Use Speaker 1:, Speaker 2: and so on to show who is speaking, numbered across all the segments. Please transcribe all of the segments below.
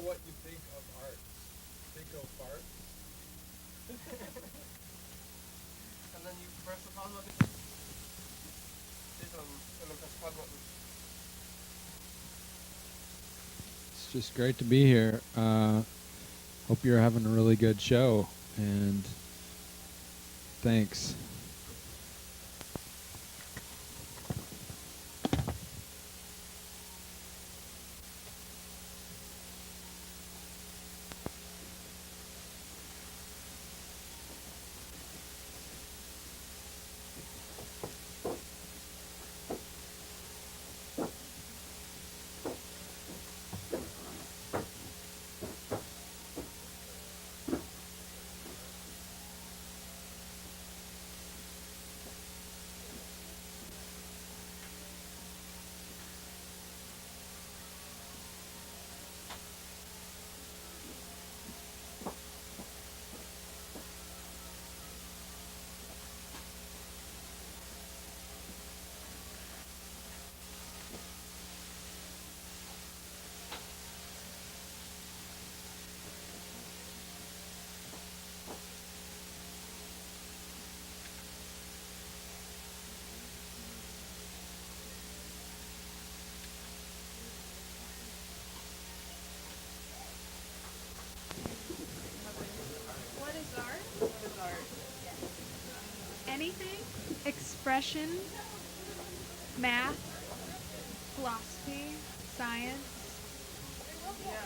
Speaker 1: what you think of art. Think of art. And then you press the pause button. And then press the pause button.
Speaker 2: It's just great to be here. Hope you're having a really good show, and thanks.
Speaker 3: What is art? What is art? Anything? Expression, math, philosophy, science.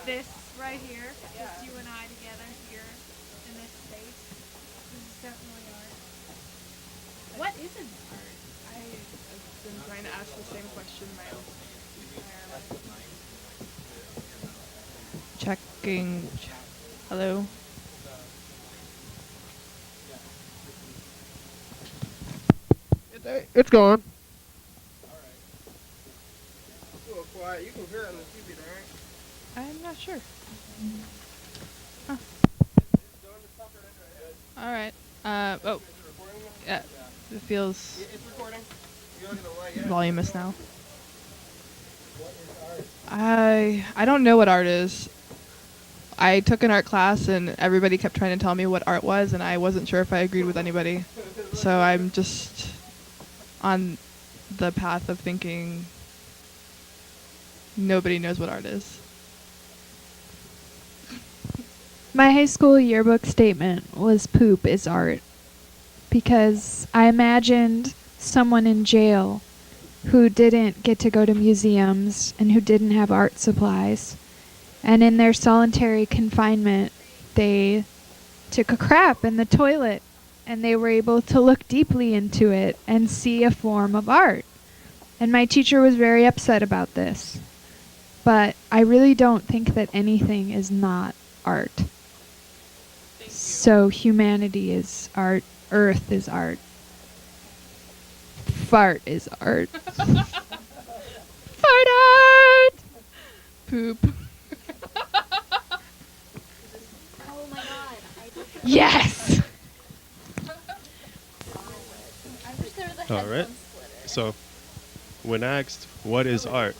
Speaker 3: This right here, just you and I together here in this space. This is definitely art. What isn't art?
Speaker 4: I've been trying to ask the same question my entire life. Checking. Hello?
Speaker 1: It's gone. Alright. It's a little quiet. You can hear it on the TV, right?
Speaker 4: I'm not sure. Huh. Alright. Oh. Yeah. It feels
Speaker 1: It's recording. You don't get a light yet.
Speaker 4: voluminous now.
Speaker 1: What is art?
Speaker 4: I don't know what art is. I took an art class and everybody kept trying to tell me what art was, and I wasn't sure if I agreed with anybody. So I'm just on the path of thinking nobody knows what art is.
Speaker 3: My high school yearbook statement was poop is art, because I imagined someone in jail who didn't get to go to museums and who didn't have art supplies. And in their solitary confinement, they took a crap in the toilet and they were able to look deeply into it and see a form of art. And my teacher was very upset about this. But I really don't think that anything is not art. So humanity is art, earth is art, fart is art. Fart art!
Speaker 4: Poop.
Speaker 5: Oh my god.
Speaker 3: Yes!
Speaker 5: I wish there was a
Speaker 6: All
Speaker 5: headphone
Speaker 6: right.
Speaker 5: splitter.
Speaker 6: So, when asked, what is art?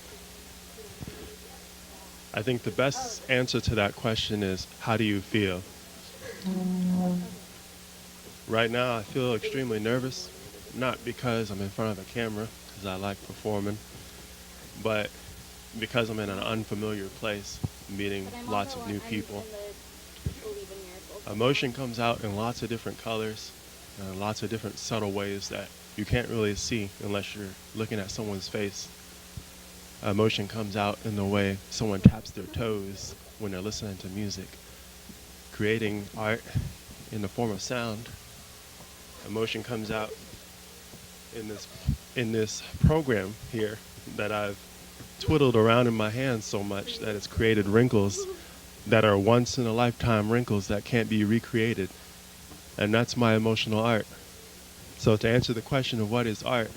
Speaker 6: I think the best answer to that question is, how do you feel? Right now, I feel extremely nervous, not because I'm in front of a camera, because I like performing, but because I'm in an unfamiliar place, meeting
Speaker 5: But I'm
Speaker 6: lots
Speaker 5: also
Speaker 6: of new
Speaker 5: I'm
Speaker 6: people.
Speaker 5: in the believe in miracles.
Speaker 6: Emotion comes out in lots of different colors, and lots of different subtle ways that you can't really see unless you're looking at someone's face. Emotion comes out in the way someone taps their toes when they're listening to music. Creating art in the form of sound. Emotion comes out in this program here that I've twiddled around in my hands so much that it's created wrinkles that are once in a lifetime wrinkles that can't be recreated. And that's my emotional art. So to answer the question of what is art,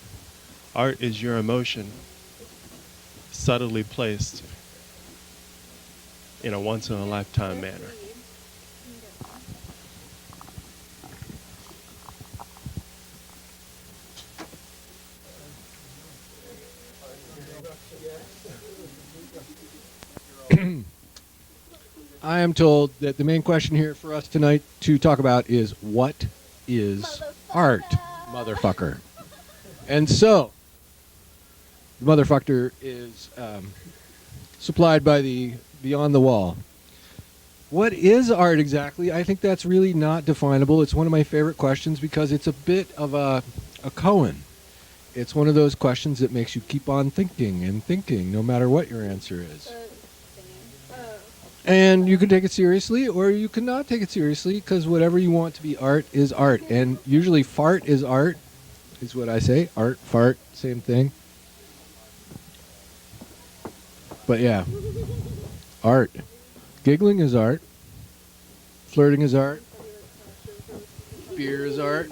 Speaker 6: art is your emotion subtly placed in a once in a lifetime manner.
Speaker 7: I am told that the main question here for us tonight to talk about is what is art, motherfucker? And so, the motherfucker is supplied by the Beyond the Wall. What is art exactly? I think that's really not definable. It's one of my favorite questions because it's a bit of a koan. It's one of those questions that makes you keep on thinking and thinking no matter what your answer is. And you can take it seriously or you cannot take it seriously because whatever you want to be art is art. And usually fart is art, is what I say. Art, fart, same thing. But yeah, art. Giggling is art. Flirting is art. Beer is art.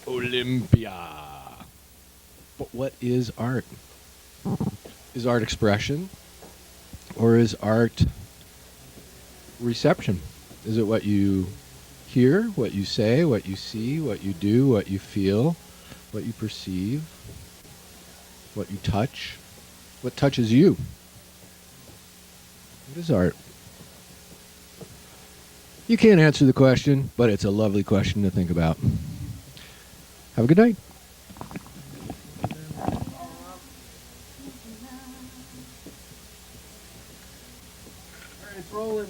Speaker 7: Olympia. But what is art? Is art expression? Or is art reception? Is it what you hear, what you say, what you see, what you do, what you feel, what you perceive, what you touch? What touches you? What is art? You can't answer the question, but it's a lovely question to think about. Have a good night. All right, it's rolling.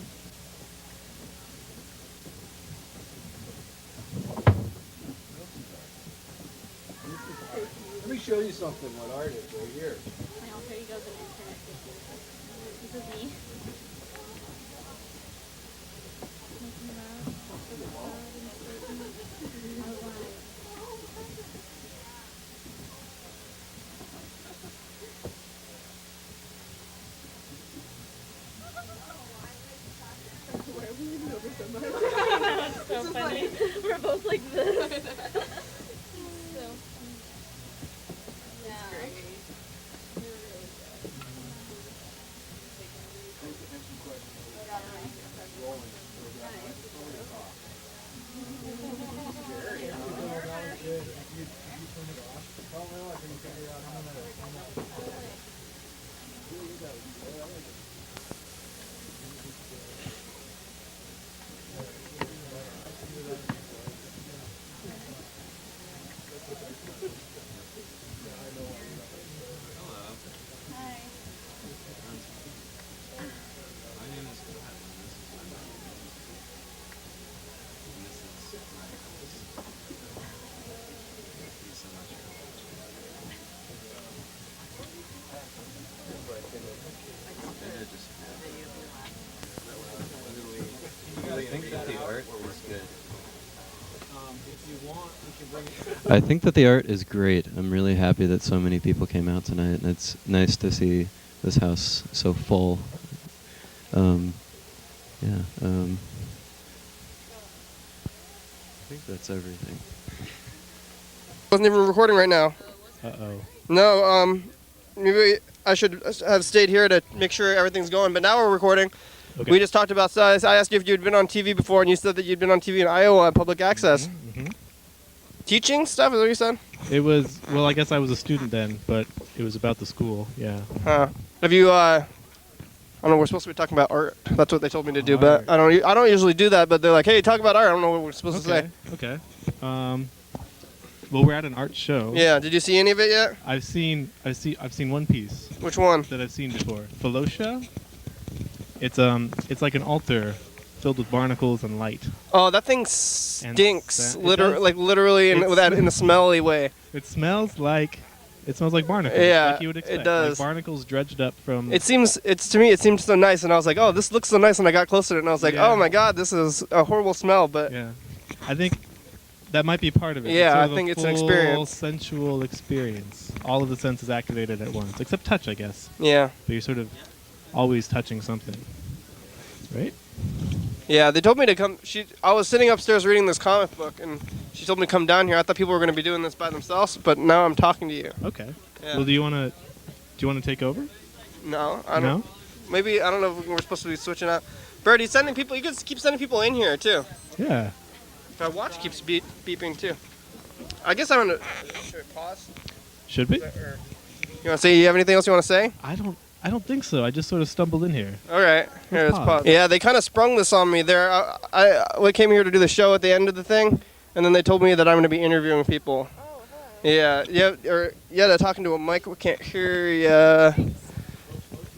Speaker 7: Let me show you something what art is right here.
Speaker 5: My alter ego's an internet issue. This is me. So funny. We're both like this. So yeah.
Speaker 8: I think that the art is great. I'm really happy that so many people came out tonight, and it's nice to see this house so full. Yeah. I think that's everything.
Speaker 1: Wasn't even recording right now.
Speaker 6: Uh-oh.
Speaker 1: No, maybe I should have stayed here to make sure everything's going, but now we're recording.
Speaker 6: Okay.
Speaker 1: We just talked about, I asked you if you'd been on TV before, and you said that you'd been on TV in Iowa, public access. Teaching stuff, is what you said?
Speaker 6: It was, well, I guess I was a student then, but it was about the school, yeah.
Speaker 1: Have you, I don't know, we're supposed to be talking about art. That's what they told me to do, but I don't usually do that, but they're like, hey, talk about art. I don't know what we're supposed to say.
Speaker 6: Okay. Well, we're at an art show.
Speaker 1: Yeah, did you see any of it yet?
Speaker 6: I've seen one piece.
Speaker 1: Which one?
Speaker 6: That I've seen before. Philosophy. It's like an altar filled with barnacles and light.
Speaker 1: Oh, that thing stinks. Literally in a smelly way.
Speaker 6: It smells like barnacles.
Speaker 1: Yeah,
Speaker 6: like you would expect.
Speaker 1: it does.
Speaker 6: Like barnacles dredged up from.
Speaker 1: To me, it seemed so nice, and I was like, oh, this looks so nice, and I got closer to it, and I was like, oh my god, this is a horrible smell, but.
Speaker 6: Yeah, I think that might be part of it.
Speaker 1: Yeah,
Speaker 6: it's
Speaker 1: I think it's an experience.
Speaker 6: Sensual experience. All of the senses activated at once, except touch, I guess.
Speaker 1: Yeah.
Speaker 6: But you're sort of always touching something, right?
Speaker 1: Yeah, they told me to come. I was sitting upstairs reading this comic book, and she told me to come down here. I thought people were going to be doing this by themselves, but now I'm talking to you.
Speaker 6: Okay.
Speaker 1: Yeah.
Speaker 6: Well, do you want to take over?
Speaker 1: No, I don't.
Speaker 6: No?
Speaker 1: Maybe, I don't know if we're supposed to be switching out. Birdie, sending people. You can keep sending people in here too.
Speaker 6: Yeah.
Speaker 1: My watch keeps beeping too. I guess I'm gonna. Should we pause?
Speaker 6: Should we?
Speaker 1: You want to say? You have anything else you want to say?
Speaker 6: I don't.
Speaker 9: I don't think so. I just sort of stumbled in here.
Speaker 1: All right. Here,
Speaker 9: Let's
Speaker 1: let's
Speaker 9: pause.
Speaker 1: pause. Yeah, they kind of sprung this on me there. We came here to do the show at the end of the thing, and then they told me that I'm going to be interviewing people. Yeah, they're talking to a mic. We can't hear you.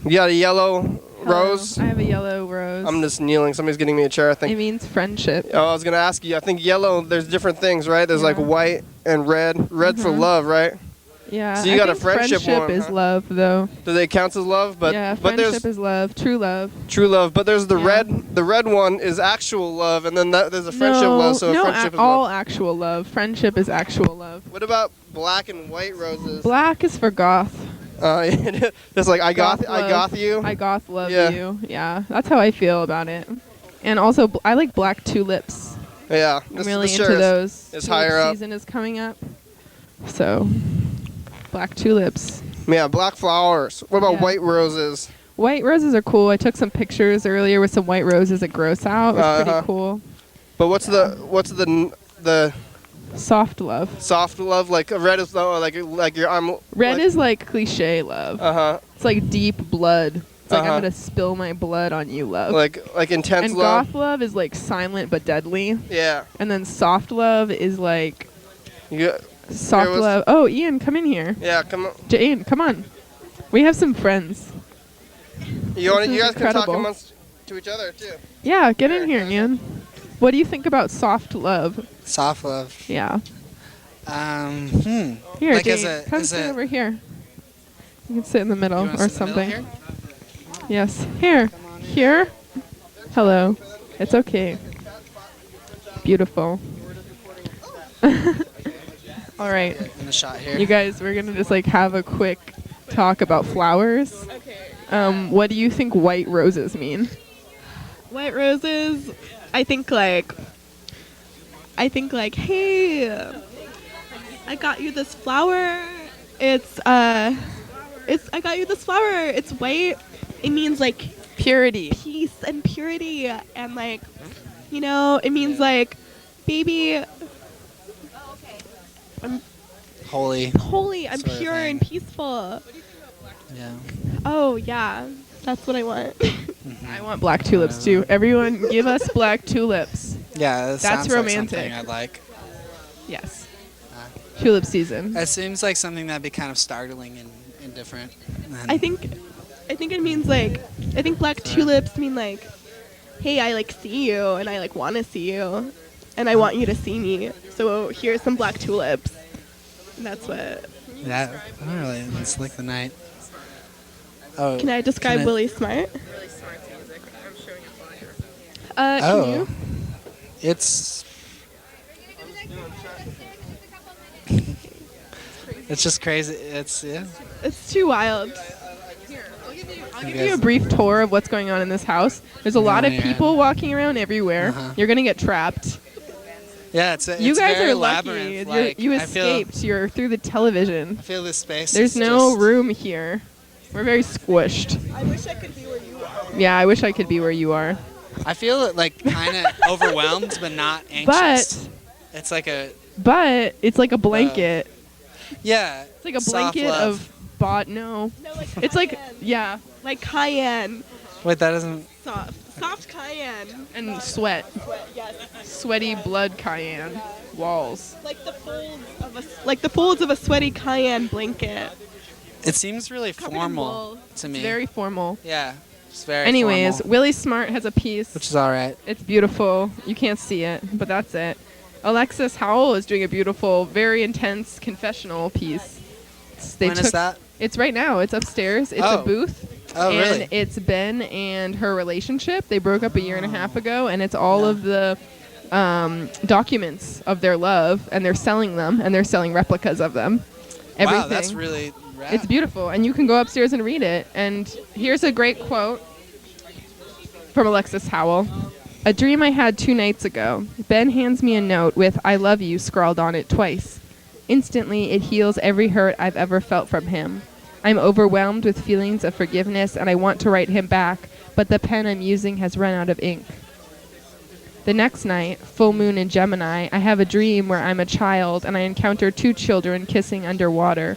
Speaker 1: You got a yellow rose?
Speaker 4: I have a yellow rose.
Speaker 1: I'm just kneeling. Somebody's getting me a chair, I think.
Speaker 4: It means friendship.
Speaker 1: Oh, I was going to ask you. I think yellow, there's different things, right? There's like
Speaker 4: Yeah.
Speaker 1: white and red. Red for love, right?
Speaker 4: Yeah.
Speaker 1: So you
Speaker 4: I
Speaker 1: got a
Speaker 4: think
Speaker 1: friendship one,
Speaker 4: is
Speaker 1: huh?
Speaker 4: love, though.
Speaker 1: Do they count as love? But
Speaker 4: Yeah,
Speaker 1: but
Speaker 4: friendship
Speaker 1: there's
Speaker 4: is love. True love.
Speaker 1: true love. But there's the
Speaker 4: Yeah.
Speaker 1: red. The red one is actual love, and then there's a friendship love. So
Speaker 4: no,
Speaker 1: friendship is
Speaker 4: all
Speaker 1: love.
Speaker 4: actual love. Friendship is actual love.
Speaker 1: What about black and white roses?
Speaker 4: Black is for goth.
Speaker 1: It's like I
Speaker 4: Goth
Speaker 1: goth you.
Speaker 4: I goth love
Speaker 1: Yeah.
Speaker 4: you. Yeah, that's how I feel about it. And also, I like black tulips.
Speaker 1: Yeah,
Speaker 4: I'm really into those.
Speaker 1: It's
Speaker 4: Tulip
Speaker 1: higher up.
Speaker 4: season is coming up. So, black tulips.
Speaker 1: Yeah, black flowers. What about
Speaker 4: Yeah.
Speaker 1: white roses?
Speaker 4: White roses are cool. I took some pictures earlier with some white roses at Gross Out. It was
Speaker 1: Uh-huh.
Speaker 4: pretty cool.
Speaker 1: But what's the
Speaker 4: Soft love.
Speaker 1: soft love? Like red is like your I'm.
Speaker 4: Red is like cliche love. It's like deep blood. It's like
Speaker 1: Uh-huh.
Speaker 4: I'm gonna spill my blood on you, love.
Speaker 1: like intense
Speaker 4: and
Speaker 1: love.
Speaker 4: goth love is like silent but deadly.
Speaker 1: Yeah.
Speaker 4: And then soft love is like
Speaker 1: You,
Speaker 4: soft
Speaker 1: there was-
Speaker 4: love. Oh, Ian, come in here.
Speaker 1: Yeah, come on.
Speaker 4: Ian, come on. We have some friends.
Speaker 1: You
Speaker 4: This is
Speaker 1: guys can talk
Speaker 4: incredible.
Speaker 1: amongst to each other too.
Speaker 4: Yeah, get in here, Ian. What do you think about soft love?
Speaker 10: Soft love.
Speaker 4: Yeah.
Speaker 10: Here,
Speaker 4: Here,
Speaker 10: like
Speaker 4: Dave, come sit over here. You can sit in the middle
Speaker 10: wanna
Speaker 4: or
Speaker 10: sit in the middle
Speaker 4: something. Yes. Here. Here. Hello. It's okay. Beautiful. All right.
Speaker 10: in the shot here.
Speaker 4: You guys, we're gonna just like have a quick talk about flowers. Okay. What do you think white roses mean?
Speaker 11: White roses, I think like, hey, I got you this flower. I got you this flower. It's white. It means like
Speaker 4: Purity.
Speaker 11: peace and purity, and like, it means like, baby, I'm
Speaker 10: Holy.
Speaker 11: holy, I'm
Speaker 10: Sort of
Speaker 11: pure
Speaker 10: thing.
Speaker 11: and peaceful.
Speaker 10: Yeah.
Speaker 11: Oh yeah, that's what I want.
Speaker 4: I want black tulips too. Everyone, give us black tulips.
Speaker 10: Yeah, that
Speaker 4: That's
Speaker 10: sounds like
Speaker 4: romantic.
Speaker 10: something I'd like.
Speaker 4: Yes. Tulip season.
Speaker 10: It seems like something that'd be kind of startling and different.
Speaker 11: I think it means like, I think black tulips mean like, hey, I like see you and I like want to see you and I want you to see me. So here's some black tulips. And that's what.
Speaker 10: That. Oh, really? Let's lick the night. Oh.
Speaker 11: Can I describe
Speaker 10: can
Speaker 11: Willie Smart?
Speaker 4: Really smart music. I'm showing a flyer.
Speaker 11: Can
Speaker 10: Oh.
Speaker 11: you?
Speaker 10: It's. It's just crazy. It's yeah.
Speaker 11: It's too wild.
Speaker 4: I'll give you a brief tour of what's going on in this house. There's a lot of
Speaker 10: Yeah.
Speaker 4: people walking around everywhere.
Speaker 10: Uh-huh.
Speaker 4: You're gonna get trapped.
Speaker 10: Yeah, it's
Speaker 4: You
Speaker 10: it's
Speaker 4: guys
Speaker 10: very
Speaker 4: are lucky.
Speaker 10: labyrinth,
Speaker 4: You
Speaker 10: like, I feel-
Speaker 4: escaped. You're through the television.
Speaker 10: I feel this space.
Speaker 4: There's
Speaker 10: is
Speaker 4: no
Speaker 10: just-
Speaker 4: room here. We're very squished.
Speaker 11: I wish I could be where you are.
Speaker 4: Yeah, I wish I could be where you are.
Speaker 10: I feel like kind of overwhelmed, but not anxious.
Speaker 4: But
Speaker 10: It's like a
Speaker 4: it's like a blanket.
Speaker 10: yeah.
Speaker 4: It's like a
Speaker 10: soft
Speaker 4: blanket
Speaker 10: love.
Speaker 4: of no.
Speaker 11: No, like
Speaker 4: It's like
Speaker 11: cayenne.
Speaker 4: yeah,
Speaker 11: Like cayenne.
Speaker 10: Wait, that doesn't.
Speaker 11: Soft cayenne.
Speaker 4: and sweat.
Speaker 11: Yes.
Speaker 4: Sweaty blood cayenne walls.
Speaker 11: Like the folds of a sweaty cayenne blanket.
Speaker 10: It seems really
Speaker 11: Covered in
Speaker 10: formal
Speaker 11: wool.
Speaker 10: to me.
Speaker 4: Very formal.
Speaker 10: yeah. It's very.
Speaker 4: Anyways,
Speaker 10: formal,
Speaker 4: Willie Smart has a piece.
Speaker 10: which is all right.
Speaker 4: It's beautiful. You can't see it, but that's it. Alexis Howell is doing a beautiful, very intense confessional piece.
Speaker 10: When is that?
Speaker 4: It's right now. It's upstairs. It's
Speaker 10: Oh.
Speaker 4: a booth.
Speaker 10: Oh,
Speaker 4: and
Speaker 10: really?
Speaker 4: it's Ben and her relationship. They broke up a year and a half ago, and it's all of the documents of their love, and they're selling them, and they're selling replicas of them. Everything.
Speaker 10: Wow, that's really rad.
Speaker 4: It's beautiful, and you can go upstairs and read it. And here's a great quote from Alexis Howell. A dream I had 2 nights ago. Ben hands me a note with "I love you" scrawled on it twice. Instantly, it heals every hurt I've ever felt from him. I'm overwhelmed with feelings of forgiveness, and I want to write him back, but the pen I'm using has run out of ink. The next night, full moon in Gemini, I have a dream where I'm a child, and I encounter 2 children kissing underwater.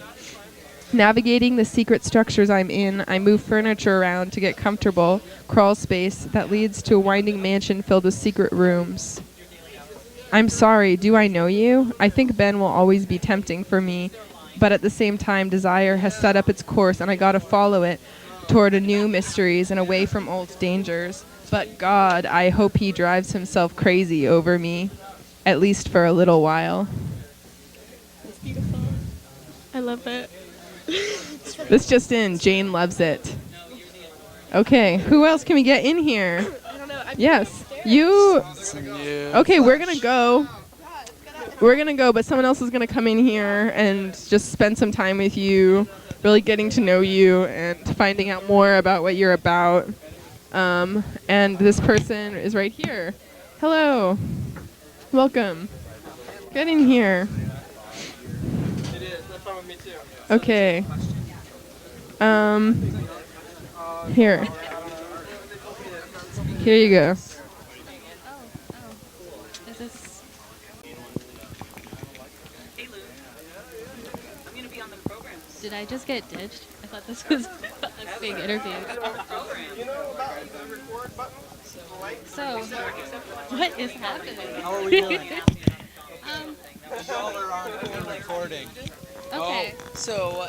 Speaker 12: Navigating the secret structures I'm in, I move furniture around to get comfortable, crawl space that leads to a winding mansion filled with secret rooms. I'm sorry, do I know you? I think Ben will always be tempting for me, but at the same time, desire has set up its course and I gotta follow it toward a new mysteries and away from old dangers. But God, I hope he drives himself crazy over me, at least for a little while.
Speaker 11: It's beautiful. I love it.
Speaker 12: This just in, Jane loves it. Okay, who else can we get in here?
Speaker 11: I don't know.
Speaker 12: Yes, you. Okay, we're gonna go. We're gonna go, but someone else is gonna come in here and just spend some time with you, really getting to know you and finding out more about what you're about. And this person is right here. Hello. Welcome. Get in here.
Speaker 1: It is. That's fine with me too.
Speaker 12: Okay. Here. Here you go.
Speaker 5: Is this? Hey Lou, I'm gonna be on the program. Did I just get ditched? I thought this was a big interview.
Speaker 1: You know about the record button?
Speaker 5: So, what is happening?
Speaker 10: How are we doing?
Speaker 5: Y'all
Speaker 10: are on recording.
Speaker 5: Okay.
Speaker 13: So,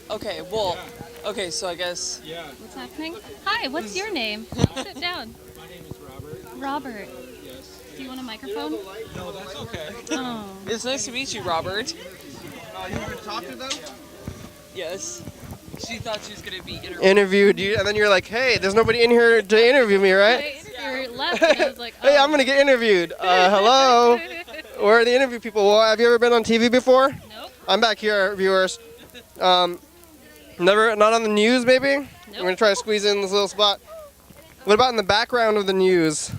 Speaker 13: okay, well, okay, so I guess.
Speaker 10: Yeah.
Speaker 5: What's happening? Hi, what's your name? Sit down.
Speaker 10: My name is Robert.
Speaker 5: Robert.
Speaker 10: Yes.
Speaker 5: Do you want a microphone?
Speaker 10: No, that's okay.
Speaker 5: Oh.
Speaker 13: It's nice to meet you, Robert.
Speaker 1: You want to talk to them?
Speaker 13: Yes. She thought she was going to be
Speaker 1: Interviewed you, and then you're like, hey, there's nobody in here to interview me, right?
Speaker 5: My interviewer left, and I was like, oh.
Speaker 1: Hey, I'm going to get interviewed. Hello? Where are the interview people? Well, have you ever been on TV before?
Speaker 5: Nope.
Speaker 1: I'm back here, viewers. Never, not on the news, maybe?
Speaker 5: Nope.
Speaker 1: I'm going to try to squeeze in this little spot. What about in the background of the news?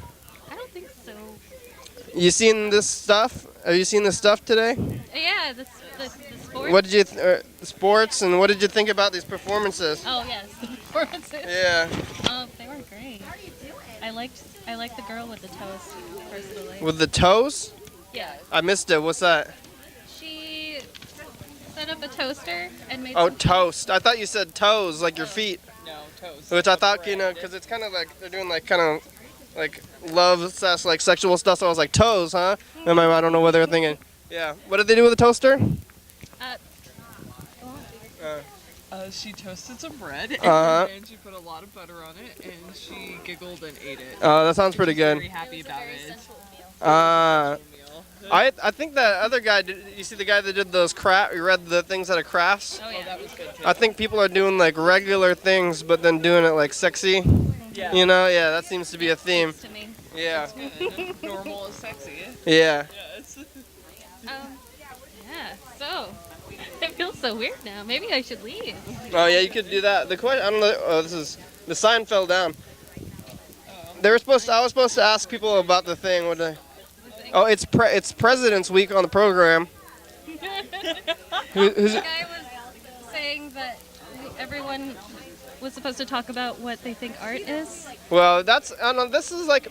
Speaker 5: I don't think so.
Speaker 1: You seen this stuff? Have you seen this stuff today?
Speaker 5: Yeah, the sports.
Speaker 1: What did you, sports, and what did you think about these performances?
Speaker 5: Oh yes, the performances.
Speaker 1: Yeah.
Speaker 5: They were great. I liked the girl with the toast personally.
Speaker 1: With the toes?
Speaker 5: Yeah.
Speaker 1: I missed it. What's that?
Speaker 5: She set up a toaster and made.
Speaker 1: Oh,
Speaker 5: some
Speaker 1: toast. I thought you said toes, like your feet.
Speaker 13: No, toast.
Speaker 1: Which I thought, you know, because it's kind of like they're doing like kind of like love, sex, like sexual stuff. So I was like, toes, huh? And I don't know what they were thinking. Yeah. What did they do with the toaster?
Speaker 13: She toasted some bread and she put a lot of butter on it and she giggled and ate it.
Speaker 1: Oh, that sounds pretty
Speaker 13: She's
Speaker 1: good.
Speaker 13: Very happy about it.
Speaker 1: I think that other guy. You see the guy that did those craft? You read the things out of crafts?
Speaker 5: Oh yeah.
Speaker 13: That was good too.
Speaker 1: I think people are doing like regular things, but then doing it like sexy.
Speaker 13: Yeah.
Speaker 1: You know? Yeah, that seems to be a theme.
Speaker 5: To me.
Speaker 1: Yeah.
Speaker 13: Good. Normal is sexy.
Speaker 1: Yeah.
Speaker 13: Yes.
Speaker 5: Yeah. So, it feels so weird now. Maybe I should leave.
Speaker 1: Oh yeah, you could do that. The question, I don't know. Oh, the sign fell down. They were supposed to. I was supposed to ask people about the thing. What they? Oh, it's President's Week on the program. Who's
Speaker 5: The guy was saying that everyone was supposed to talk about what they think art is.
Speaker 1: Well, that's. I don't know. This is like.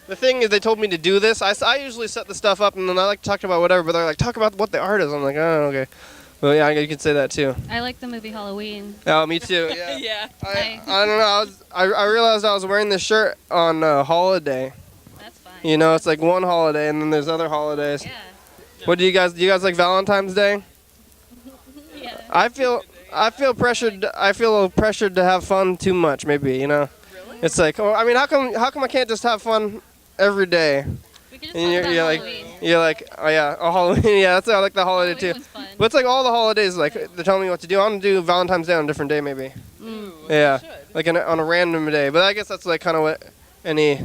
Speaker 1: The thing is, they told me to do this. I usually set the stuff up, and then I like to talk about whatever. But they're like, talk about what the art is. I'm like, oh, okay. Well, yeah, you can say that too.
Speaker 5: I like the movie Halloween.
Speaker 1: Oh, me too. Yeah.
Speaker 13: Yeah.
Speaker 1: I don't know. I realized I was wearing this shirt on holiday.
Speaker 5: That's fine.
Speaker 1: You know, it's like one holiday, and then there's other holidays.
Speaker 5: Yeah.
Speaker 1: What do you guys like Valentine's Day?
Speaker 5: Yeah.
Speaker 1: I feel pressured. I feel pressured to have fun too much. Maybe, you know.
Speaker 13: Really?
Speaker 1: It's like, oh, I mean, how come I can't just have fun every day?
Speaker 5: We could just
Speaker 1: And
Speaker 5: talk about
Speaker 1: you're like,
Speaker 5: Halloween.
Speaker 1: you're like, oh yeah, oh, Halloween. Yeah, I like the holiday
Speaker 5: Halloween
Speaker 1: too.
Speaker 5: was fun.
Speaker 1: But it's like all the holidays. Like they're telling me what to do. I'm gonna do Valentine's Day on a different day, maybe.
Speaker 5: Mm.
Speaker 1: Yeah,
Speaker 13: should.
Speaker 1: like on a random day. But I guess that's like kind of what any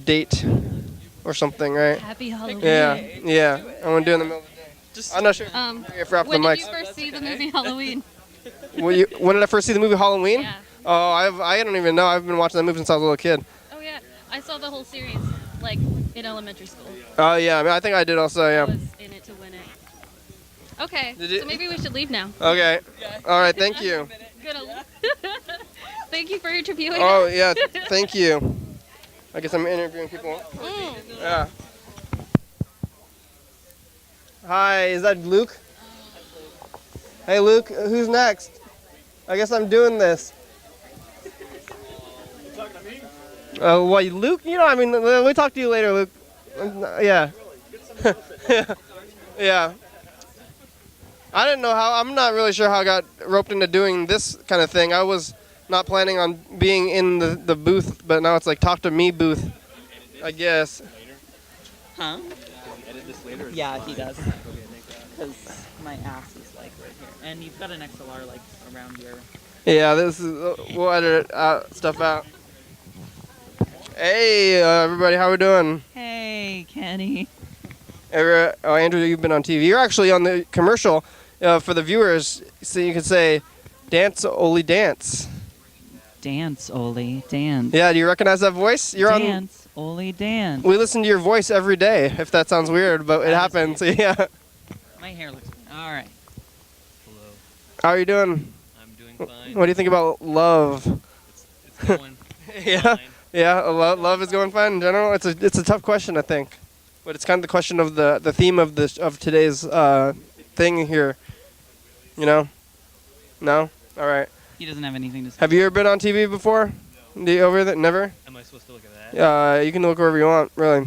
Speaker 1: date or something, right?
Speaker 5: Happy Halloween.
Speaker 1: Yeah. I want to do it in the middle of the day.
Speaker 13: Just
Speaker 1: I'm not sure. If we're off the
Speaker 5: When did
Speaker 1: mics.
Speaker 5: you first see the movie Halloween?
Speaker 1: When did I first see the movie Halloween?
Speaker 5: Yeah.
Speaker 1: Oh, I don't even know. I've been watching that movie since I was a little kid.
Speaker 5: Oh yeah, I saw the whole series like in elementary school.
Speaker 1: Oh yeah, I mean, I think I did also.
Speaker 5: I
Speaker 1: Yeah.
Speaker 5: was in it to win it. Okay, so maybe we should leave now.
Speaker 1: Okay. All right. Thank you.
Speaker 5: Good. Thank you for interviewing
Speaker 1: Oh
Speaker 5: us.
Speaker 1: yeah. Thank you. I guess I'm interviewing people. Yeah. Hi, is that Luke? Hey, Luke, who's next? I guess I'm doing this. What, Luke? You know, I mean, we'll talk to you later, Luke. Yeah. Yeah. I didn't know how, I'm not really sure how I got roped into doing this kind of thing. I was not planning on being in the booth, but now it's like talk to me booth, I guess.
Speaker 14: Huh? Yeah, he does. Because my ass is like right here. And you've got an XLR like around your...
Speaker 1: Yeah, this is, we'll edit stuff out. Hey, everybody, how we doing?
Speaker 14: Hey, Kenny.
Speaker 1: Andrew, you've been on TV. You're actually on the commercial for the viewers, so you can say, "Dance, Oli, dance."
Speaker 14: Dance, Oli, dance.
Speaker 1: Yeah, do you recognize that voice? You're
Speaker 14: dance, Oli, dance.
Speaker 1: We listen to your voice every day. If that sounds weird, but it happens. Yeah.
Speaker 14: My hair looks good. All right.
Speaker 1: How are you doing?
Speaker 15: I'm doing fine.
Speaker 1: What do you think about love?
Speaker 15: It's going.
Speaker 1: Yeah. Yeah, love is going fine in general. It's a tough question, I think, but it's kind of the question of the theme of today's thing here. You know? No? All right.
Speaker 14: He doesn't have anything to say.
Speaker 1: Have you ever been on TV before? Over there? Never?
Speaker 15: Am I supposed to look at that?
Speaker 1: You can look wherever you want, really.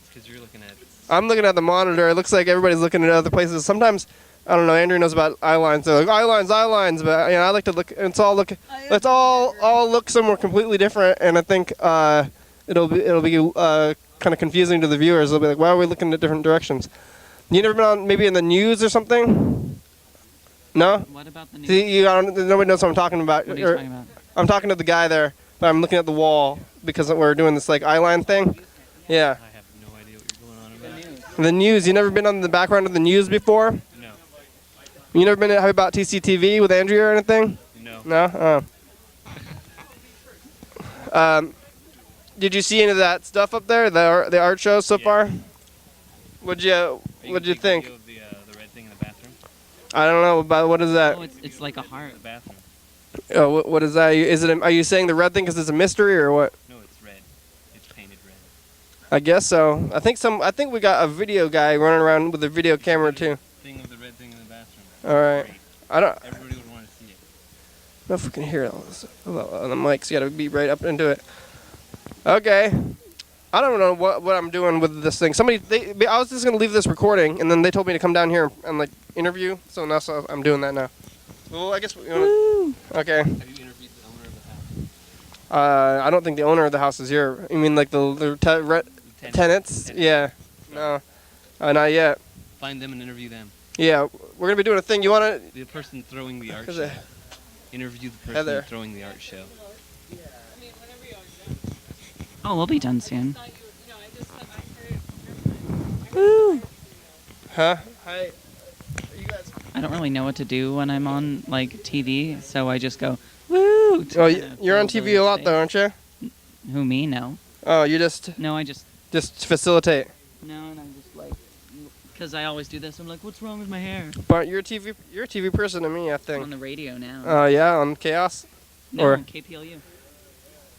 Speaker 15: Because you're looking at...
Speaker 1: I'm looking at the monitor. It looks like everybody's looking at other places. Sometimes, I don't know, Andrew knows about eye lines. They're like, eye lines, but I like to look, let's all look somewhere completely different, and I think it'll be kind of confusing to the viewers. They'll be like, why are we looking at different directions? You never been on maybe in the news or something? No?
Speaker 14: What about the news?
Speaker 1: See, nobody knows what I'm talking about.
Speaker 14: What are you talking about?
Speaker 1: I'm talking to the guy there, but I'm looking at the wall because we're doing this like eye line thing. Yeah.
Speaker 15: I have no idea what you're going on about.
Speaker 1: The news. You never been on the background of the news before?
Speaker 15: No.
Speaker 1: You never been happy about TCTV with Andrea or anything?
Speaker 15: No.
Speaker 1: No? Did you see any of that stuff up there? The art show so far? What'd you think?
Speaker 15: Of the red thing in the bathroom?
Speaker 1: I don't know. But what is that?
Speaker 14: Oh, it's like a heart.
Speaker 15: The bathroom.
Speaker 1: Oh, what is that? Are you saying the red thing because it's a mystery or what?
Speaker 15: No, it's red. It's painted red.
Speaker 1: I guess so. I think we got a video guy running around with a video camera too.
Speaker 15: Thing of the red thing in the bathroom.
Speaker 1: All right.
Speaker 15: Great.
Speaker 1: I don't.
Speaker 15: Everybody would want to see it.
Speaker 1: I don't know if we can hear it on the mics. You got to be right up into it. Okay. I don't know what I'm doing with this thing. I was just gonna leave this recording, and then they told me to come down here and like interview. So now, I'm doing that now. Well, I guess we. Okay.
Speaker 15: Have you interviewed the owner of the house?
Speaker 1: I don't think the owner of the house is here. You mean like the tenants? Yeah. No. Not yet.
Speaker 15: Find them and interview them.
Speaker 1: Yeah, we're gonna be doing a thing. You wanna?
Speaker 15: The person throwing the art show. Interview the person
Speaker 1: Heather.
Speaker 15: throwing the art show.
Speaker 14: Oh, we'll be done soon.
Speaker 1: Woo! Huh? Hi.
Speaker 14: I don't really know what to do when I'm on like TV, so I just go woo.
Speaker 1: Oh, you're on TV a lot though, aren't you?
Speaker 14: Who, me? No.
Speaker 1: Oh, you just.
Speaker 14: No, I just
Speaker 1: facilitate.
Speaker 14: No, and I'm just like, because I always do this. I'm like, what's wrong with my hair?
Speaker 1: But you're a TV person to me, I think.
Speaker 14: On the radio now.
Speaker 1: Oh yeah, on Chaos.
Speaker 14: No,
Speaker 1: or
Speaker 14: KPLU.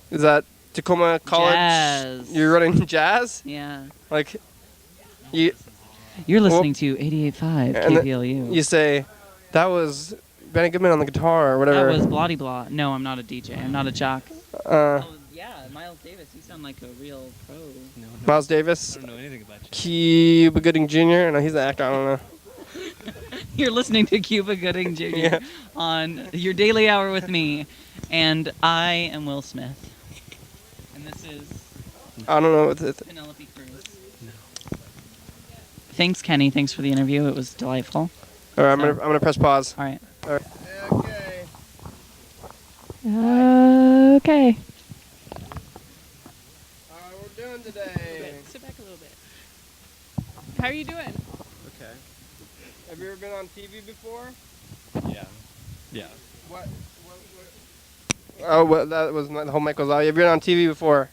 Speaker 1: Is that Tacoma College?
Speaker 14: Jazz.
Speaker 1: You're running jazz?
Speaker 14: Yeah.
Speaker 1: Like,
Speaker 14: You're listening to 88.5 KPLU.
Speaker 1: You say, that was Benny Goodman on the guitar or whatever.
Speaker 14: That was Blotty Blah. No, I'm not a DJ. I'm not a jock.
Speaker 1: Oh,
Speaker 14: yeah, Miles Davis. You sound like a real pro.
Speaker 15: No.
Speaker 1: Miles Davis?
Speaker 15: I don't know anything about you.
Speaker 1: Cuba Gooding Jr.? No, he's an actor. I don't know.
Speaker 14: You're listening to Cuba Gooding Jr. on Your Daily Hour with me, and I am Will Smith. And this is...
Speaker 1: I don't know.
Speaker 14: Penelope Cruz. No. Thanks, Kenny. Thanks for the interview. It was delightful.
Speaker 1: All right, I'm gonna press pause.
Speaker 14: All right.
Speaker 1: All right. Okay.
Speaker 3: Okay.
Speaker 1: How we're doing today?
Speaker 11: Sit back a little bit. How are you doing?
Speaker 1: Okay. Have you ever been on TV before?
Speaker 15: Yeah. Yeah.
Speaker 1: What? Oh, well, that was the whole mic was out. Have you been on TV before?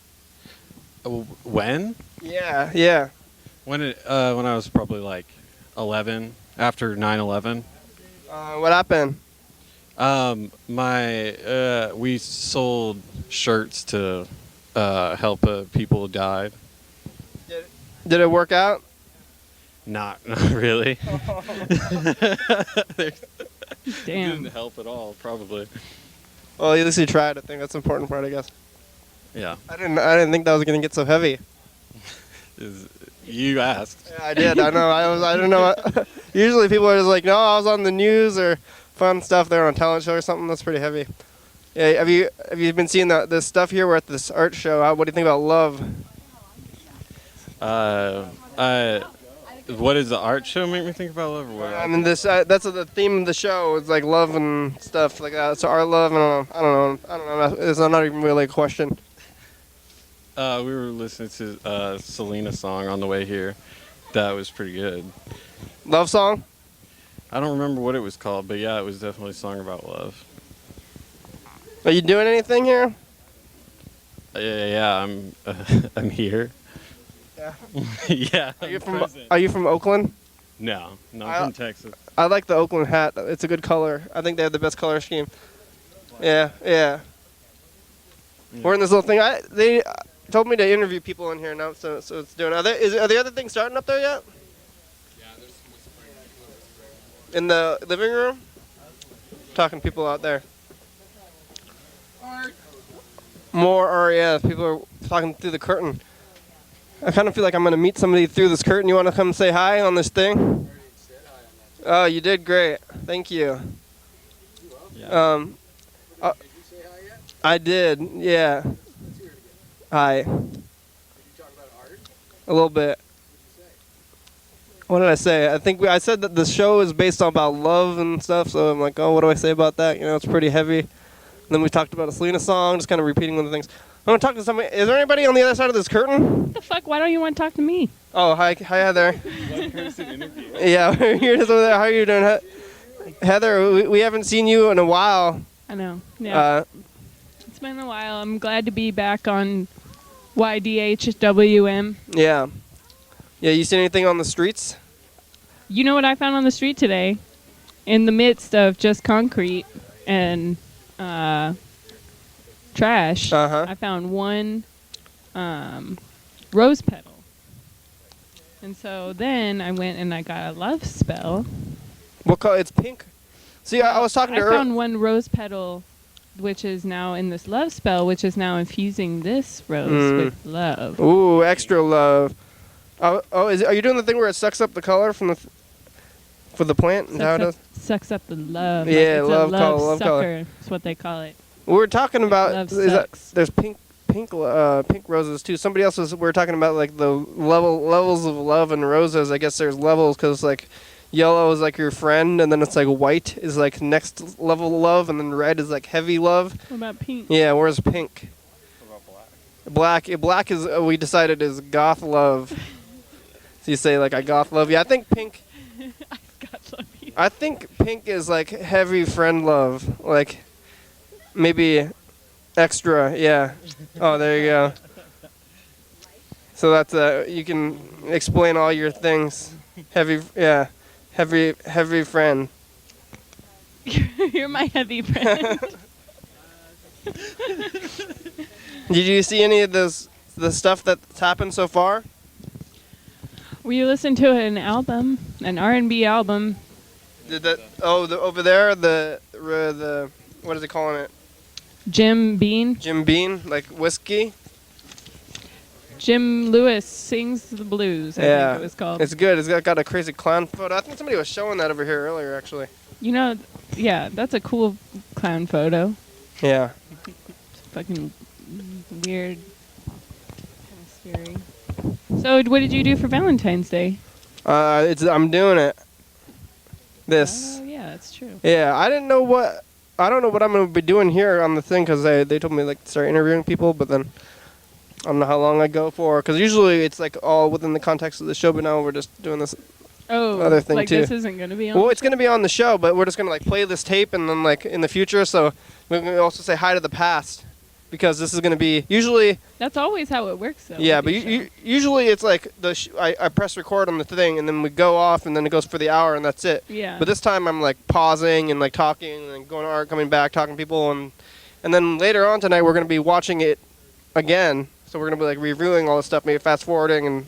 Speaker 16: When?
Speaker 1: Yeah.
Speaker 16: When I was probably like 11, after 9/11.
Speaker 1: What happened?
Speaker 16: We sold shirts to help people who died.
Speaker 1: Did it work out?
Speaker 16: Not really.
Speaker 14: Damn.
Speaker 16: Didn't help at all, probably.
Speaker 1: Well, at least you tried. I think that's the important part, I guess.
Speaker 16: Yeah.
Speaker 1: I didn't think that was gonna get so heavy.
Speaker 16: You asked.
Speaker 1: Yeah, I did. I know. I don't know. Usually people are just like, no, I was on the news or fun stuff. They're on a talent show or something. That's pretty heavy. Yeah. Have you been seeing this stuff here? We're at this art show. What do you think about love?
Speaker 16: What does the art show make me think about love? Or what?
Speaker 1: I mean, that's the theme of the show. It's like love and stuff like that. So art, love, and I don't know. It's not even really a question.
Speaker 16: We were listening to Selena song on the way here. That was pretty good.
Speaker 1: Love song?
Speaker 16: I don't remember what it was called, but yeah, it was definitely a song about love.
Speaker 1: Are you doing anything here?
Speaker 16: Yeah, I'm here.
Speaker 1: Yeah.
Speaker 16: Yeah.
Speaker 1: Are you from Oakland?
Speaker 16: No, I'm from Texas.
Speaker 1: I like the Oakland hat. It's a good color. I think they have the best color scheme. Yeah. We're in this little thing. They told me to interview people in here now, so it's doing. Are the other things starting up there yet? Yeah, there's in the living room. Talking to people out there. More art, yeah. People are talking through the curtain. I kind of feel like I'm going to meet somebody through this curtain. You want to come say hi on this thing? Oh, you did great. Thank you. I did, yeah. Hi. A little bit. What did I say? I think I said that the show is based on about love and stuff, so I'm like, oh, what do I say about that? You know, it's pretty heavy. And then we talked about a Selena song, just kind of repeating one of the things. I want to talk to somebody. Is there anybody on the other side of this curtain?
Speaker 17: What the fuck? Why don't you want to talk to me?
Speaker 1: Oh, hi Heather.
Speaker 16: One person interview.
Speaker 1: Yeah, you're just over there. How are you doing, Heather? We haven't seen you in a while.
Speaker 17: I know. Yeah. It's been a while. I'm glad to be back on YDHWM.
Speaker 1: Yeah. Yeah, you see anything on the streets?
Speaker 17: You know what I found on the street today? In the midst of just concrete and trash, I found one rose petal. And so then I went and I got a love spell.
Speaker 1: What color? It's pink. See, I was talking to her.
Speaker 17: I found one rose petal, which is now in this love spell, which is now infusing this rose with love.
Speaker 1: Ooh, extra love. Are you doing the thing where it sucks up the color from for the plant? Is that how it does?
Speaker 17: Sucks up the love.
Speaker 1: Yeah,
Speaker 17: like
Speaker 1: love
Speaker 17: love
Speaker 1: color.
Speaker 17: sucker. That's what they call it.
Speaker 1: We were talking about there's pink roses too. Somebody else we were talking about like the levels of love and roses. I guess there's levels because like yellow is like your friend, and then it's like white is like next level love, and then red is like heavy love.
Speaker 17: What about pink?
Speaker 1: Yeah, where's pink?
Speaker 16: What about black?
Speaker 1: Black is we decided is goth love. So you say like I goth love you. I think pink.
Speaker 17: I goth love you.
Speaker 1: I think pink is like heavy friend love, like maybe extra. Yeah. Oh, there you go. So that's you can explain all your things. Heavy, yeah, heavy friend.
Speaker 17: You're my heavy friend.
Speaker 1: Did you see any of the stuff that's happened so far?
Speaker 17: We listened to an album, an R&B album.
Speaker 1: Did that? Oh, over there, the what is it calling it?
Speaker 17: Jim Beam,
Speaker 1: like whiskey.
Speaker 17: Jim Lewis sings the blues. I think it was called.
Speaker 1: It's good. It's got a crazy clown photo. I think somebody was showing that over here earlier, actually.
Speaker 17: You know, yeah, that's a cool clown photo.
Speaker 1: Yeah.
Speaker 17: It's fucking weird, kind of scary. So, what did you do for Valentine's Day?
Speaker 1: I'm doing it. This.
Speaker 17: Oh yeah, that's true.
Speaker 1: Yeah, I don't know what I'm gonna be doing here on the thing because they told me like to start interviewing people, but then I don't know how long I go for because usually it's like all within the context of the show, but now we're just doing this other thing
Speaker 17: like
Speaker 1: too.
Speaker 17: This isn't gonna be on.
Speaker 1: Well, it's gonna be on the show, but we're just gonna like play this tape and then like in the future, so we're gonna also say hi to the past. Because this is going to be usually.
Speaker 17: That's always how it works, though.
Speaker 1: Yeah, but usually it's like I press record on the thing and then we go off and then it goes for the hour and that's it.
Speaker 17: Yeah.
Speaker 1: But this time I'm like pausing and like talking and going to art, coming back, talking to people and then later on tonight we're going to be watching it again. So we're going to be like reviewing all this stuff, maybe fast forwarding and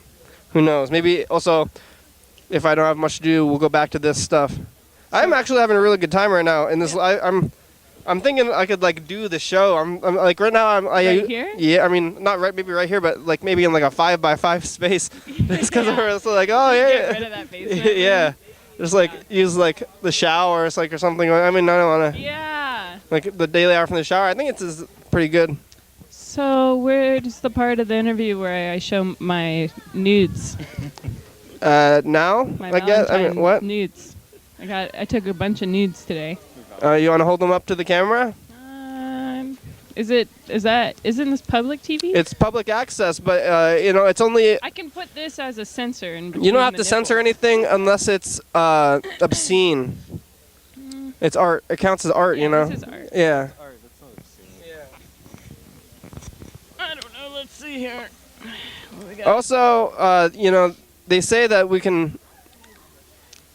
Speaker 1: who knows. Maybe also if I don't have much to do, we'll go back to this stuff. I'm actually having a really good time right now. In this, I'm thinking I could like do the show. I'm like right now.
Speaker 17: Right here?
Speaker 1: Yeah, I mean not right, maybe right here, but like maybe in like a 5x5 space. Just because we're so like, oh yeah.
Speaker 17: Get rid of that basement.
Speaker 1: Yeah. Just like use like the shower, or something. I mean, I don't want to.
Speaker 17: Yeah.
Speaker 1: Like the daily hour from the shower. I think it's pretty good.
Speaker 17: So where's the part of the interview where I show my nudes?
Speaker 1: Now
Speaker 17: My
Speaker 1: I guess. I mean,
Speaker 17: Valentine
Speaker 1: what?
Speaker 17: nudes? I took a bunch of nudes today.
Speaker 1: You want to hold them up to the camera?
Speaker 17: Isn't this public TV?
Speaker 1: It's public access, but it's only.
Speaker 17: I can put this as a censor.
Speaker 1: You don't have to censor anything unless it's obscene. It's art. It counts as art, you know.
Speaker 17: This is art.
Speaker 1: Yeah.
Speaker 17: I don't know. Let's see here. What we got?
Speaker 1: Also, they say that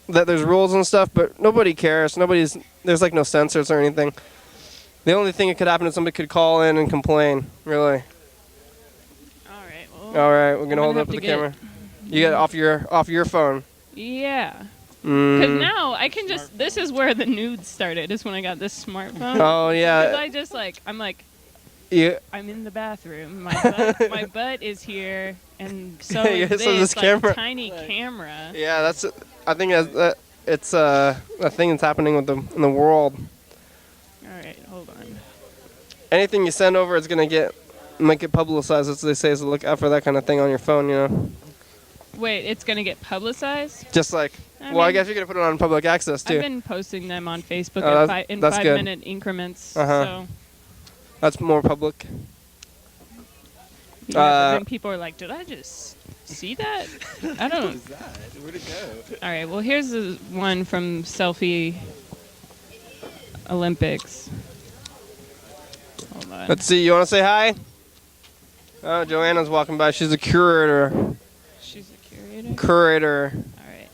Speaker 1: that there's rules and stuff, but nobody cares. There's like no censors or anything. The only thing that could happen is somebody could call in and complain. Really. All right, we're gonna hold it up to the camera. You get it off your phone.
Speaker 17: Yeah. Because now I can just. This is where the nudes started. Is when I got this smartphone.
Speaker 1: Oh yeah.
Speaker 17: 'Cause I just I'm like.
Speaker 1: Yeah.
Speaker 17: I'm in the bathroom. My butt is here, and so
Speaker 1: Yeah,
Speaker 17: is
Speaker 1: so this camera.
Speaker 17: tiny camera.
Speaker 1: Yeah, that's. I think it's a thing that's happening in the world.
Speaker 17: All right, hold on.
Speaker 1: Anything you send over is gonna might get publicized. That's what they say. So look out for that kind of thing on your phone. You know.
Speaker 17: Wait, it's gonna get publicized?
Speaker 1: Just like. I guess you're gonna put it on public access too.
Speaker 17: I've been posting them on Facebook in
Speaker 1: that's
Speaker 17: 5
Speaker 1: good.
Speaker 17: minute increments.
Speaker 1: Uh-huh.
Speaker 17: So.
Speaker 1: That's more public.
Speaker 17: Yeah, but then people are like, "Did I just see that?" I don't.
Speaker 16: What was that? Where'd it go?
Speaker 17: All right. Well, here's the one from Selfie Olympics. Hold on.
Speaker 1: Let's see. You want to say hi? Oh, Joanna's walking by. She's a curator.
Speaker 17: She's a curator.
Speaker 1: Curator.
Speaker 17: All right.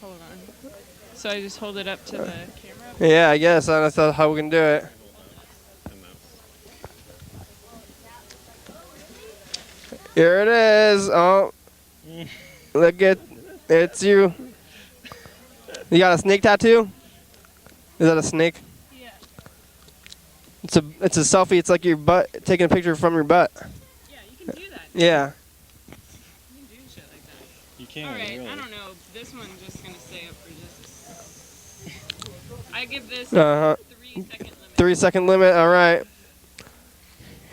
Speaker 17: Hold on. So I just hold it up to the camera.
Speaker 1: Yeah, I guess that's how we can do it. Here it is. Oh, look at it's you. You got a snake tattoo? Is that a snake?
Speaker 17: Yeah.
Speaker 1: It's a selfie. It's like your butt, taking a picture from your butt.
Speaker 17: Yeah, you can do that.
Speaker 1: Yeah.
Speaker 17: You can do shit like that.
Speaker 16: You can.
Speaker 17: All right.
Speaker 16: Really.
Speaker 17: I don't know. This one's just gonna stay up for just. I give this 3 second limit.
Speaker 1: 3 second limit. All right.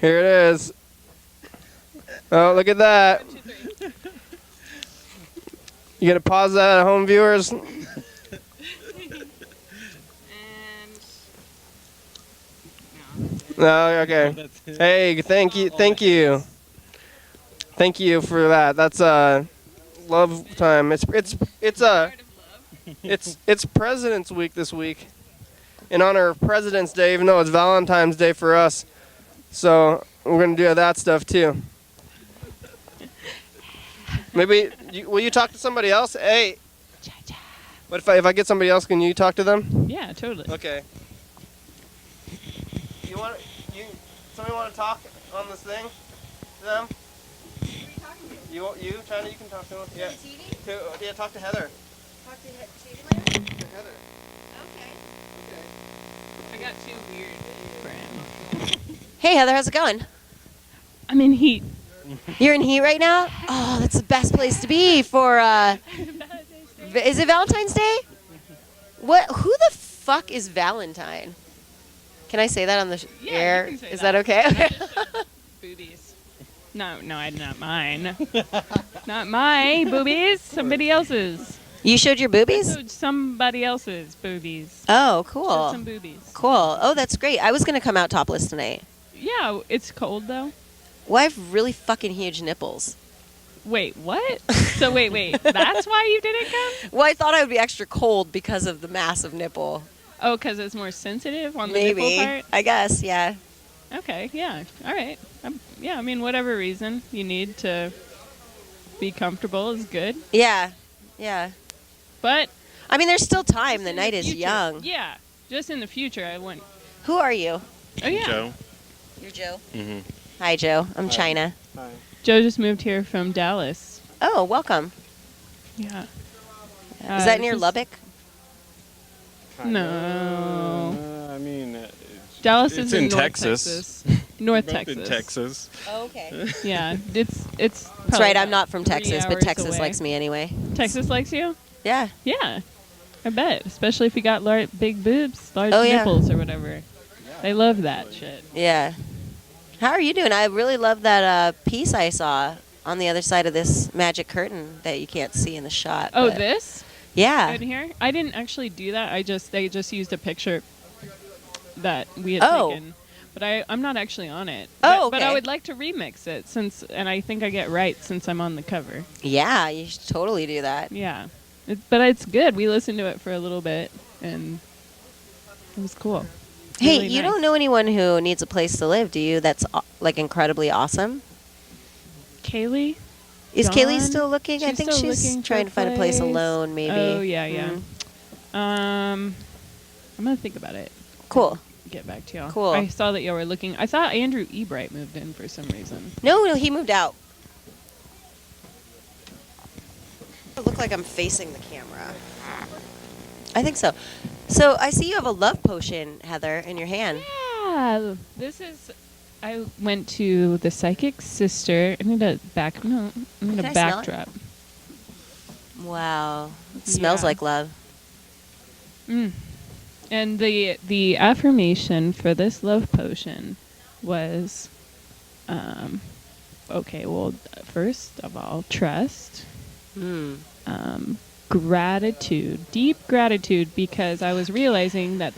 Speaker 1: Here it is. Oh, look at that.
Speaker 17: 1, 2, 3.
Speaker 1: You gonna pause that at home, viewers?
Speaker 17: And
Speaker 1: No, okay. Hey, thank you for that. That's love time. It's President's Week this week, in honor of President's Day. Even though it's Valentine's Day for us, so we're gonna do that stuff too. Maybe will you talk to somebody else? Hey. What if I get somebody else? Can you talk to them?
Speaker 17: Yeah, totally.
Speaker 1: Okay. Somebody want to talk on this thing to them? You China, you can talk to them. Yeah. Yeah, talk to Heather.
Speaker 18: Talk to Heather? Okay.
Speaker 17: I got too weird for him.
Speaker 18: Hey Heather, how's it going?
Speaker 17: I'm in heat.
Speaker 18: You're in heat right now? Oh, that's the best place to be for is it Valentine's Day? Who the fuck is Valentine? Can I say that on the air?
Speaker 17: You can say
Speaker 18: is that okay?
Speaker 17: Boobies. No, not mine. Not my boobies. Somebody else's.
Speaker 18: You showed your boobies?
Speaker 17: I showed somebody else's boobies.
Speaker 18: Oh, cool.
Speaker 17: Showed some boobies.
Speaker 18: Cool. Oh, that's great. I was gonna come out topless tonight.
Speaker 17: Yeah, it's cold though.
Speaker 18: Well, I have really fucking huge nipples.
Speaker 17: Wait, what? So wait. That's why you didn't come?
Speaker 18: Well, I thought I would be extra cold because of the massive nipple.
Speaker 17: Oh, because it's more sensitive on the
Speaker 18: Maybe.
Speaker 17: nipple part?
Speaker 18: I guess, yeah.
Speaker 17: Okay, yeah. All right. Yeah, I mean, whatever reason you need to be comfortable is good.
Speaker 18: Yeah.
Speaker 17: But
Speaker 18: I mean, there's still time. The night is young.
Speaker 17: Yeah, just in the future, I wouldn't.
Speaker 18: Who are you?
Speaker 17: Oh, yeah.
Speaker 16: Joe.
Speaker 18: You're Joe?
Speaker 16: Mm-hmm.
Speaker 18: Hi, Joe. I'm China.
Speaker 16: Hi.
Speaker 17: Joe just moved here from Dallas.
Speaker 18: Oh, welcome.
Speaker 17: Yeah.
Speaker 18: Is that near Lubbock?
Speaker 17: No.
Speaker 16: I mean,
Speaker 17: Dallas
Speaker 16: it's
Speaker 17: is in
Speaker 16: in
Speaker 17: North
Speaker 16: Texas.
Speaker 17: North
Speaker 16: Both
Speaker 17: Texas.
Speaker 16: in Texas.
Speaker 18: Oh, okay.
Speaker 17: Yeah, it's.
Speaker 18: That's
Speaker 17: probably
Speaker 18: right. I'm
Speaker 17: about
Speaker 18: not from
Speaker 17: 3
Speaker 18: Texas, but
Speaker 17: hours
Speaker 18: Texas
Speaker 17: away.
Speaker 18: likes me anyway.
Speaker 17: Texas likes you?
Speaker 18: Yeah.
Speaker 17: Yeah. I bet, especially if you got big boobs, large
Speaker 18: Oh, yeah.
Speaker 17: nipples, or whatever. They love that shit.
Speaker 18: Yeah. How are you doing? I really love that piece I saw on the other side of this magic curtain that you can't see in the shot.
Speaker 17: Oh,
Speaker 18: but-
Speaker 17: this?
Speaker 18: Yeah.
Speaker 17: In here? I didn't actually do that. They just used a picture that we had
Speaker 18: Oh.
Speaker 17: taken. But I'm not actually on it.
Speaker 18: Oh,
Speaker 17: But I
Speaker 18: okay.
Speaker 17: would like to remix it and I think I get right since I'm on the cover.
Speaker 18: Yeah, you should totally do that.
Speaker 17: Yeah. But it's good. We listened to it for a little bit and it was cool.
Speaker 18: Hey,
Speaker 17: Really
Speaker 18: you
Speaker 17: nice.
Speaker 18: don't know anyone who needs a place to live, do you? That's like incredibly awesome.
Speaker 17: Kaylee?
Speaker 18: Is Kaylee
Speaker 17: Dawn?
Speaker 18: still looking? I
Speaker 17: She's
Speaker 18: think
Speaker 17: still
Speaker 18: she's
Speaker 17: looking
Speaker 18: trying to
Speaker 17: for
Speaker 18: find a place alone, maybe.
Speaker 17: Oh, yeah, yeah.
Speaker 18: Mhm.
Speaker 17: I'm going to think about it.
Speaker 18: Cool.
Speaker 17: Get back to y'all.
Speaker 18: Cool.
Speaker 17: I saw that y'all were looking. I thought Andrew Ebright moved in for some reason.
Speaker 18: No, he moved out. It look like I'm facing the camera. I think so. So I see you have a love potion, Heather, in your hand.
Speaker 17: Yeah. This is. I went to the psychic sister. I need a back. No, I need
Speaker 18: Can
Speaker 17: a
Speaker 18: I smell it?
Speaker 17: backdrop.
Speaker 18: Wow. It smells
Speaker 17: Yeah.
Speaker 18: like love.
Speaker 17: Mm. And the affirmation for this love potion was, okay. Well, first of all, trust. Gratitude, deep gratitude, because I was realizing that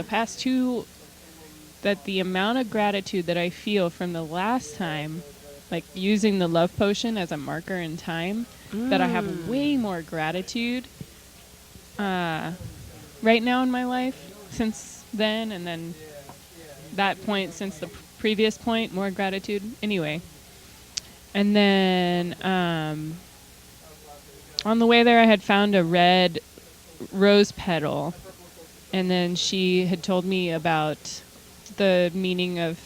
Speaker 17: that the amount of gratitude that I feel from the last time, like using the love potion as a marker in time, that I have way more gratitude right now in my life since then, and then that point since the previous point, more gratitude. Anyway, and then on the way there, I had found a red rose petal, and then she had told me about the meaning of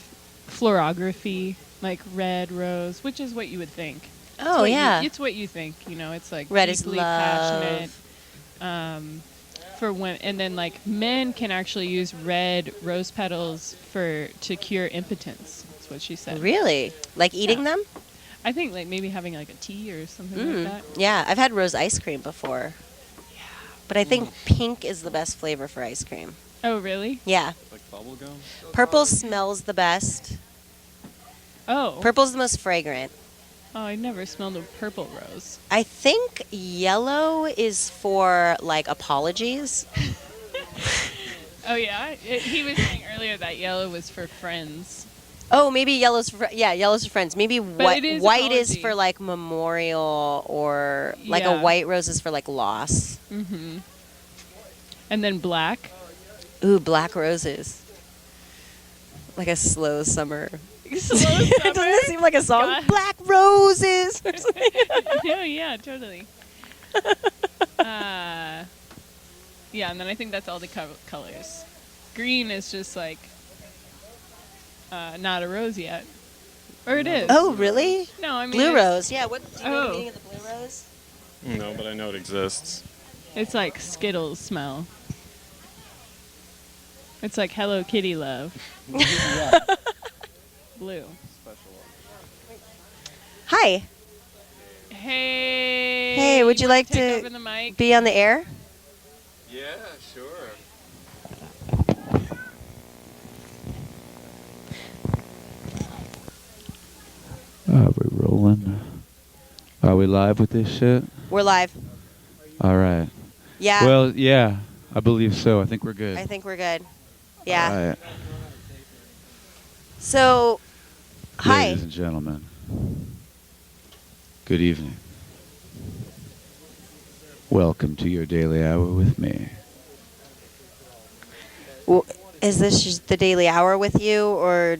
Speaker 17: florography, like red rose, which is what you would think.
Speaker 18: Oh, yeah.
Speaker 17: It's what you think. You know, it's like
Speaker 18: Red is
Speaker 17: deeply
Speaker 18: love.
Speaker 17: passionate. For women, and then like men can actually use red rose petals to cure impotence. That's what she said.
Speaker 18: Really? Like eating them?
Speaker 17: I think like maybe having like a tea or something like that.
Speaker 18: Yeah, I've had rose ice cream before. Yeah. But I think pink is the best flavor for ice cream.
Speaker 17: Oh, really?
Speaker 18: Yeah.
Speaker 16: Like bubble gum?
Speaker 18: Purple smells the best.
Speaker 17: Oh.
Speaker 18: Purple's the most fragrant.
Speaker 17: Oh, I never smelled a purple rose.
Speaker 18: I think yellow is for like apologies.
Speaker 17: Oh yeah, he was saying earlier that yellow was for friends.
Speaker 18: Oh, maybe yellow's for yellow's for friends. Maybe
Speaker 17: it is
Speaker 18: white is
Speaker 17: apology.
Speaker 18: for like memorial, or like
Speaker 17: Yeah.
Speaker 18: a white rose is for like loss.
Speaker 17: Mm-hmm. And then black.
Speaker 18: Ooh, black roses. Like a slow summer.
Speaker 17: Slow summer?
Speaker 18: Doesn't it seem like a song?
Speaker 17: God.
Speaker 18: Black roses.
Speaker 17: Oh yeah, totally. Yeah, and then I think that's all the colors. Green is just like not a rose yet, or it is.
Speaker 18: Oh, really?
Speaker 17: No, I mean
Speaker 18: blue
Speaker 17: it's-
Speaker 18: rose. Yeah. What? Do you know the
Speaker 17: Oh.
Speaker 18: meaning of the blue rose?
Speaker 16: No, but I know it exists.
Speaker 17: It's like Skittles smell. It's like Hello Kitty love. Blue.
Speaker 18: Hi.
Speaker 17: Hey.
Speaker 18: Hey, would you
Speaker 17: wanna
Speaker 18: like
Speaker 17: take
Speaker 18: to
Speaker 17: over the mic?
Speaker 18: be on the air?
Speaker 16: Yeah, sure.
Speaker 2: Are we rolling? Are we live with this shit?
Speaker 18: We're live.
Speaker 2: All right.
Speaker 18: Yeah.
Speaker 2: Well, yeah, I believe so. I think we're good.
Speaker 18: I think we're good. Yeah.
Speaker 2: All right.
Speaker 18: So, hi.
Speaker 2: Ladies and gentlemen, good evening. Welcome to your daily hour with me.
Speaker 18: Is this just the daily hour with you, or?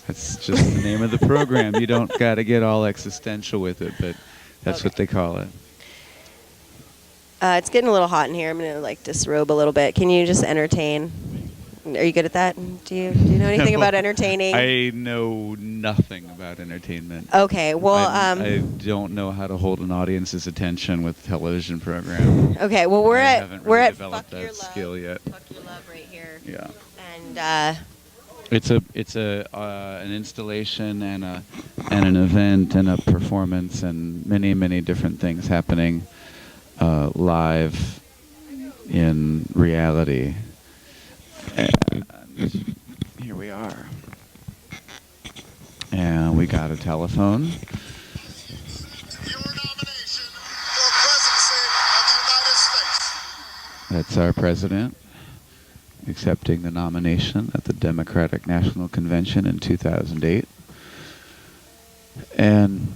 Speaker 2: That's just the name of the program. You don't got to get all existential with it, but that's what they call it.
Speaker 18: It's getting a little hot in here. I'm gonna like disrobe a little bit. Can you just entertain? Are you good at that? Do you know anything about entertaining?
Speaker 19: I know nothing about entertainment.
Speaker 18: Okay, well,
Speaker 19: I don't know how to hold an audience's attention with a television program.
Speaker 18: Okay, well,
Speaker 19: I haven't
Speaker 18: we're
Speaker 19: really
Speaker 18: at
Speaker 19: developed that skill yet.
Speaker 18: Fuck Your Love right here.
Speaker 19: Yeah.
Speaker 18: And
Speaker 19: It's an installation and an event and a performance and many different things happening live in reality. And here we are. And we got a telephone. That's our president accepting the nomination at the Democratic National Convention in 2008. And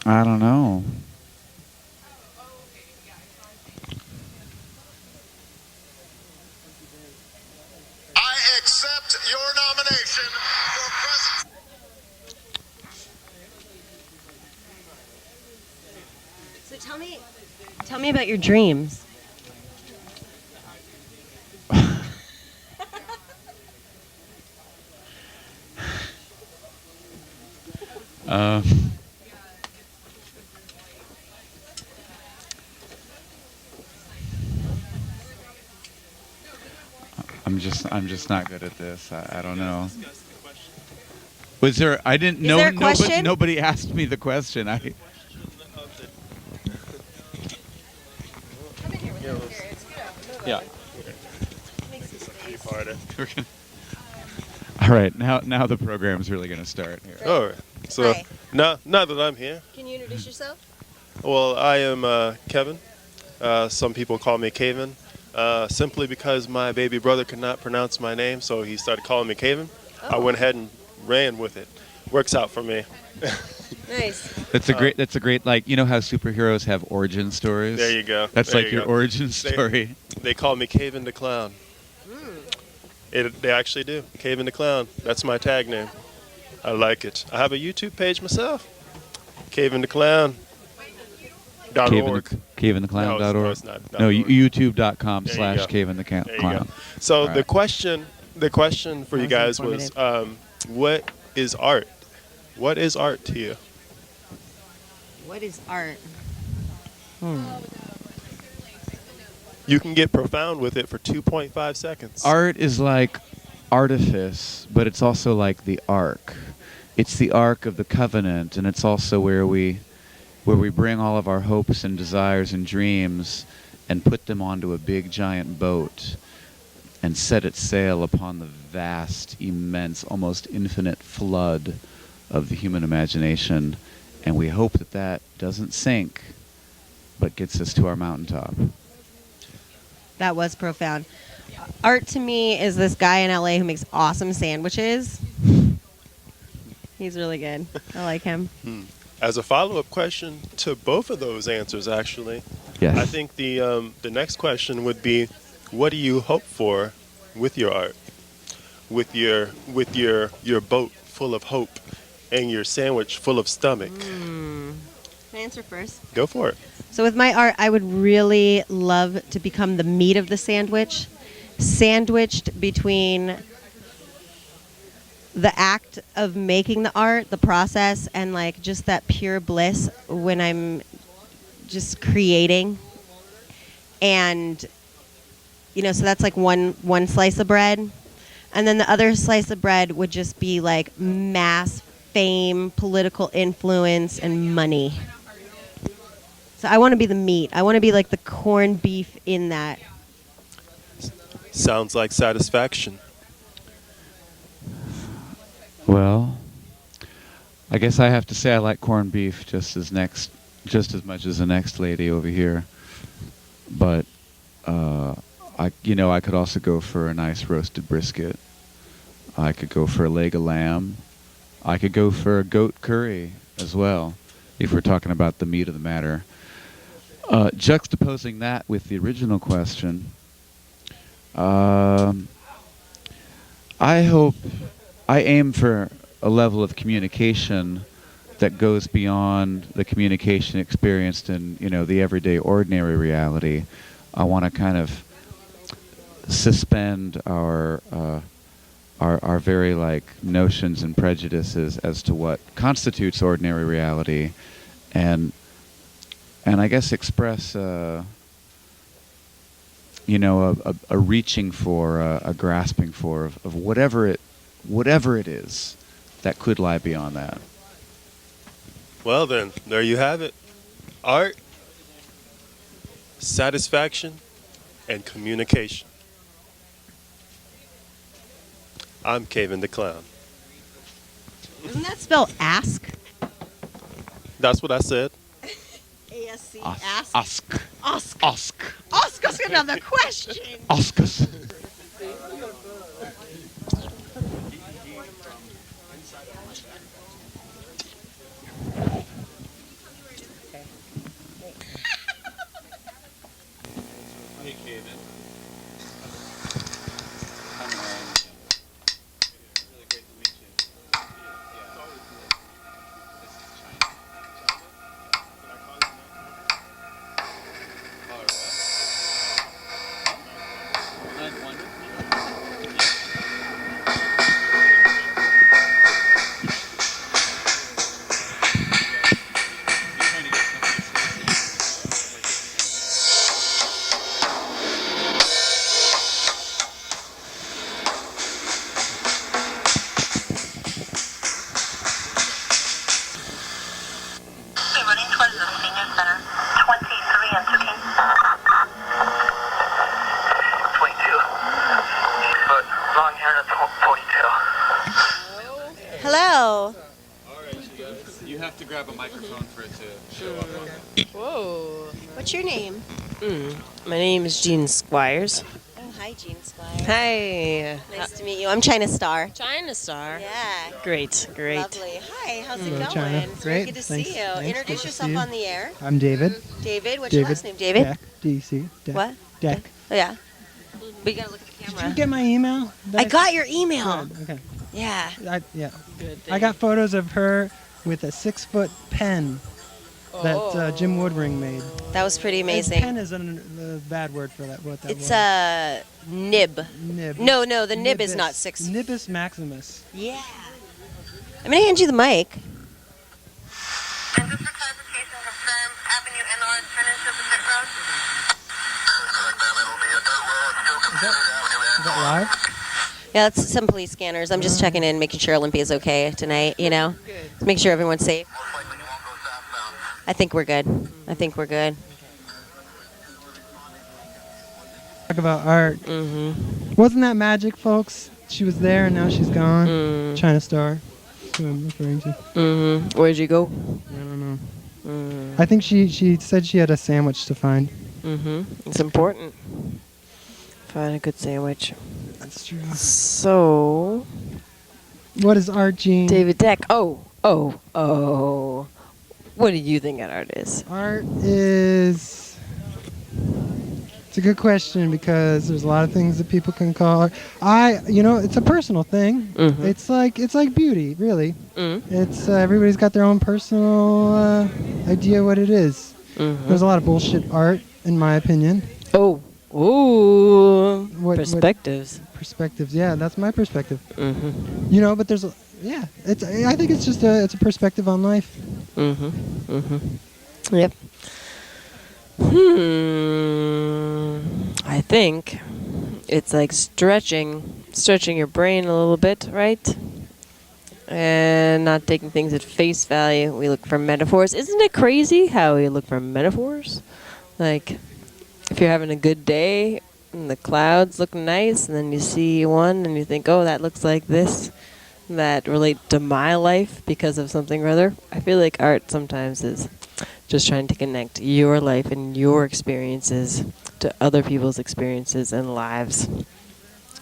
Speaker 19: I don't know.
Speaker 20: I accept your nomination for president.
Speaker 18: So tell me about your dreams.
Speaker 19: I'm just not good at this. I don't know. Was there? I didn't know.
Speaker 18: There a question?
Speaker 19: Nobody asked me the question. Yeah. All right. Now the program's really going to start here.
Speaker 6: All right. So
Speaker 18: Hi.
Speaker 6: now that I'm here,
Speaker 18: Can you introduce yourself?
Speaker 6: well, I am Kevin. Some people call me Caven, simply because my baby brother could not pronounce my name, so he started calling me Caven. I went ahead and ran with it. Works out for me.
Speaker 18: Nice.
Speaker 19: That's a great like, you know how superheroes have origin stories?
Speaker 6: There you go.
Speaker 19: That's
Speaker 6: There
Speaker 19: like
Speaker 6: you
Speaker 19: your
Speaker 6: go.
Speaker 19: origin story.
Speaker 6: They call me Caven the Clown. They actually do. Caven the Clown. That's my tag name. I like it. I have a YouTube page myself. Caven the Clown. .org.
Speaker 19: CaveInTheClown.org.
Speaker 6: No, of course not.
Speaker 19: No,
Speaker 6: .org.
Speaker 19: youtube.com
Speaker 6: There you go.
Speaker 19: / CaveInTheClown.
Speaker 6: There you go. So
Speaker 19: All
Speaker 6: the
Speaker 19: right.
Speaker 6: question for you guys was, what is art? What is art to you?
Speaker 18: What is art?
Speaker 6: You can get profound with it for 2.5 seconds.
Speaker 19: Art is like artifice, but it's also like the ark. It's the ark of the covenant, and it's also where we bring all of our hopes and desires and dreams and put them onto a big giant boat and set it sail upon the vast, immense, almost infinite flood of the human imagination, and we hope that doesn't sink, but gets us to our mountaintop.
Speaker 18: That was profound. Art to me is this guy in LA who makes awesome sandwiches. He's really good. I like him.
Speaker 6: As a follow-up question to both of those answers, actually,
Speaker 19: Yes.
Speaker 6: I think the next question would be, what do you hope for with your art, with your boat full of hope, and your sandwich full of stomach?
Speaker 18: Can I answer first?
Speaker 6: Go for it.
Speaker 18: So with my art, I would really love to become the meat of the sandwich, sandwiched between the act of making the art, the process, and like just that pure bliss when I'm just creating. And so that's like one slice of bread. And then the other slice of bread would just be like mass fame, political influence, and money. So I want to be the meat. I want to be like the corned beef in that.
Speaker 6: Sounds like satisfaction.
Speaker 19: Well, I guess I have to say I like corned beef just as much as the next lady over here. But I could also go for a nice roasted brisket. I could go for a leg of lamb. I could go for a goat curry as well, if we're talking about the meat of the matter. Juxtaposing that with the original question, I aim for a level of communication that goes beyond the communication experienced in, the everyday ordinary reality. I want to kind of suspend our very notions and prejudices as to what constitutes ordinary reality, and I guess express a reaching for, a grasping for of whatever it is that could lie beyond that.
Speaker 6: Well then, there you have it. Art, satisfaction, and communication. I'm Caven the Clown.
Speaker 21: Doesn't that spell ask?
Speaker 6: That's what I said.
Speaker 21: A-S-C,
Speaker 19: Ask.
Speaker 21: ask?
Speaker 19: Ask.
Speaker 21: Ask.
Speaker 19: Ask.
Speaker 21: Ask us another question.
Speaker 19: Ask us.
Speaker 21: Hello.
Speaker 16: You have to grab a microphone for it to show up.
Speaker 21: Whoa. What's your name?
Speaker 22: My name is Jean Squires.
Speaker 21: Oh, hi, Jean Squires.
Speaker 22: Hi.
Speaker 21: Nice to meet you. I'm China Star.
Speaker 22: China Star.
Speaker 21: Yeah.
Speaker 22: Great.
Speaker 21: Lovely. Hi, how's it
Speaker 23: Hello,
Speaker 21: going?
Speaker 23: China.
Speaker 21: It's
Speaker 23: Great.
Speaker 21: very good to
Speaker 23: Thanks.
Speaker 21: see you.
Speaker 23: Thanks.
Speaker 21: Introduce
Speaker 23: Good to
Speaker 21: yourself
Speaker 23: see you.
Speaker 21: on the air.
Speaker 23: I'm David.
Speaker 21: David, what's your last name, David?
Speaker 23: Deck. D-C. Deck.
Speaker 21: What?
Speaker 23: Deck.
Speaker 21: Oh, yeah. But you gotta look at the camera.
Speaker 23: Did you get my email?
Speaker 21: I got your email.
Speaker 23: Good. Okay.
Speaker 21: Yeah.
Speaker 23: Yeah.
Speaker 22: Good.
Speaker 23: I got photos of her with a 6-foot pen that Jim Woodring made.
Speaker 21: That was pretty amazing.
Speaker 23: Pen is a bad word for that. What that
Speaker 21: It's
Speaker 23: was.
Speaker 21: a nib.
Speaker 23: Nib.
Speaker 21: No, the nib is
Speaker 23: Nibis.
Speaker 21: not 6.
Speaker 23: Nibis maximus.
Speaker 21: Yeah. I'm gonna hand you the mic.
Speaker 23: Is that live?
Speaker 21: Yeah, it's some police scanners. I'm just checking in, making sure Olympia's okay tonight, Make sure everyone's safe. I think we're good.
Speaker 23: Talk about art. Wasn't that magic, folks? She was there and now she's gone. China Star. That's who I'm referring to.
Speaker 22: Where'd you go?
Speaker 23: I don't know. I think she said she had a sandwich to find.
Speaker 22: It's important. Find a good sandwich.
Speaker 23: That's true.
Speaker 22: So,
Speaker 23: what is art, Gene?
Speaker 22: David Deck. Oh. What do you think art is?
Speaker 23: Art is... It's a good question because there's a lot of things that people can call art. It's a personal thing. It's like beauty, really. It's everybody's got their own personal idea what it is. There's a lot of bullshit art, in my opinion.
Speaker 22: Perspectives.
Speaker 23: Perspectives, yeah, that's my perspective. But there's, I think it's just it's a perspective on life.
Speaker 22: Yep. I think it's like stretching your brain a little bit, right? And not taking things at face value. We look for metaphors. Isn't it crazy how we look for metaphors? Like, if you're having a good day and the clouds look nice, and then you see one and you think, oh, that looks like this, that relate to my life because of something or other. I feel like art sometimes is just trying to connect your life and your experiences to other people's experiences and lives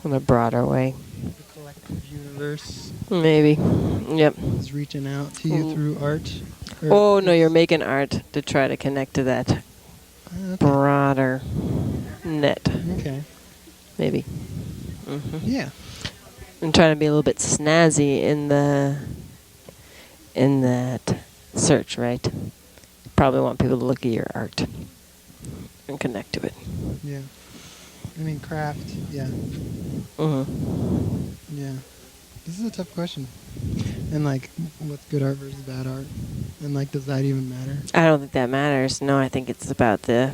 Speaker 22: in a broader way.
Speaker 23: The collective universe.
Speaker 22: Maybe. Yep.
Speaker 23: Is reaching out to you through art.
Speaker 22: Oh, no, you're making art to try to connect to that broader net.
Speaker 23: Okay.
Speaker 22: Maybe.
Speaker 23: Yeah.
Speaker 22: I'm trying to be a little bit snazzy in that search, right? Probably want people to look at your art and connect to it.
Speaker 23: Yeah. I mean, craft. Yeah.
Speaker 22: Mm-hmm.
Speaker 23: Yeah. This is a tough question. And like, what's good art versus bad art? And like, does that even matter?
Speaker 22: I don't think that matters. No, I think it's about the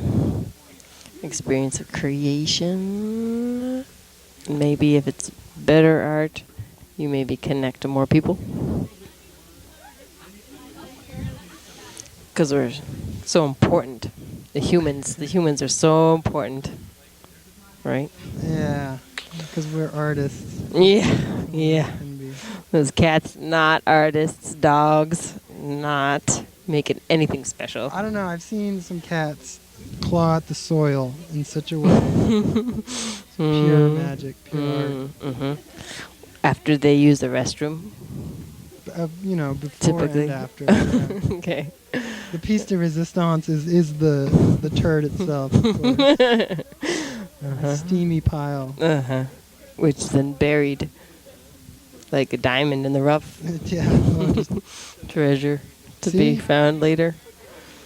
Speaker 22: experience of creation. Maybe if it's better art, you maybe connect to more people. Because we're so important. The humans are so important. Right?
Speaker 23: Yeah. Because we're artists.
Speaker 22: Yeah. Those cats, not artists. Dogs, not making anything special.
Speaker 23: I don't know. I've seen some cats claw at the soil in such a way. It's pure magic, pure art.
Speaker 22: Mm-hmm. After they use the restroom?
Speaker 23: You know, before
Speaker 22: Typically.
Speaker 23: and after. Yeah.
Speaker 22: Okay.
Speaker 23: The piece de resistance is the turd itself. Of course. A steamy pile.
Speaker 22: Which is then buried like a diamond in the rough.
Speaker 23: Yeah. Oh, just
Speaker 22: treasure to be found later.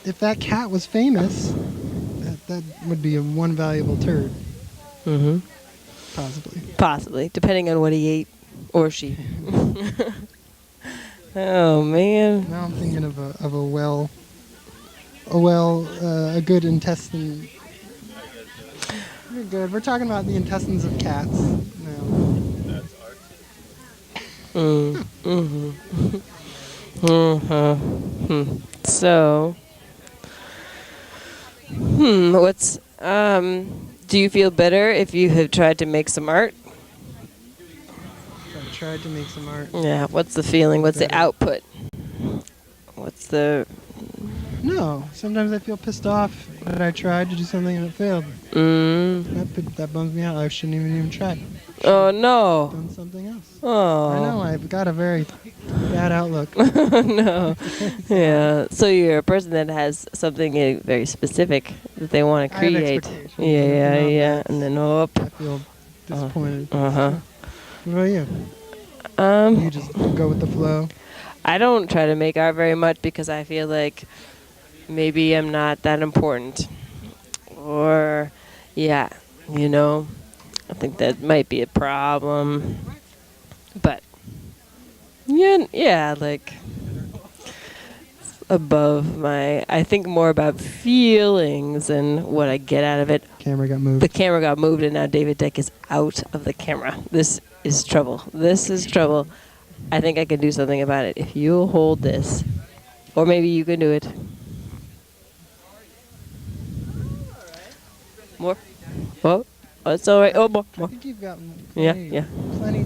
Speaker 23: If that cat was famous, that would be one valuable turd.
Speaker 22: Mm-hmm. Possibly, depending on what he ate or she. Oh man.
Speaker 23: Now I'm thinking of a good intestine. We're good. We're talking about the intestines of cats now.
Speaker 22: So, what's do you feel better if you have tried to make some art?
Speaker 23: I've tried to make some art.
Speaker 22: Yeah, what's the feeling? What's the output? What's the...
Speaker 23: No, sometimes I feel pissed off that I tried to do something and it failed. That bums me out. I shouldn't even try.
Speaker 22: Oh no.
Speaker 23: Done something else.
Speaker 22: Oh.
Speaker 23: I know, I've got a very bad outlook.
Speaker 22: No. Yeah. So you're a person that has something very specific that they want to
Speaker 23: I have
Speaker 22: create.
Speaker 23: expectations.
Speaker 22: Yeah. And then
Speaker 23: I feel disappointed.
Speaker 22: Uh-huh.
Speaker 23: What about you? You just go with the flow?
Speaker 22: I don't try to make art very much because I feel like maybe I'm not that important. Or, I think that might be a problem. But, like, above my, I think more about feelings and what I get out of it.
Speaker 23: Camera got moved.
Speaker 22: The camera got moved and now David Deck is out of the camera. This is trouble. I think I can do something about it if you hold this. Or maybe you can do it. More? Oh, it's all right. Oh, more.
Speaker 23: I think you've got
Speaker 22: Yeah.
Speaker 23: plenty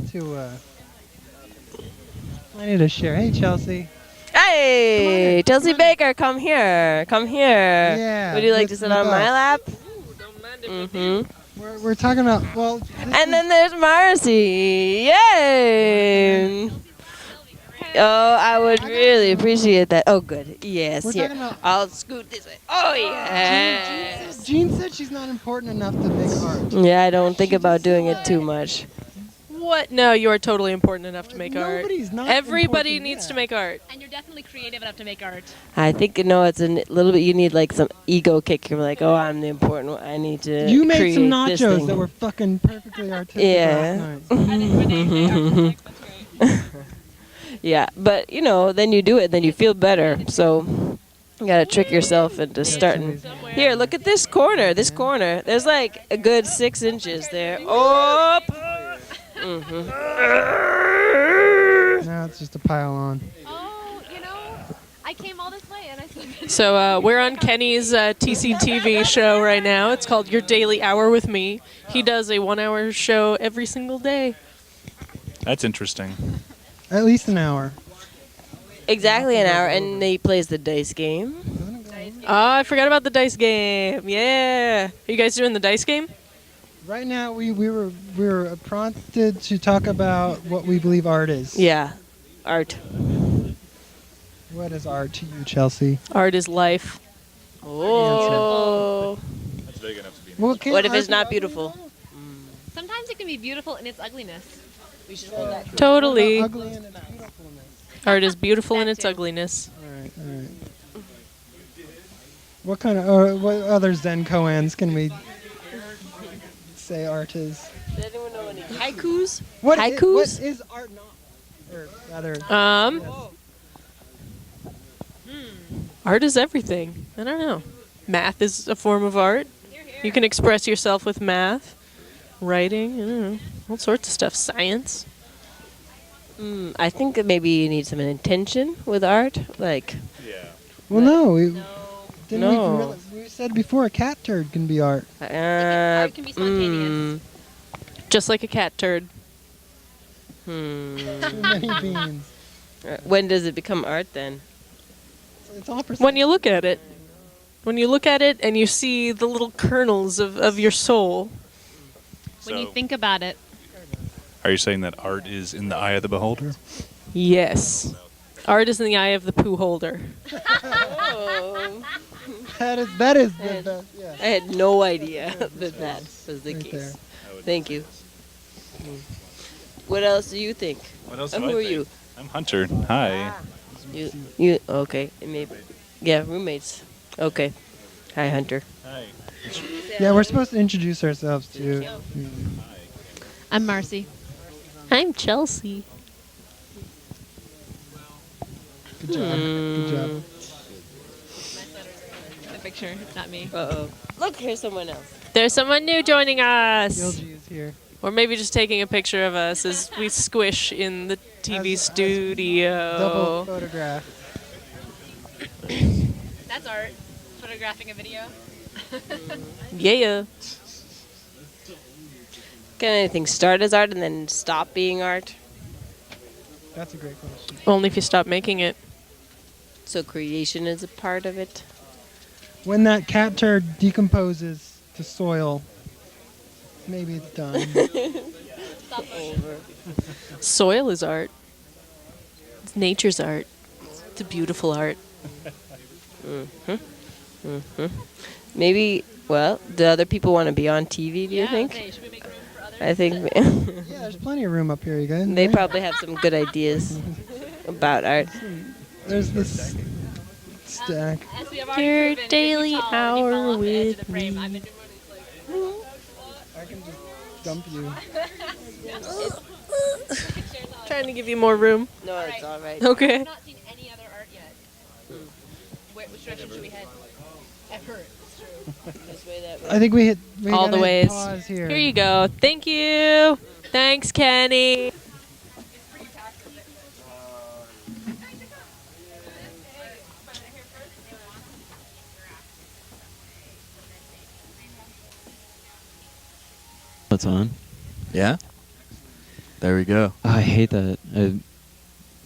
Speaker 23: to share. Hey, Chelsea.
Speaker 22: Hey, Chelsea Baker, come here.
Speaker 23: Yeah.
Speaker 22: Would you like to sit on my lap?
Speaker 23: We're talking about, well...
Speaker 22: And then there's Marcy. Yay! Oh, I would really appreciate that. Oh, good. Yes,
Speaker 23: We're
Speaker 22: here.
Speaker 23: talking about-
Speaker 22: I'll scoot this way. Oh, yeah.
Speaker 23: Jean said she's not important enough to make art.
Speaker 22: Yeah, I don't think about doing it too much.
Speaker 7: What? No, you are totally important enough to make art.
Speaker 23: Nobody's not
Speaker 7: Everybody
Speaker 23: important,
Speaker 7: needs to make art.
Speaker 5: And you're definitely creative enough to make art.
Speaker 22: I think, it's a little bit, you need like some ego kick. You're like, oh, I'm the important one. I need to
Speaker 23: You made
Speaker 22: create
Speaker 23: some
Speaker 22: this
Speaker 23: nachos
Speaker 22: thing.
Speaker 23: that were fucking perfectly artistic
Speaker 22: Yeah.
Speaker 23: last night.
Speaker 22: Yeah, but, then you do it, then you feel better. So you got to trick yourself into starting. Here, look at this corner. There's like a good 6 inches there. Oh!
Speaker 23: Now it's just a pile on.
Speaker 5: I came all this way and I said...
Speaker 7: So we're on Kenny's TCTV show right now. It's called Your Daily Hour with Me. He does a 1-hour show every single day.
Speaker 8: That's interesting.
Speaker 23: At least an hour.
Speaker 22: Exactly an hour, and he plays the dice game.
Speaker 7: Oh, I forgot about the dice game. Yeah. Are you guys doing the dice game?
Speaker 23: Right now, we were prompted to talk about what we believe art is.
Speaker 22: Yeah, art.
Speaker 23: What is art to you, Chelsea?
Speaker 7: Art is life.
Speaker 22: Oh.
Speaker 8: That's big enough to be.
Speaker 23: Well,
Speaker 22: What if it's not beautiful?
Speaker 5: Sometimes it can be beautiful in its ugliness. We should hold that.
Speaker 7: Totally.
Speaker 23: Ugly and its beautifulness.
Speaker 7: Art is beautiful in its ugliness.
Speaker 23: All right. What kind of what other Zen koans can we say art is?
Speaker 22: Does anyone know any haikus?
Speaker 23: What
Speaker 22: haikus?
Speaker 23: what is art not? Or rather,
Speaker 7: Art is everything. I don't know. Math is a form of art. You can express yourself with math, writing, I don't know, all sorts of stuff. Science.
Speaker 22: I think that maybe you need some intention with art, like.
Speaker 23: well, no. Didn't
Speaker 22: No.
Speaker 23: we said before a cat turd can be art.
Speaker 22: Art can be spontaneous.
Speaker 7: Just like a cat turd.
Speaker 23: Too many beans.
Speaker 22: When does it become art then?
Speaker 23: It's all
Speaker 7: When you look at it. When you look at it and you see the little kernels of your soul.
Speaker 5: When you think about it.
Speaker 8: Are you saying that art is in the eye of the beholder?
Speaker 7: Yes. Art is in the eye of the poo holder.
Speaker 23: That is the best. Yeah.
Speaker 22: I had no idea that was the case. Thank you. What else do you think?
Speaker 8: What else
Speaker 22: Who
Speaker 8: do I
Speaker 22: are
Speaker 8: think?
Speaker 22: you?
Speaker 8: I'm Hunter. Hi.
Speaker 22: You okay? Maybe. Yeah, roommates. Okay. Hi, Hunter.
Speaker 8: Hi.
Speaker 23: Yeah, we're supposed to introduce ourselves too.
Speaker 5: I'm Marcy.
Speaker 7: I'm Chelsea.
Speaker 23: Good job. Good job.
Speaker 5: The picture, not me.
Speaker 22: Uh-oh. Look, here's someone else.
Speaker 7: There's someone new joining us.
Speaker 23: Gilgy is here.
Speaker 7: Or maybe just taking a picture of us as we squish in the TV studio.
Speaker 23: Double photograph.
Speaker 5: That's art. Photographing a video.
Speaker 7: Yeah.
Speaker 22: Can anything start as art and then stop being art?
Speaker 23: That's a great question.
Speaker 7: Only if you stop making it.
Speaker 22: So creation is a part of it?
Speaker 23: When that cat turd decomposes to soil, maybe it's done.
Speaker 22: Stop over.
Speaker 7: Soil is art. It's nature's art. It's a beautiful art.
Speaker 22: Maybe, well, do other people want to be on TV, do you think?
Speaker 5: Should we make room for others?
Speaker 22: I think
Speaker 23: Yeah, there's plenty of room up here, you guys.
Speaker 22: they probably have some good ideas about art.
Speaker 23: There's this stack.
Speaker 5: As we have already
Speaker 7: Your
Speaker 5: proven, if
Speaker 7: daily
Speaker 5: you fall, when you fall
Speaker 7: hour
Speaker 5: off the edge of
Speaker 7: with
Speaker 5: the frame,
Speaker 7: me.
Speaker 5: I'm into
Speaker 23: I can just dump you.
Speaker 7: Trying to give you more room.
Speaker 22: No, it's all right.
Speaker 7: Okay.
Speaker 5: I've not seen any other art yet. Which direction should we head? Ever. It's true.
Speaker 22: This way, that way.
Speaker 23: I think we
Speaker 7: All the
Speaker 23: gotta
Speaker 7: ways.
Speaker 23: Pause here.
Speaker 7: Here you go. Thank you. Thanks, Kenny.
Speaker 4: That's on.
Speaker 9: Yeah? There we go.
Speaker 4: I hate that.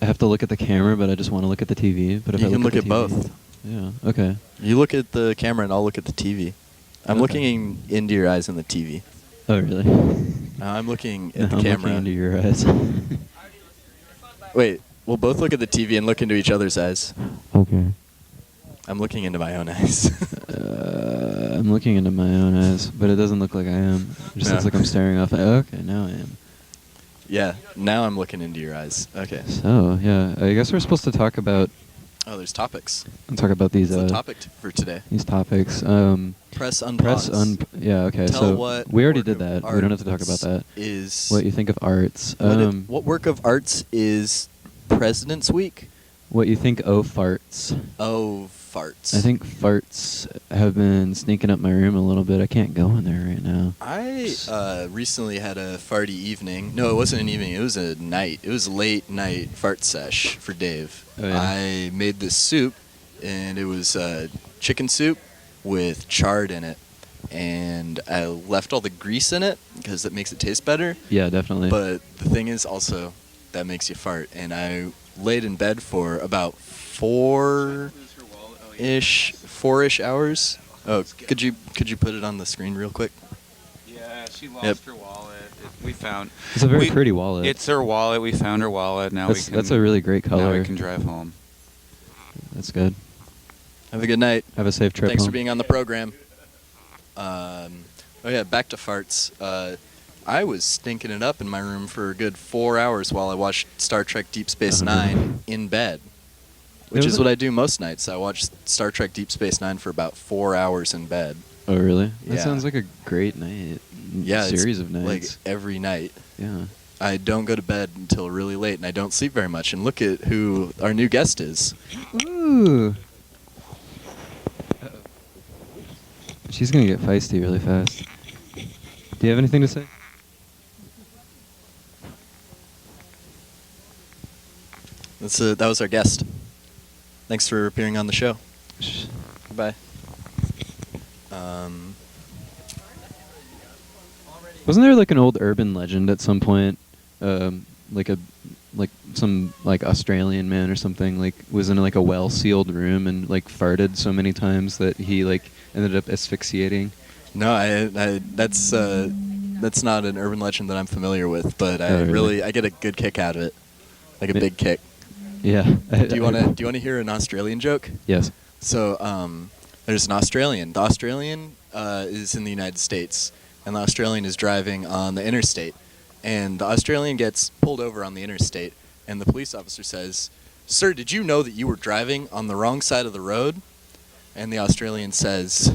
Speaker 4: I have to look at the camera, but I just want to look at the TV. But if
Speaker 9: You
Speaker 4: I
Speaker 9: can look
Speaker 4: the
Speaker 9: at
Speaker 4: TV,
Speaker 9: both.
Speaker 4: Yeah. Okay.
Speaker 9: You look at the camera and I'll look at the TV. I'm looking into your eyes in the TV.
Speaker 4: Oh, really?
Speaker 9: I'm looking
Speaker 4: No,
Speaker 9: at the
Speaker 4: I'm
Speaker 9: camera.
Speaker 4: looking into your eyes.
Speaker 9: Wait, we'll both look at the TV and look into each other's eyes.
Speaker 4: Okay.
Speaker 9: I'm looking into my own eyes.
Speaker 4: I'm looking into my own eyes, but it doesn't look like I am. It just
Speaker 9: No.
Speaker 4: looks like I'm staring off. Okay, now I am.
Speaker 9: Yeah, now I'm looking into your eyes. Okay.
Speaker 4: So, yeah, I guess we're supposed to talk about...
Speaker 9: Oh, there's topics.
Speaker 4: Talk about these...
Speaker 9: What's the topic for today?
Speaker 4: These topics.
Speaker 9: Press
Speaker 4: unpause. Yeah, okay.
Speaker 9: Tell
Speaker 4: so
Speaker 9: what
Speaker 4: we already
Speaker 9: work
Speaker 4: did
Speaker 9: of
Speaker 4: that. We don't have to talk
Speaker 9: art
Speaker 4: about that.
Speaker 9: is-
Speaker 4: What you think of arts.
Speaker 9: What work of arts is President's Week?
Speaker 4: What you think of farts.
Speaker 9: Oh, farts.
Speaker 4: I think farts have been sneaking up my room a little bit. I can't go in there right now.
Speaker 9: I recently had a farty evening. No, it wasn't an evening. It was a night. It was a late night fart sesh for Dave.
Speaker 4: Oh, yeah.
Speaker 9: I made this soup, and it was chicken soup with chard in it. And I left all the grease in it because it makes it taste better.
Speaker 4: Yeah, definitely.
Speaker 9: But the thing is also that makes you fart. And I laid in bed for about four-ish hours. Oh, could you put it on the screen real quick?
Speaker 12: Yeah, she lost her wallet. We found.
Speaker 4: It's a very pretty wallet.
Speaker 12: It's her wallet. We found her wallet. Now
Speaker 4: That's-
Speaker 12: we can.
Speaker 4: that's a really great
Speaker 12: Now
Speaker 4: color.
Speaker 12: we can drive home.
Speaker 4: That's good.
Speaker 9: Have a good night.
Speaker 4: Have a safe trip
Speaker 9: Thanks
Speaker 4: home.
Speaker 9: for being on the program. Oh yeah, back to farts. I was stinking it up in my room for a good 4 hours while I watched Star Trek Deep Space Nine in bed. which is what I do most nights. I watch Star Trek Deep Space Nine for about 4 hours in bed.
Speaker 4: Oh, really? That
Speaker 9: Yeah.
Speaker 4: sounds like a great night.
Speaker 9: Yeah,
Speaker 4: Series
Speaker 9: it's
Speaker 4: of nights.
Speaker 9: like every night.
Speaker 4: Yeah.
Speaker 9: I don't go to bed until really late, and I don't sleep very much. And look at who our new guest is.
Speaker 4: Ooh. She's gonna get feisty really fast. Do you have anything to say?
Speaker 9: That was our guest. Thanks for appearing on the show. Goodbye.
Speaker 4: Wasn't there like an old urban legend at some point, like some Australian man or something was in like a well-sealed room and like farted so many times that he like ended up asphyxiating?
Speaker 9: No, that's not an urban legend that I'm familiar with, but I get a good kick out of it, like a big kick.
Speaker 4: Yeah.
Speaker 9: Do you want to hear an Australian joke?
Speaker 4: Yes.
Speaker 9: So there's an Australian. The Australian is in the United States, and the Australian is driving on the interstate, and the Australian gets pulled over on the interstate, and the police officer says, "Sir, did you know that you were driving on the wrong side of the road?" And the Australian says,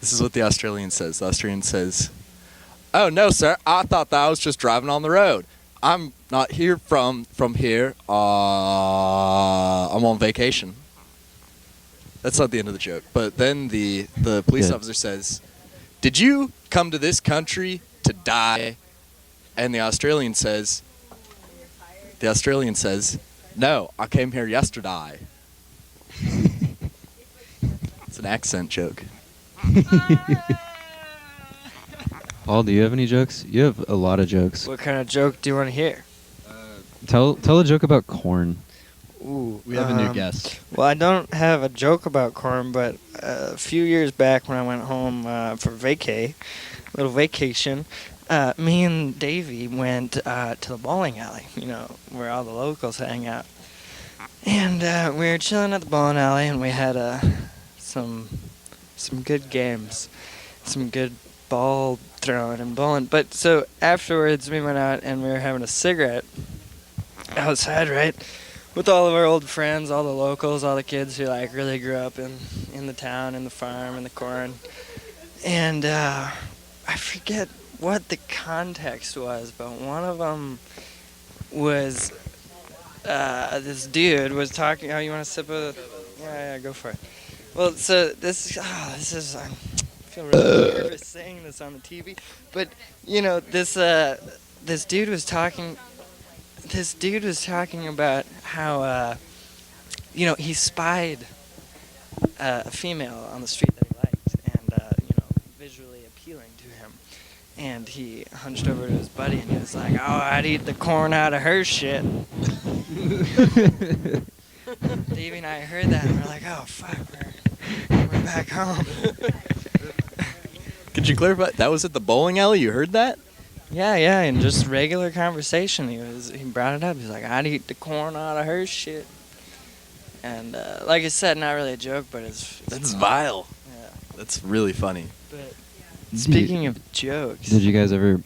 Speaker 9: this is what the Australian says. The Australian says, "Oh, no, sir, I thought that I was just driving on the road. I'm not here from here. I'm on vacation." That's not the end of the joke. But then the police officer says, "Did you come to this country to die?" And the Australian says, "No, I came here yesterday." It's an accent joke.
Speaker 4: Paul, do you have any jokes? You have a lot of jokes.
Speaker 3: What kind of joke do you want to hear?
Speaker 4: Tell a joke about corn.
Speaker 3: Ooh,
Speaker 9: We have a new guest.
Speaker 3: Well, I don't have a joke about corn, but a few years back when I went home for little vacation, me and Davey went to the bowling alley, where all the locals hang out. And we were chilling at the bowling alley, and we had some good games, some good ball throwing and bowling. But so afterwards, we went out and we were having a cigarette outside, right? With all of our old friends, all the locals, all the kids who like really grew up in the town, in the farm, in the corn. And I forget what the context was, but one of them was this dude was talking. Oh, you want a sip of? Yeah, go for it. Well, so this is. I feel really nervous saying this on the TV, but this dude was talking. This dude was talking about how, he spied a female on the street that he liked and, visually appealing to him. And he hunched over to his buddy and he was like, "Oh, I'd eat the corn out of her shit." Davey and I heard that and we're like, "Oh, fuck, we're back home."
Speaker 9: Could you clarify? That was at the bowling alley? You heard that?
Speaker 3: Yeah, in just regular conversation, he brought it up. He's like, "I'd eat the corn out of her shit," and like I said, not really a joke, but it's
Speaker 9: That's
Speaker 3: funny.
Speaker 9: vile.
Speaker 3: Yeah.
Speaker 9: That's really funny.
Speaker 3: But speaking of jokes,
Speaker 4: Did you guys ever?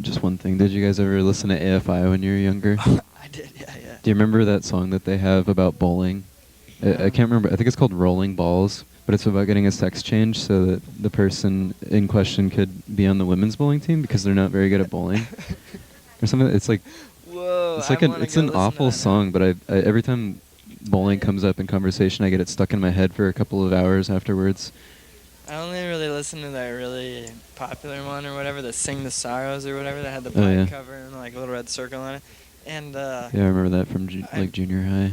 Speaker 4: Just one thing. Did you guys ever listen to AFI when you were younger?
Speaker 3: I did. Yeah.
Speaker 4: Do you remember that song that they have about bowling? I can't remember. I think it's called "Rolling Balls," but it's about getting a sex change so that the person in question could be on the women's bowling team because they're not very good at bowling, or something. It's like,
Speaker 3: whoa,
Speaker 4: it's like it's an awful song, but I every time bowling comes up in conversation, I get it stuck in my head for a couple of hours afterwards.
Speaker 3: I only really listened to that really popular one or whatever, the "Sing the Sorrows" or whatever that had the black cover and like a little red circle on it, and
Speaker 4: Yeah, I remember that from junior high.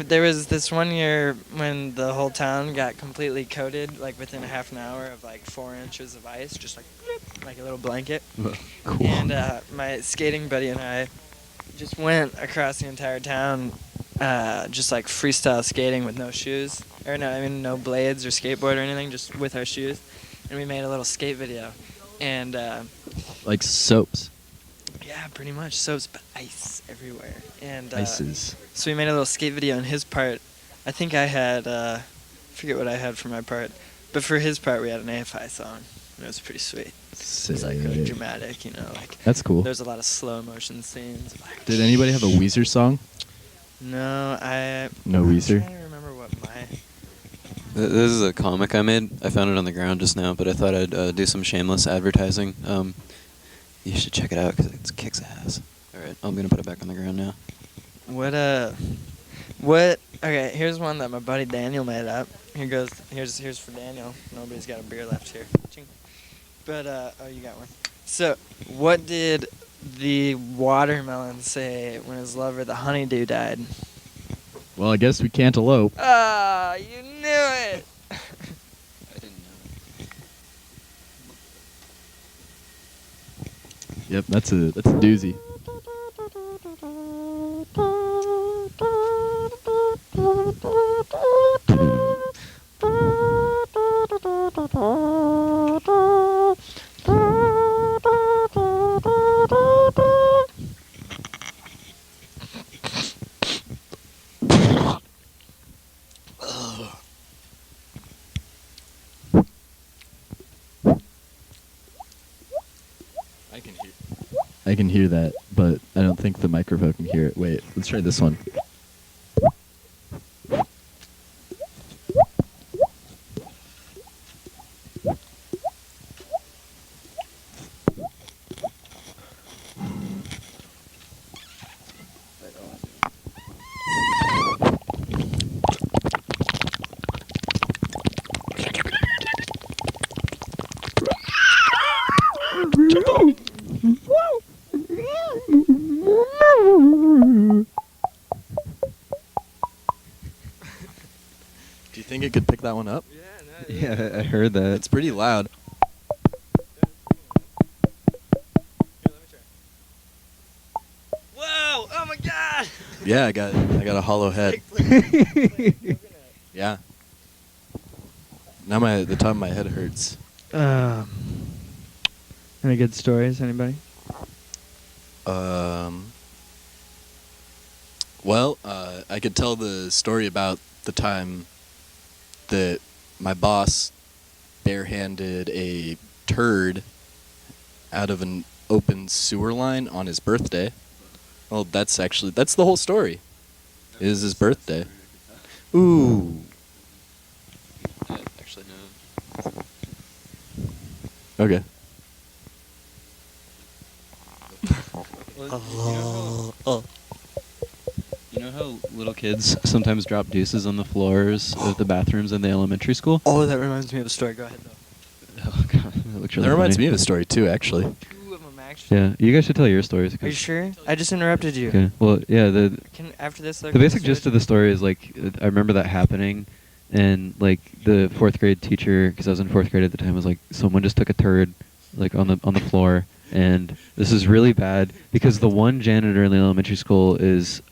Speaker 3: there was this one year when the whole town got completely coated, like within a half an hour of like 4 inches of ice, just like a little blanket.
Speaker 4: Cool.
Speaker 3: And my skating buddy and I just went across the entire town, just like freestyle skating with no shoes, no blades or skateboard or anything, just with our shoes. And we made a little skate video, and
Speaker 4: Like soaps.
Speaker 3: yeah, pretty much soaps, but ice everywhere. And
Speaker 4: Ices.
Speaker 3: so we made a little skate video in his part. I think I had, forget what I had for my part, but for his part we had an AFI song. It was pretty sweet. It was like really dramatic, like.
Speaker 4: That's cool.
Speaker 3: There's a lot of slow motion scenes.
Speaker 9: Did anybody have a Weezer song?
Speaker 3: No,
Speaker 4: No
Speaker 3: I'm
Speaker 4: Weezer?
Speaker 3: trying to remember what my.
Speaker 4: This is a comic I made. I found it on the ground just now, but I thought I'd do some shameless advertising. You should check it out because it kicks ass. All right, I'm gonna put it back on the ground now.
Speaker 3: What? Okay, here's one that my buddy Daniel made up. Here goes. Here's for Daniel. Nobody's got a beer left here. Ching. But oh, you got one. So, what did the watermelon say when his lover, the honeydew, died?
Speaker 10: Well, I guess we can't elope.
Speaker 3: Ah, you knew it.
Speaker 10: Yep, that's a doozy. I can hear that, but I don't think the microphone can hear it. Wait, let's try this one.
Speaker 9: Do you think it could pick that one up?
Speaker 4: Yeah, I heard that.
Speaker 9: It's pretty loud.
Speaker 3: Whoa! Oh my God!
Speaker 9: Yeah, I got a hollow head. Yeah. Now the top of my head hurts.
Speaker 3: Any good stories? Anybody?
Speaker 9: Well, I could tell the story about the time that my boss barehanded a turd out of an open sewer line on his birthday. Well, that's the whole story. It is his birthday. Ooh.
Speaker 4: Actually, no.
Speaker 9: Okay.
Speaker 4: You know how little kids sometimes drop deuces on the floors of the bathrooms in the elementary school?
Speaker 3: Oh, that reminds me of a story. Go ahead, though.
Speaker 4: Oh, God. That looks really
Speaker 9: That reminds
Speaker 4: funny.
Speaker 9: me of a story, too, actually.
Speaker 3: Two of them, actually.
Speaker 4: Yeah, you guys should tell your stories.
Speaker 3: Are you sure? I just interrupted you.
Speaker 4: Okay. Well, yeah.
Speaker 3: After this,
Speaker 4: The basic gist of the story is like I remember that happening, and like the fourth grade teacher, because I was in fourth grade at the time, was like, someone just took a turd, like on the floor, and this is really bad because the one janitor in the elementary school is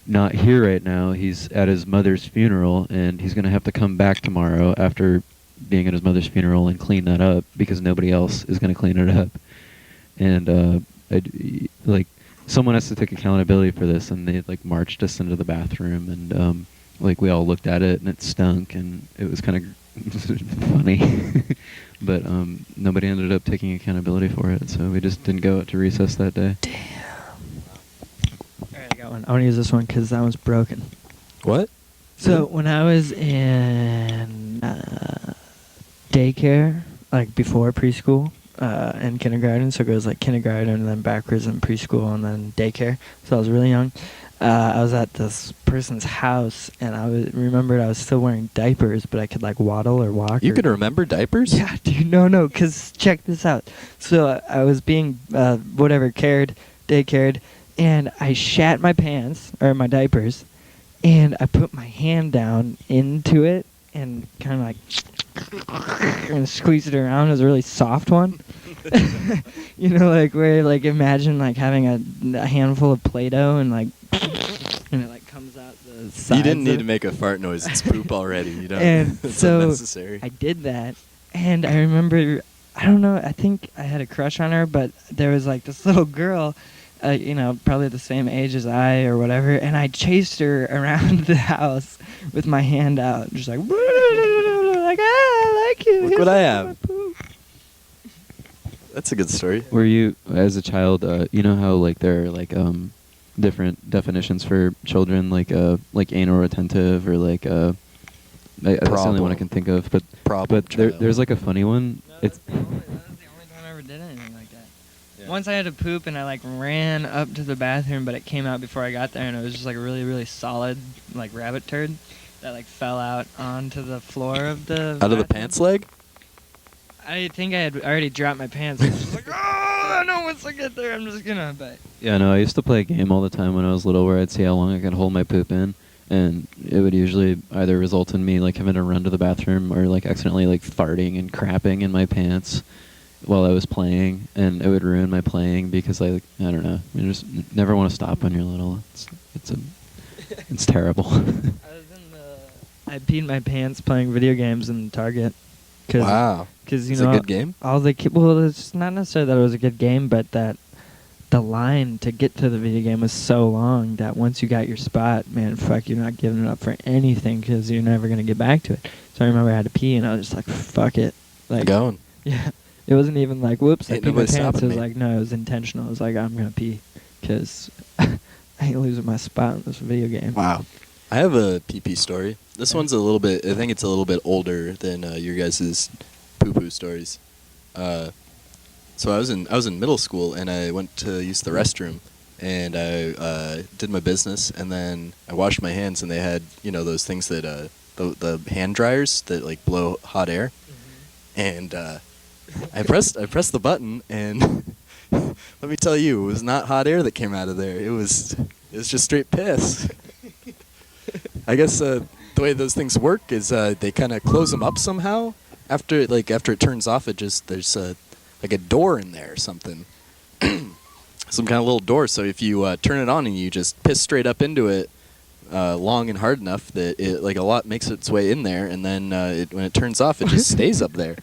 Speaker 4: not here right now. He's at his mother's funeral, and he's gonna have to come back tomorrow after being at his mother's funeral and clean that up because nobody else is gonna clean it up. And like someone has to take accountability for this, and they like marched us into the bathroom, and like we all looked at it, and it stunk, and it was kind of funny. But nobody ended up taking accountability for it, so we just didn't go out to recess that day.
Speaker 3: Alright, I got one. I want to use this one because that one's broken.
Speaker 9: What?
Speaker 3: So when I was in daycare, like before preschool and kindergarten, so it goes like kindergarten and then backwards and preschool and then daycare. So I was really young. I was at this person's house, and remembered I was still wearing diapers, but I could like waddle or walk.
Speaker 9: You could remember diapers?
Speaker 3: Yeah, dude. No, because check this out. So I was being daycared, and I shat my pants or my diapers, and I put my hand down into it and kind of like and squeezed it around. It was a really soft one. You know, like where like imagine like having a handful of Play-Doh and like and it like comes out the sides.
Speaker 9: You didn't need to make a fart noise. It's poop already. You don't.
Speaker 3: And
Speaker 9: It's
Speaker 3: so
Speaker 9: unnecessary.
Speaker 3: I did that, and I remember, I don't know, I think I had a crush on her, but there was like this little girl, you know, probably the same age as I or whatever, and I chased her around the house with my hand out, just like, like, I like you.
Speaker 9: Look what I have. That's a good story.
Speaker 4: Were you, as a child, you know how like there are like different definitions for children, like anal retentive or like that's the only one I can think of. But there's like a funny one. It's
Speaker 3: I never did anything like that. Once I had to poop and I like ran up to the bathroom, but it came out before I got there, and it was just like a really, really solid like rabbit turd that like fell out onto the floor of the.
Speaker 9: Out of the pants leg?
Speaker 3: I think I had already dropped my pants. I was just like, oh, I know once I get there, I'm just gonna. But
Speaker 4: Yeah, no, I used to play a game all the time when I was little where I'd see how long I could hold my poop in, and it would usually either result in me like having to run to the bathroom or like accidentally like farting and crapping in my pants while I was playing, and it would ruin my playing because I don't know, you just never want to stop when you're little. It's terrible.
Speaker 3: I peed my pants playing video games in Target.
Speaker 9: Wow.
Speaker 3: Because
Speaker 9: It's a good game?
Speaker 3: All the well, it's not necessarily that it was a good game, but that the line to get to the video game was so long that once you got your spot, man, fuck, you're not giving it up for anything because you're never gonna get back to it. So I remember I had to pee, and I was just like, fuck it, like
Speaker 9: going.
Speaker 3: Yeah. It wasn't even like, whoops, I
Speaker 9: Ain't
Speaker 3: peed my
Speaker 9: nobody
Speaker 3: pants. It
Speaker 9: stopping
Speaker 3: was
Speaker 9: me.
Speaker 3: like, no, it was intentional. It was like, I'm gonna pee because I ain't losing my spot in this video game.
Speaker 9: Wow. I have a pee-pee story. This one's a little bit, I think it's a little bit older than your guys' poo-poo stories. So I was in middle school, and I went to use the restroom, and I did my business, and then I washed my hands, and they had, those things that, the hand dryers that, like, blow hot air. And I pressed the button, and let me tell you, it was not hot air that came out of there. It was just straight piss. I guess the way those things work is they kind of close them up somehow. After it turns off, there's like a door in there or something, some kind of little door. So if you turn it on and you just piss straight up into it, long and hard enough that it like a lot makes its way in there, and then when it turns off, it just stays up there.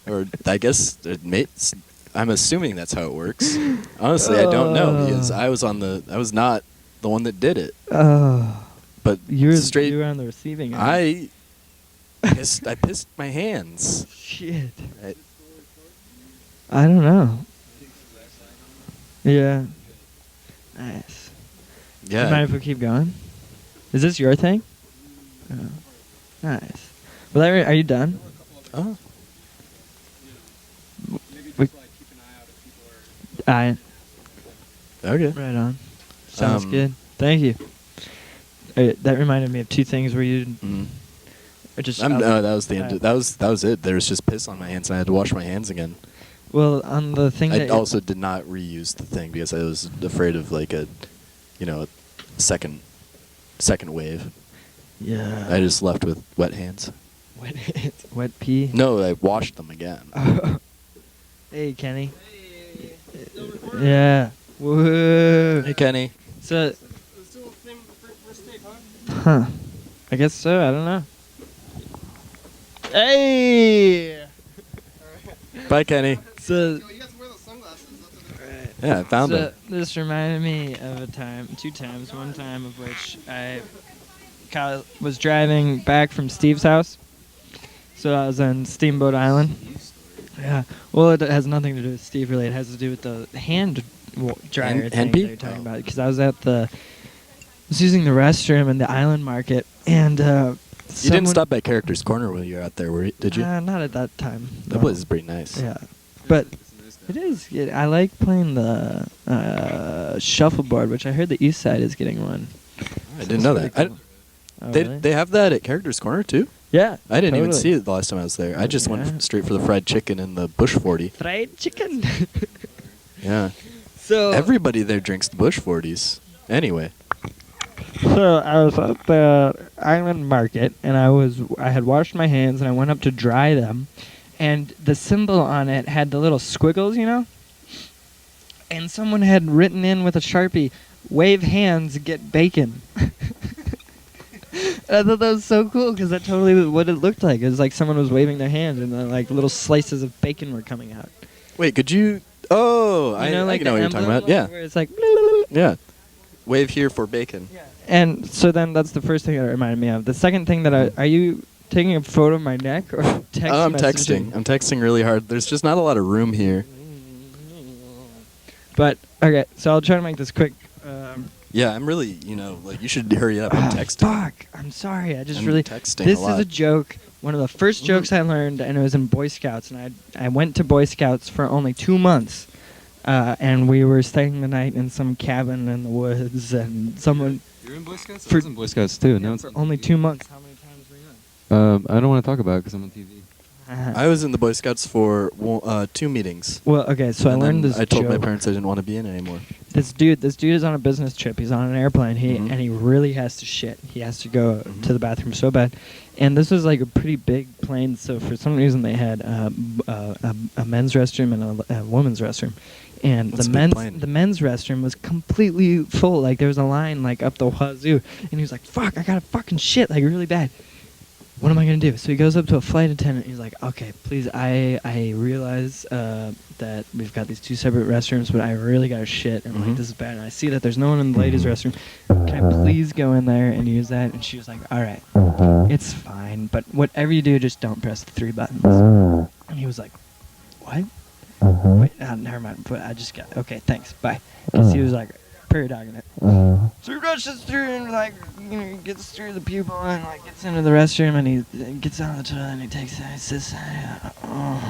Speaker 9: Or I guess I'm assuming that's how it works. Honestly, I don't know because I was not the one that did it. But
Speaker 3: you were on the receiving end.
Speaker 9: I pissed my hands.
Speaker 3: Shit. I don't know. Yeah. Nice.
Speaker 9: Yeah.
Speaker 3: You mind if we keep going? Is this your thing? Oh. Nice. Well, are you done?
Speaker 9: Oh.
Speaker 3: Okay.
Speaker 9: Right
Speaker 3: on. Sounds good. Thank you. That reminded me of two things where you.
Speaker 9: That was the end. That was it. There was just piss on my hands, and I had to wash my hands again.
Speaker 3: Well, on the thing
Speaker 9: I also did not reuse the thing because I was afraid of like a second wave.
Speaker 3: Yeah.
Speaker 9: I just left with wet hands.
Speaker 3: Wet hands? Wet pee?
Speaker 9: No, I washed them again.
Speaker 3: Hey, Kenny. Yeah. Whoa.
Speaker 9: Hey, Kenny.
Speaker 3: So. Huh. I guess so. I don't know. Hey.
Speaker 9: Bye, Kenny.
Speaker 3: So.
Speaker 9: Yeah, I found them.
Speaker 3: This reminded me of two times. One time of which I was driving back from Steve's house. So I was on Steamboat Island. Yeah. Well, it has nothing to do with Steve, really. It has to do with the hand dryer thing that you're talking about. Because I was using the restroom in the island market, and
Speaker 9: you didn't stop at Character's Corner when you were out there, did you?
Speaker 3: Not at that time.
Speaker 9: That place is pretty nice.
Speaker 3: Yeah, but it is. I like playing the shuffleboard, which I heard the East Side is getting one.
Speaker 9: I didn't know that.
Speaker 3: Cool. Really?
Speaker 9: They have that at Character's Corner too?
Speaker 3: Yeah.
Speaker 9: I didn't even
Speaker 3: totally.
Speaker 9: see it the last time I was there. I just went straight for the fried chicken and the Bush 40.
Speaker 3: Fried chicken.
Speaker 9: Yeah.
Speaker 3: So
Speaker 9: everybody there drinks the Bush 40s. Anyway.
Speaker 3: So I was at the island market, and I had washed my hands, and I went up to dry them, and the symbol on it had the little squiggles, and someone had written in with a Sharpie, "Wave hands, get bacon." I thought that was so cool because that totally was what it looked like. It was like someone was waving their hand, and then like little slices of bacon were coming out.
Speaker 9: Wait, could you? Oh, I know what you're talking about. Yeah.
Speaker 3: Where it's like.
Speaker 9: Yeah. Wave here for bacon. Yeah.
Speaker 3: And so then that's the first thing that reminded me of. The second thing that are you taking a photo of my neck or text
Speaker 9: I'm
Speaker 3: messaging?
Speaker 9: texting. I'm texting really hard. There's just not a lot of room here.
Speaker 3: But okay, so I'll try to make this quick.
Speaker 9: Yeah, I'm really, like you should hurry up and text.
Speaker 3: Fuck, I'm sorry. I just
Speaker 9: I'm
Speaker 3: really.
Speaker 9: texting
Speaker 3: This
Speaker 9: a lot.
Speaker 3: is a joke. One of the first jokes I learned, and it was in Boy Scouts, and I went to Boy Scouts for only 2 months, and we were staying the night in some cabin in the woods, and someone.
Speaker 4: You're in Boy Scouts? I was in Boy Scouts too. Now it's
Speaker 3: for only 2 months. How many times were you in?
Speaker 4: I don't want to talk about it because I'm on TV.
Speaker 9: I was in the Boy Scouts for 2 meetings.
Speaker 3: Well, okay, so I
Speaker 9: And
Speaker 3: learned
Speaker 9: then
Speaker 3: this
Speaker 9: I told my
Speaker 3: joke.
Speaker 9: parents I didn't want to be in anymore.
Speaker 3: This dude is on a business trip. He's on an airplane. And he really has to shit. He has to go to the bathroom so bad. And this was like a pretty big plane, so for some reason they had a men's restroom and a women's restroom. And
Speaker 9: That's
Speaker 3: the
Speaker 9: a big
Speaker 3: men's
Speaker 9: plane.
Speaker 3: the men's restroom was completely full. Like there was a line like up the wazoo. And he was like, "Fuck, I gotta fucking shit like really bad. What am I gonna do?" So he goes up to a flight attendant. He's like, "Okay, please, I realize that we've got these 2 separate restrooms, but I really gotta shit, and like this is bad. And I see that there's no one in the ladies' restroom. Can I please go in there and use that?" And she was like, "All right, it's fine, but whatever you do, just don't press the 3 buttons." And he was like, "What? Wait, never mind. But I just got okay. Thanks, bye." Because he was like paradogging it. So he rushes through and like gets through the pupil and like gets into the restroom and he gets on the toilet and he takes it and he says, "Oh,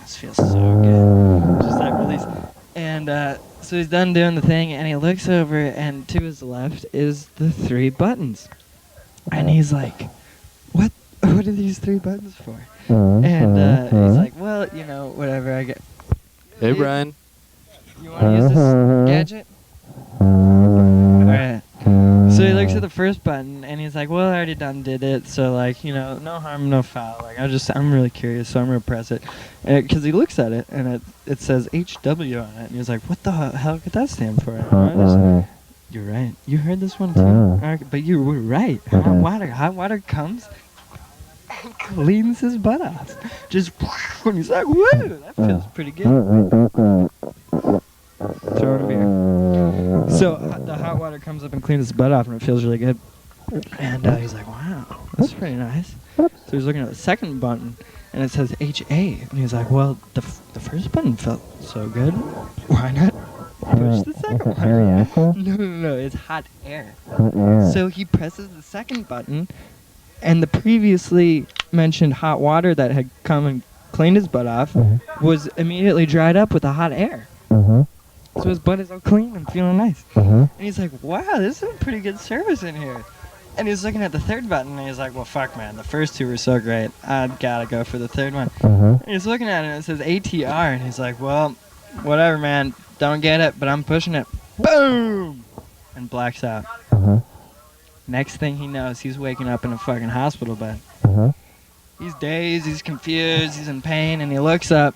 Speaker 3: this feels so good." Just that release. And so he's done doing the thing and he looks over and to his left is the 3 buttons. And he's like, "What? What are these 3 buttons for?" And he's like, "Well, whatever. I get."
Speaker 9: Hey, Brian.
Speaker 3: You want to use this gadget? Alright. So he looks at the first button and he's like, "Well, I already did it, so like, no harm, no foul. Like, I'm really curious, so I'm gonna press it." Because he looks at it and it says HW on it, and he's like, "What the hell could that stand for?" You're right. You heard this one too, okay, but you were right. Hot water comes and cleans his butt off. Just when he's like, "Whoa, that feels pretty good." Throw it over here. So the hot water comes up and cleans his butt off, and it feels really good. And he's like, "Wow, that's pretty nice." So he's looking at the second button, and it says HA, and he's like, "Well, the first button felt so good. Why not push the second one?" No, it's hot air. So he presses the second button, and the previously mentioned hot water that had come and cleaned his butt off was immediately dried up with the hot air. So his butt is all clean and feeling nice. And he's like, "Wow, this is a pretty good service in here." And he's looking at the third button and he's like, "Well, fuck, man, the first 2 were so great. I've got to go for the third one." And he's looking at it and it says ATR, and he's like, "Well, whatever, man. Don't get it, but I'm pushing it." Boom! And blacks out. Next thing he knows, he's waking up in a fucking hospital bed. He's dazed, he's confused, he's in pain, and he looks up.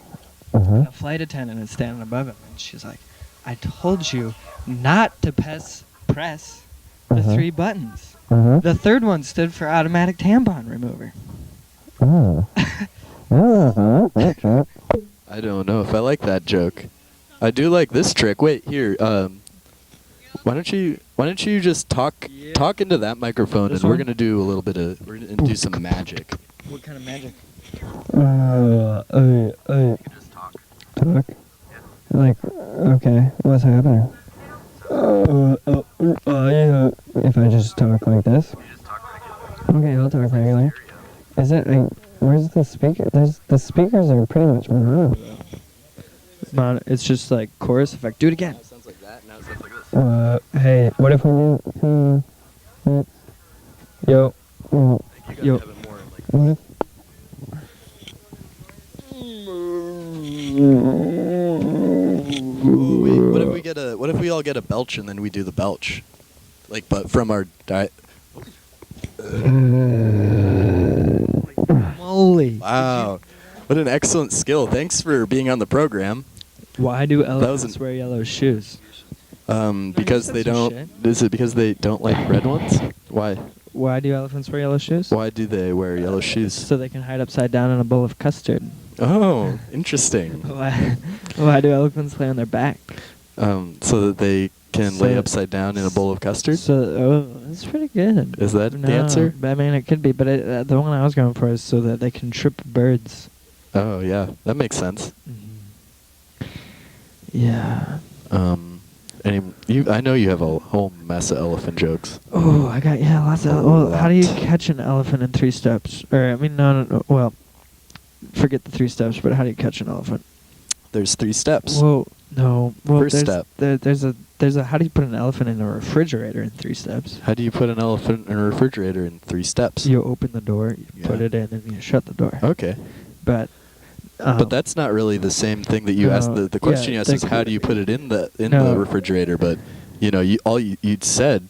Speaker 3: And a flight attendant is standing above him, and she's like, "I told you not to press the 3 buttons. The third one stood for automatic tampon remover."
Speaker 9: I don't know if I like that joke. I do like this trick. Wait, here. Why don't you just talk into that microphone,
Speaker 3: This
Speaker 9: and we're
Speaker 3: one?
Speaker 9: gonna do we're gonna do some magic.
Speaker 3: What kind of magic?
Speaker 9: Just talk.
Speaker 3: Talk? Like, okay, what's happening? Yeah, if I just talk like this? Okay, I'll talk regularly. Is it, where's the speaker? The speakers are pretty much mono. It's just like chorus effect. Do it again.
Speaker 9: It sounds like that, now it sounds like this.
Speaker 3: Hey, what if we do, yo, what if,
Speaker 9: Ooh, wait, what if we all get a belch and then we do the belch? Like, but from our diet.
Speaker 3: Moly.
Speaker 9: Wow. What an excellent skill. Thanks for being on the program.
Speaker 3: Why do elephants wear yellow shoes?
Speaker 9: Because they don't. Is it because they don't like red ones? Why?
Speaker 3: Why do elephants wear yellow shoes?
Speaker 9: Why do they wear yellow shoes?
Speaker 3: So they can hide upside down in a bowl of custard.
Speaker 9: Oh, interesting.
Speaker 3: Why do elephants lay on their back?
Speaker 9: So that they can lay upside down in a bowl of custard?
Speaker 3: That's pretty good.
Speaker 9: Is that the answer?
Speaker 3: I mean, it could be, but the one I was going for is so that they can trip birds.
Speaker 9: Oh, yeah. That makes sense.
Speaker 3: Yeah.
Speaker 10: I know you have a whole mess of elephant jokes.
Speaker 3: Oh, I got lots of. Well, how do you catch an elephant in 3 steps? Or I mean, no. Well, forget the 3 steps. But how do you catch an elephant?
Speaker 10: There's 3 steps.
Speaker 3: Well, no. Well,
Speaker 10: First step.
Speaker 3: There's a. How do you put an elephant in a refrigerator in 3 steps?
Speaker 10: How do you put an elephant in a refrigerator in 3 steps?
Speaker 3: You open the door, you put it in, and you shut the door.
Speaker 10: Okay.
Speaker 3: But
Speaker 10: that's not really the same thing that you asked. The question you asked is how do you put it in the refrigerator? But you'd said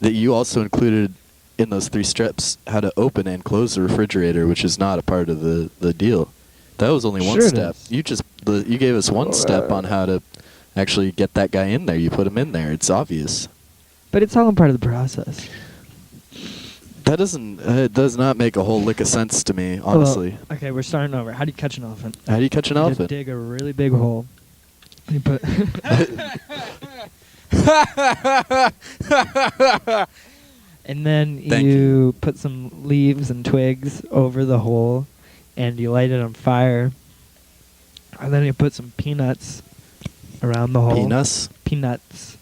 Speaker 10: that you also included in those 3 steps how to open and close the refrigerator, which is not a part of the deal. That was only one step. You gave us one step on how to actually get that guy in there. You put him in there. It's obvious.
Speaker 3: But it's all a part of the process.
Speaker 10: That does not make a whole lick of sense to me, honestly.
Speaker 3: Well, okay, we're starting over. How do you catch an elephant?
Speaker 10: How do you catch an elephant?
Speaker 3: You dig a really big hole. You put and then you put some leaves and twigs over the hole, and you light it on fire. And then you put some peanuts around the hole.
Speaker 10: Peanuts?
Speaker 3: Peanuts.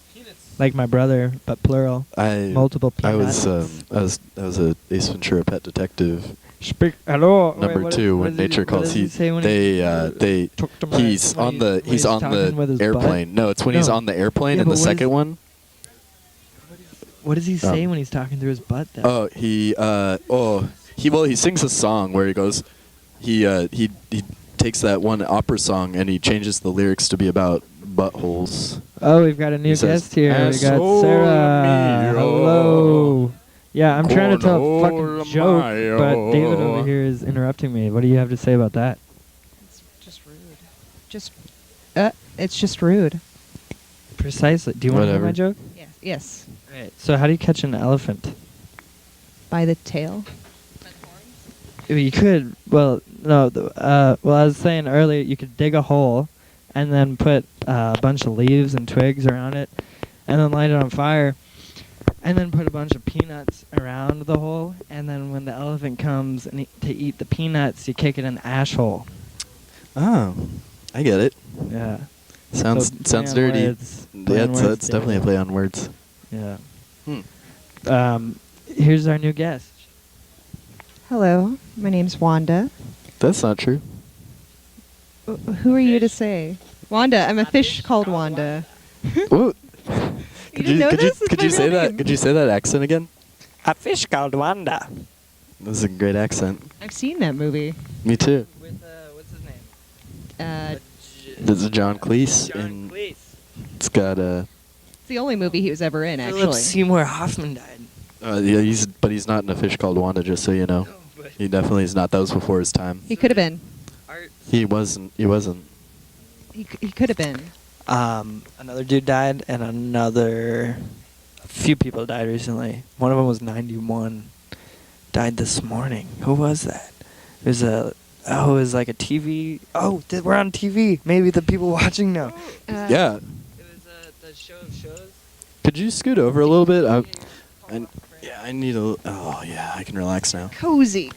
Speaker 3: Like my brother, but plural. Multiple peanuts.
Speaker 10: I was a Ace Ventura Pet Detective.
Speaker 3: Hello.
Speaker 10: Number 2, when nature calls. He's on the airplane. No, it's when he's on the airplane in the second one.
Speaker 3: What does he say when he's talking through his butt? Then?
Speaker 10: Oh, he sings a song where he goes, he takes that one opera song and he changes the lyrics to be about buttholes.
Speaker 3: Oh, we've got a new guest here. We got Sarah. Hello. Yeah, I'm trying to tell a fucking joke, but David over here is interrupting me. What do you have to say about that?
Speaker 11: It's just rude. It's just rude.
Speaker 3: Precisely. Do you want to hear my joke?
Speaker 11: Yes. Yes.
Speaker 3: Right. So how do you catch an elephant?
Speaker 11: By the tail.
Speaker 3: You could. Well, no. I was saying earlier, you could dig a hole, and then put a bunch of leaves and twigs around it, and then light it on fire, and then put a bunch of peanuts around the hole, and then when the elephant comes to eat the peanuts, you kick it in the ash hole.
Speaker 10: Oh, I get it.
Speaker 3: Yeah.
Speaker 10: Sounds dirty. It's definitely a play on words.
Speaker 3: Yeah. Here's our new guest.
Speaker 11: Hello, my name's Wanda.
Speaker 10: That's not true.
Speaker 11: Who are you to say? Wanda, I'm a fish called Wanda.
Speaker 10: Could
Speaker 11: Could
Speaker 10: you say that? Could you say that accent again?
Speaker 3: A fish called Wanda.
Speaker 10: This is a great accent.
Speaker 11: I've seen that movie.
Speaker 10: Me too.
Speaker 3: With what's his name?
Speaker 10: This is John Cleese.
Speaker 3: Cleese.
Speaker 10: It's got
Speaker 11: It's the only movie he was ever in,
Speaker 3: Philip
Speaker 11: actually.
Speaker 3: Seymour Hoffman died.
Speaker 10: yeah, he's not in A Fish Called Wanda, just so you know. He definitely is not. That was before his time.
Speaker 11: He could have been.
Speaker 10: He wasn't. He wasn't.
Speaker 11: He could have been.
Speaker 3: Another dude died, and a few people died recently. One of them was 91. Died this morning. Who was that? It was like a TV. Oh, we're on TV. Maybe the people watching know.
Speaker 10: Yeah.
Speaker 3: It was the show of shows.
Speaker 10: Could you scoot over a little bit? I need a. Oh yeah, I can relax now.
Speaker 11: Cozy.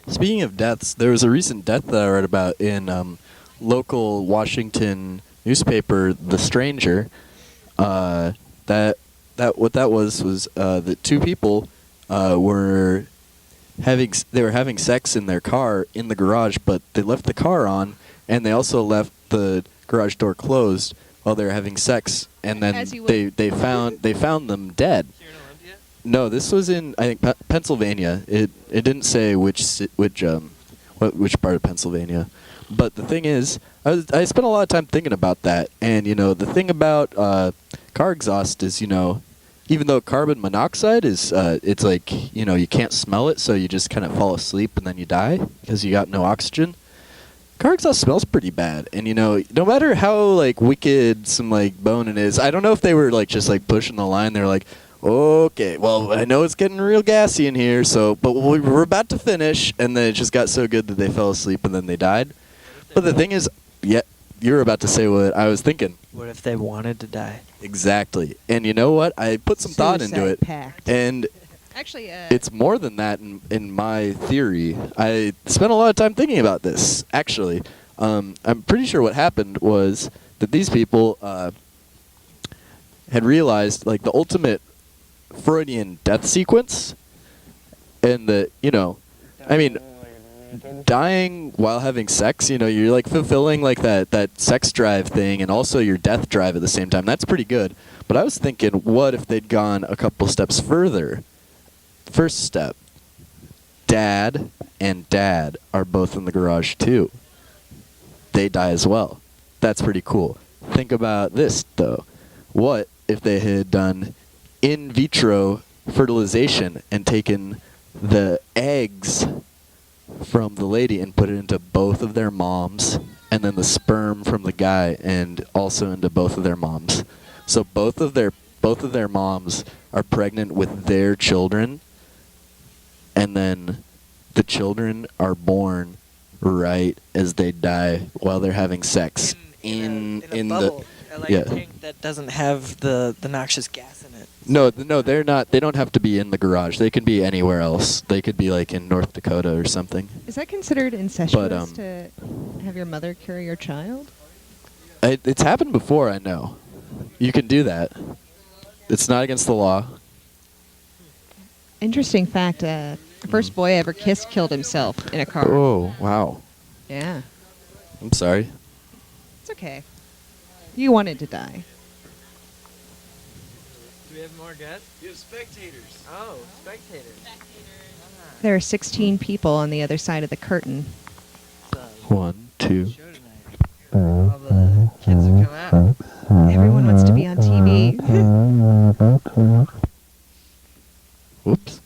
Speaker 10: Speaking of deaths, there was a recent death that I read about in local Washington newspaper, The Stranger. What that was that 2 people were having sex in their car in the garage, but they left the car on, and they also left the garage door closed while they were having sex, and then they found them dead. No, this was in, I think, Pennsylvania. It didn't say which part of Pennsylvania, but the thing is, I spent a lot of time thinking about that, and the thing about car exhaust is, even though carbon monoxide is, it's like you can't smell it, so you just kind of fall asleep and then you die because you got no oxygen. Car exhaust smells pretty bad, and no matter how wicked some boning is, I don't know if they were just pushing the line. They're like, okay, well, I know it's getting real gassy in here, but we're about to finish, and then it just got so good that they fell asleep and then they died. But the thing is, yeah, you were about to say what I was thinking.
Speaker 3: What if they wanted to die?
Speaker 10: Exactly. And you know what? I put some thought into it.
Speaker 11: Pact.
Speaker 10: And
Speaker 11: actually,
Speaker 10: it's more than that in my theory. I spent a lot of time thinking about this, actually. I'm pretty sure what happened was that these people had realized, like, the ultimate Freudian death sequence, and that, I mean, dying while having sex, you're like fulfilling like that sex drive thing and also your death drive at the same time. That's pretty good. But I was thinking, what if they'd gone a couple steps further? First step, dad and dad are both in the garage too. They die as well. That's pretty cool. Think about this though. What if they had done in vitro fertilization and taken the eggs from the lady and put it into both of their moms, and then the sperm from the guy and also into both of their moms. So both of their moms are pregnant with their children, and then the children are born right as they die while they're having sex in
Speaker 3: a
Speaker 10: the
Speaker 3: bubble, like a tank that doesn't have the noxious gas in it.
Speaker 10: No, they're not. They don't have to be in the garage. They can be anywhere else. They could be like in North Dakota or something.
Speaker 11: Is that considered incestuous to have your mother carry your child?
Speaker 10: It's happened before, I know. You can do that. It's not against the law.
Speaker 11: Interesting fact, the first boy I ever kissed killed himself in a car.
Speaker 10: Oh, wow.
Speaker 11: Yeah.
Speaker 10: I'm sorry.
Speaker 11: It's okay. You wanted to die.
Speaker 3: Do we have more guests?
Speaker 9: You have spectators.
Speaker 3: Oh, spectators.
Speaker 11: There are 16 people on the other side of the curtain.
Speaker 10: 1, 2.
Speaker 3: All the kids have come out.
Speaker 11: Everyone wants to be on TV.
Speaker 10: Whoops.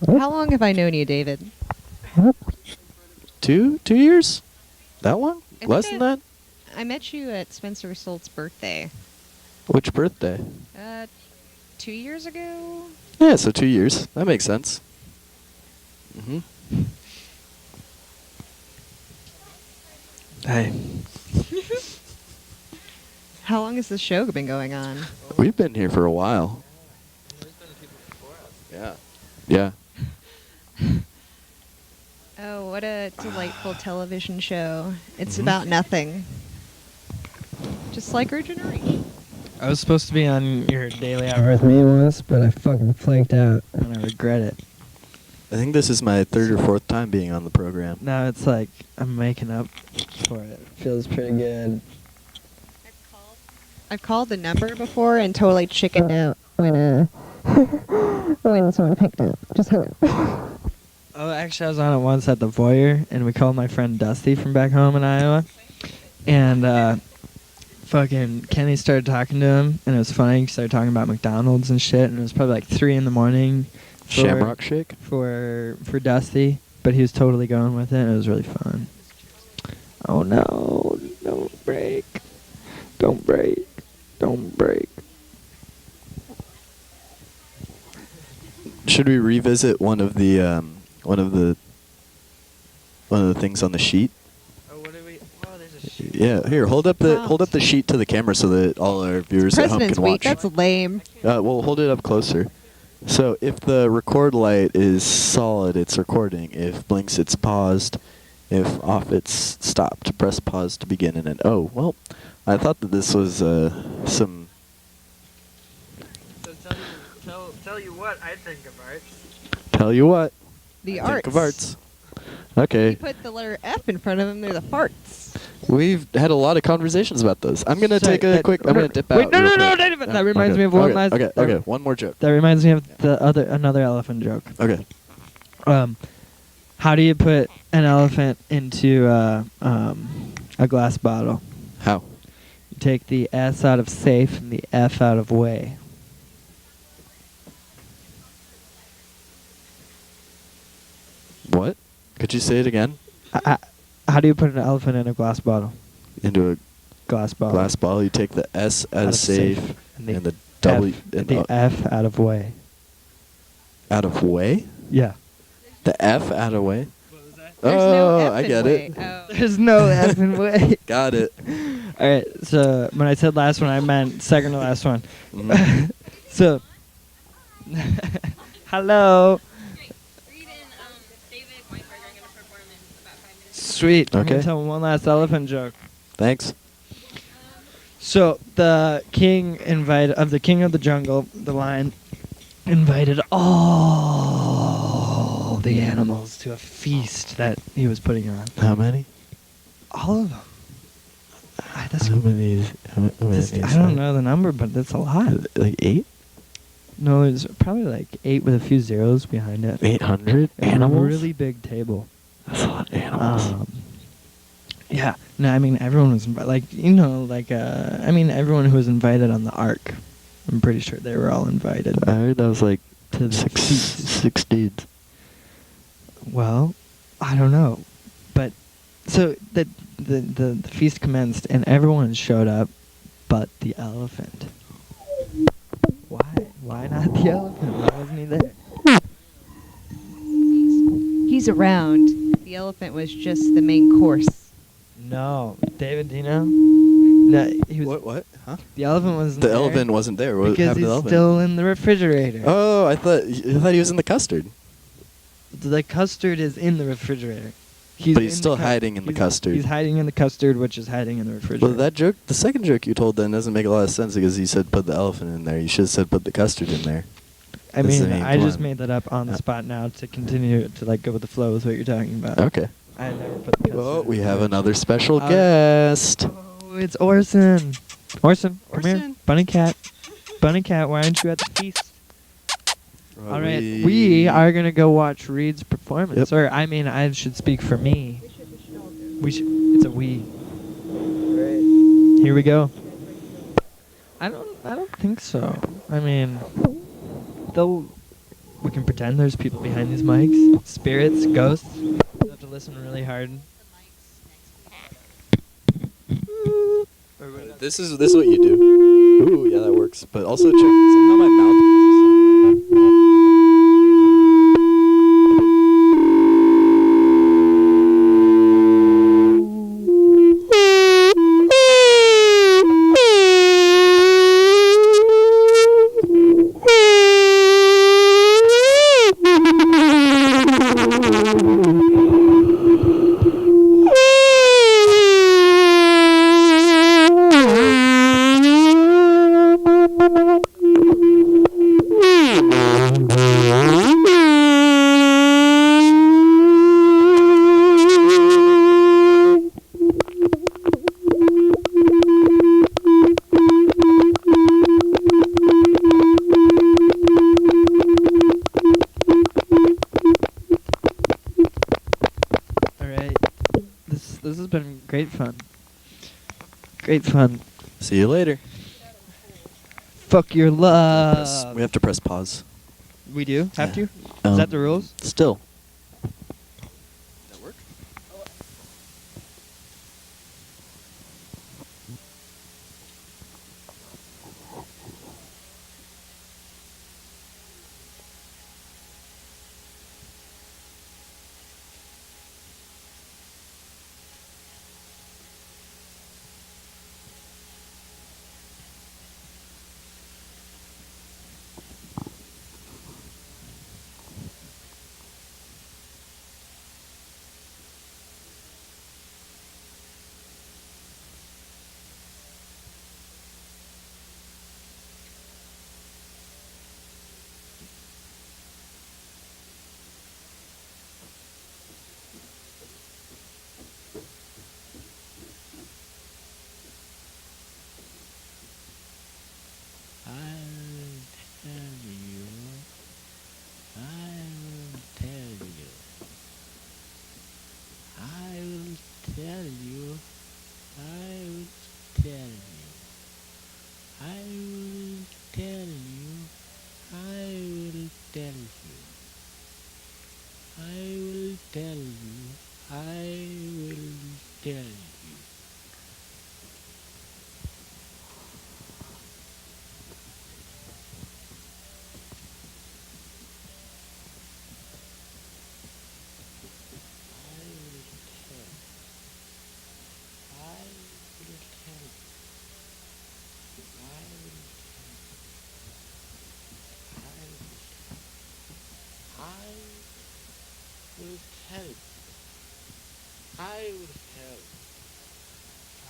Speaker 11: How long have I known you, David?
Speaker 10: 2 years? That long?
Speaker 11: I
Speaker 10: Less
Speaker 11: think
Speaker 10: than that?
Speaker 11: I met you at Spencer Salt's birthday.
Speaker 10: Which birthday?
Speaker 11: 2 years ago?
Speaker 10: Yeah, so 2 years. That makes sense.
Speaker 3: Hey.
Speaker 11: How long has this show been going on?
Speaker 10: We've been here for a while. Yeah. Yeah.
Speaker 11: Oh, what a delightful television show. It's
Speaker 10: Mhm.
Speaker 11: about nothing. Just like Regeneration.
Speaker 3: I was supposed to be on your daily hour with me once, but I fucking flaked out, and I regret it.
Speaker 10: I think this is my 3rd or 4th time being on the program.
Speaker 3: Now it's like I'm making up for it. Feels pretty good.
Speaker 11: I've called the number before and totally chickened out when when someone picked up. Just hung up.
Speaker 3: Oh, actually, I was on it once at the Voyeur, and we called my friend Dusty from back home in Iowa, and fucking Kenny started talking to him, and it was funny. He started talking about McDonald's and shit, and it was probably like 3 in the morning.
Speaker 10: Shamrock Shake?
Speaker 3: For Dusty, but he was totally going with it, and it was really fun. Oh no, don't break. Don't break. Don't break.
Speaker 10: Should we revisit one of the things on the sheet?
Speaker 3: Oh, what do we? Oh, there's a sheet.
Speaker 10: Yeah, here, hold up the sheet to the camera so that all our viewers at home
Speaker 11: President's
Speaker 10: can
Speaker 11: Week,
Speaker 10: watch.
Speaker 11: that's lame.
Speaker 10: Well, hold it up closer. So if the record light is solid, it's recording. If blinks, it's paused. If off, it's stopped. Press pause to begin and end. Oh, well, I thought that this was some...
Speaker 3: So tell you what I think of art.
Speaker 10: Tell you what.
Speaker 11: The
Speaker 10: I think
Speaker 11: arts.
Speaker 10: of arts. Okay.
Speaker 11: You put the letter F in front of them, they're the farts.
Speaker 10: We've had a lot of conversations about those. I'm gonna
Speaker 3: Sorry,
Speaker 10: take a quick. I'm gonna dip out.
Speaker 3: Wait, no,
Speaker 10: real
Speaker 3: no,
Speaker 10: quick.
Speaker 3: no, that reminds me of one last.
Speaker 10: Okay. One more joke.
Speaker 3: That reminds me of another elephant joke.
Speaker 10: Okay.
Speaker 3: How do you put an elephant into a glass bottle?
Speaker 10: How?
Speaker 3: You take the S out of safe and the F out of way.
Speaker 10: What? Could you say it again?
Speaker 3: How do you put an elephant in a glass bottle?
Speaker 10: Into a
Speaker 3: glass bottle.
Speaker 10: Glass bottle. You take the S out of safe and the W and
Speaker 3: the F out of way.
Speaker 10: Out of way?
Speaker 3: Yeah.
Speaker 10: The F out of way?
Speaker 3: There's
Speaker 10: oh,
Speaker 3: no F
Speaker 10: I
Speaker 3: in
Speaker 10: get
Speaker 3: way.
Speaker 10: it.
Speaker 3: Oh. There's no F in way.
Speaker 10: Got it.
Speaker 3: All right. So when I said last one, I meant second to last one.
Speaker 10: Mhm.
Speaker 3: So, hello. Sweet. I'm
Speaker 10: Okay.
Speaker 3: gonna tell one last elephant joke.
Speaker 10: Thanks.
Speaker 3: So the king of the king of the jungle, the lion, invited all the animals to a feast that he was putting on.
Speaker 10: How many?
Speaker 3: All of them.
Speaker 10: How many?
Speaker 3: I don't know the number, but that's a lot.
Speaker 10: Like 8?
Speaker 3: No, it's probably like 8 with a few zeros behind it.
Speaker 10: 800
Speaker 3: It's
Speaker 10: animals?
Speaker 3: A really big table.
Speaker 10: That's a lot of animals.
Speaker 3: Yeah. No, I mean everyone was everyone who was invited on the Ark. I'm pretty sure they were all invited.
Speaker 10: I heard that was like
Speaker 3: to the
Speaker 10: six dudes.
Speaker 3: Well, I don't know, but so the feast commenced and everyone showed up, but the elephant. Why? Why not the elephant? Why wasn't he there?
Speaker 11: He's around. The elephant was just the main course.
Speaker 3: No, David, do you know? No, he was.
Speaker 10: What? Huh?
Speaker 3: The elephant wasn't
Speaker 10: The
Speaker 3: there.
Speaker 10: elephant wasn't there. What
Speaker 3: because
Speaker 10: happened to the
Speaker 3: he's
Speaker 10: elephant?
Speaker 3: still in the refrigerator.
Speaker 10: Oh, I thought he was in the custard.
Speaker 3: The custard is in the refrigerator.
Speaker 10: But he's still hiding in the custard.
Speaker 3: He's hiding in the custard, which is hiding in the refrigerator.
Speaker 10: Well, that joke, the second joke you told then doesn't make a lot of sense because you said put the elephant in there. You should have said put the custard in there.
Speaker 3: I just made that up on the spot now to continue to go with the flow with what you're talking about.
Speaker 10: Okay.
Speaker 3: I never put the custard.
Speaker 10: Well, we have another special guest.
Speaker 3: Oh, it's Orson. Orson, come here. Bunny cat. Bunny cat, why aren't you at the feast? All right, we are going to go watch Reed's performance. Or, I mean, I should speak for me. It's a we. Here we go. I don't think so. I mean, we can pretend there's people behind these mics. Spirits, ghosts. You have to listen really hard.
Speaker 10: This is what you do. Ooh, yeah, that works. But also check somehow my mouth.
Speaker 3: This has been great fun. Great fun.
Speaker 10: See you later.
Speaker 3: Fuck your love.
Speaker 10: We have to press pause.
Speaker 3: We do? Have to? Is that the rules?
Speaker 10: Still.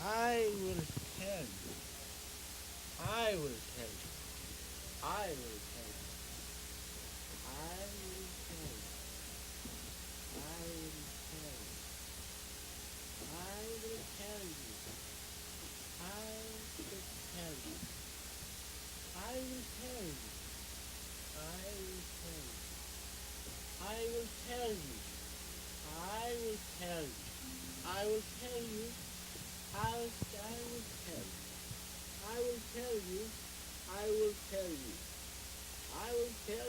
Speaker 13: I will tell you. I will tell you. I will tell you. I will tell you. I will tell you. I will tell you. I will tell you. I will tell you. I will tell you. I will tell you. I will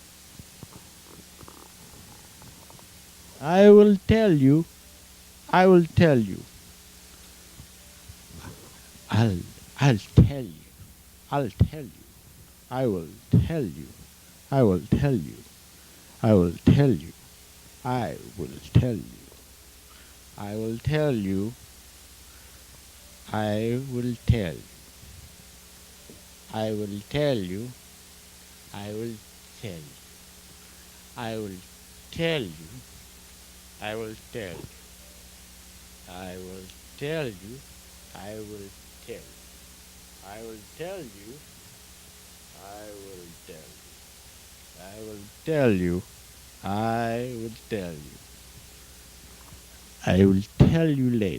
Speaker 13: tell you. I will tell you. I will tell you. I will tell you. I will tell you. I will tell you. I will tell you. I will tell you. I will tell you. I will tell you. I'll tell you. I'll tell you. I will tell you. I will tell you. I will tell you. I will tell you. I will tell you. I will tell you. I will tell you. I will tell you. I will tell you. I will tell you. I will tell you. I will tell you. I will tell you. I will tell you. I will tell you. I will tell you. I will tell you later.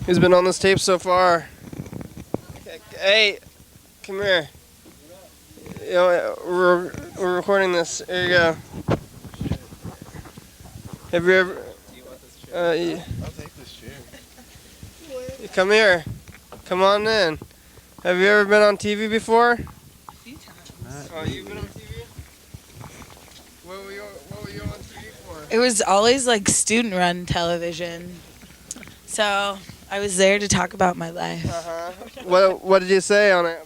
Speaker 1: Who's been on this tape so far? Hey, come here. You know, we're recording this. Here you go. Have you ever?
Speaker 6: I'll take this chair.
Speaker 1: Come here. Come on in. Have you ever been on TV before?
Speaker 14: A few times.
Speaker 1: Oh, you've been on TV? What were you on TV for?
Speaker 14: It was always like student-run television. So I was there to talk about my life.
Speaker 1: What did you say on it?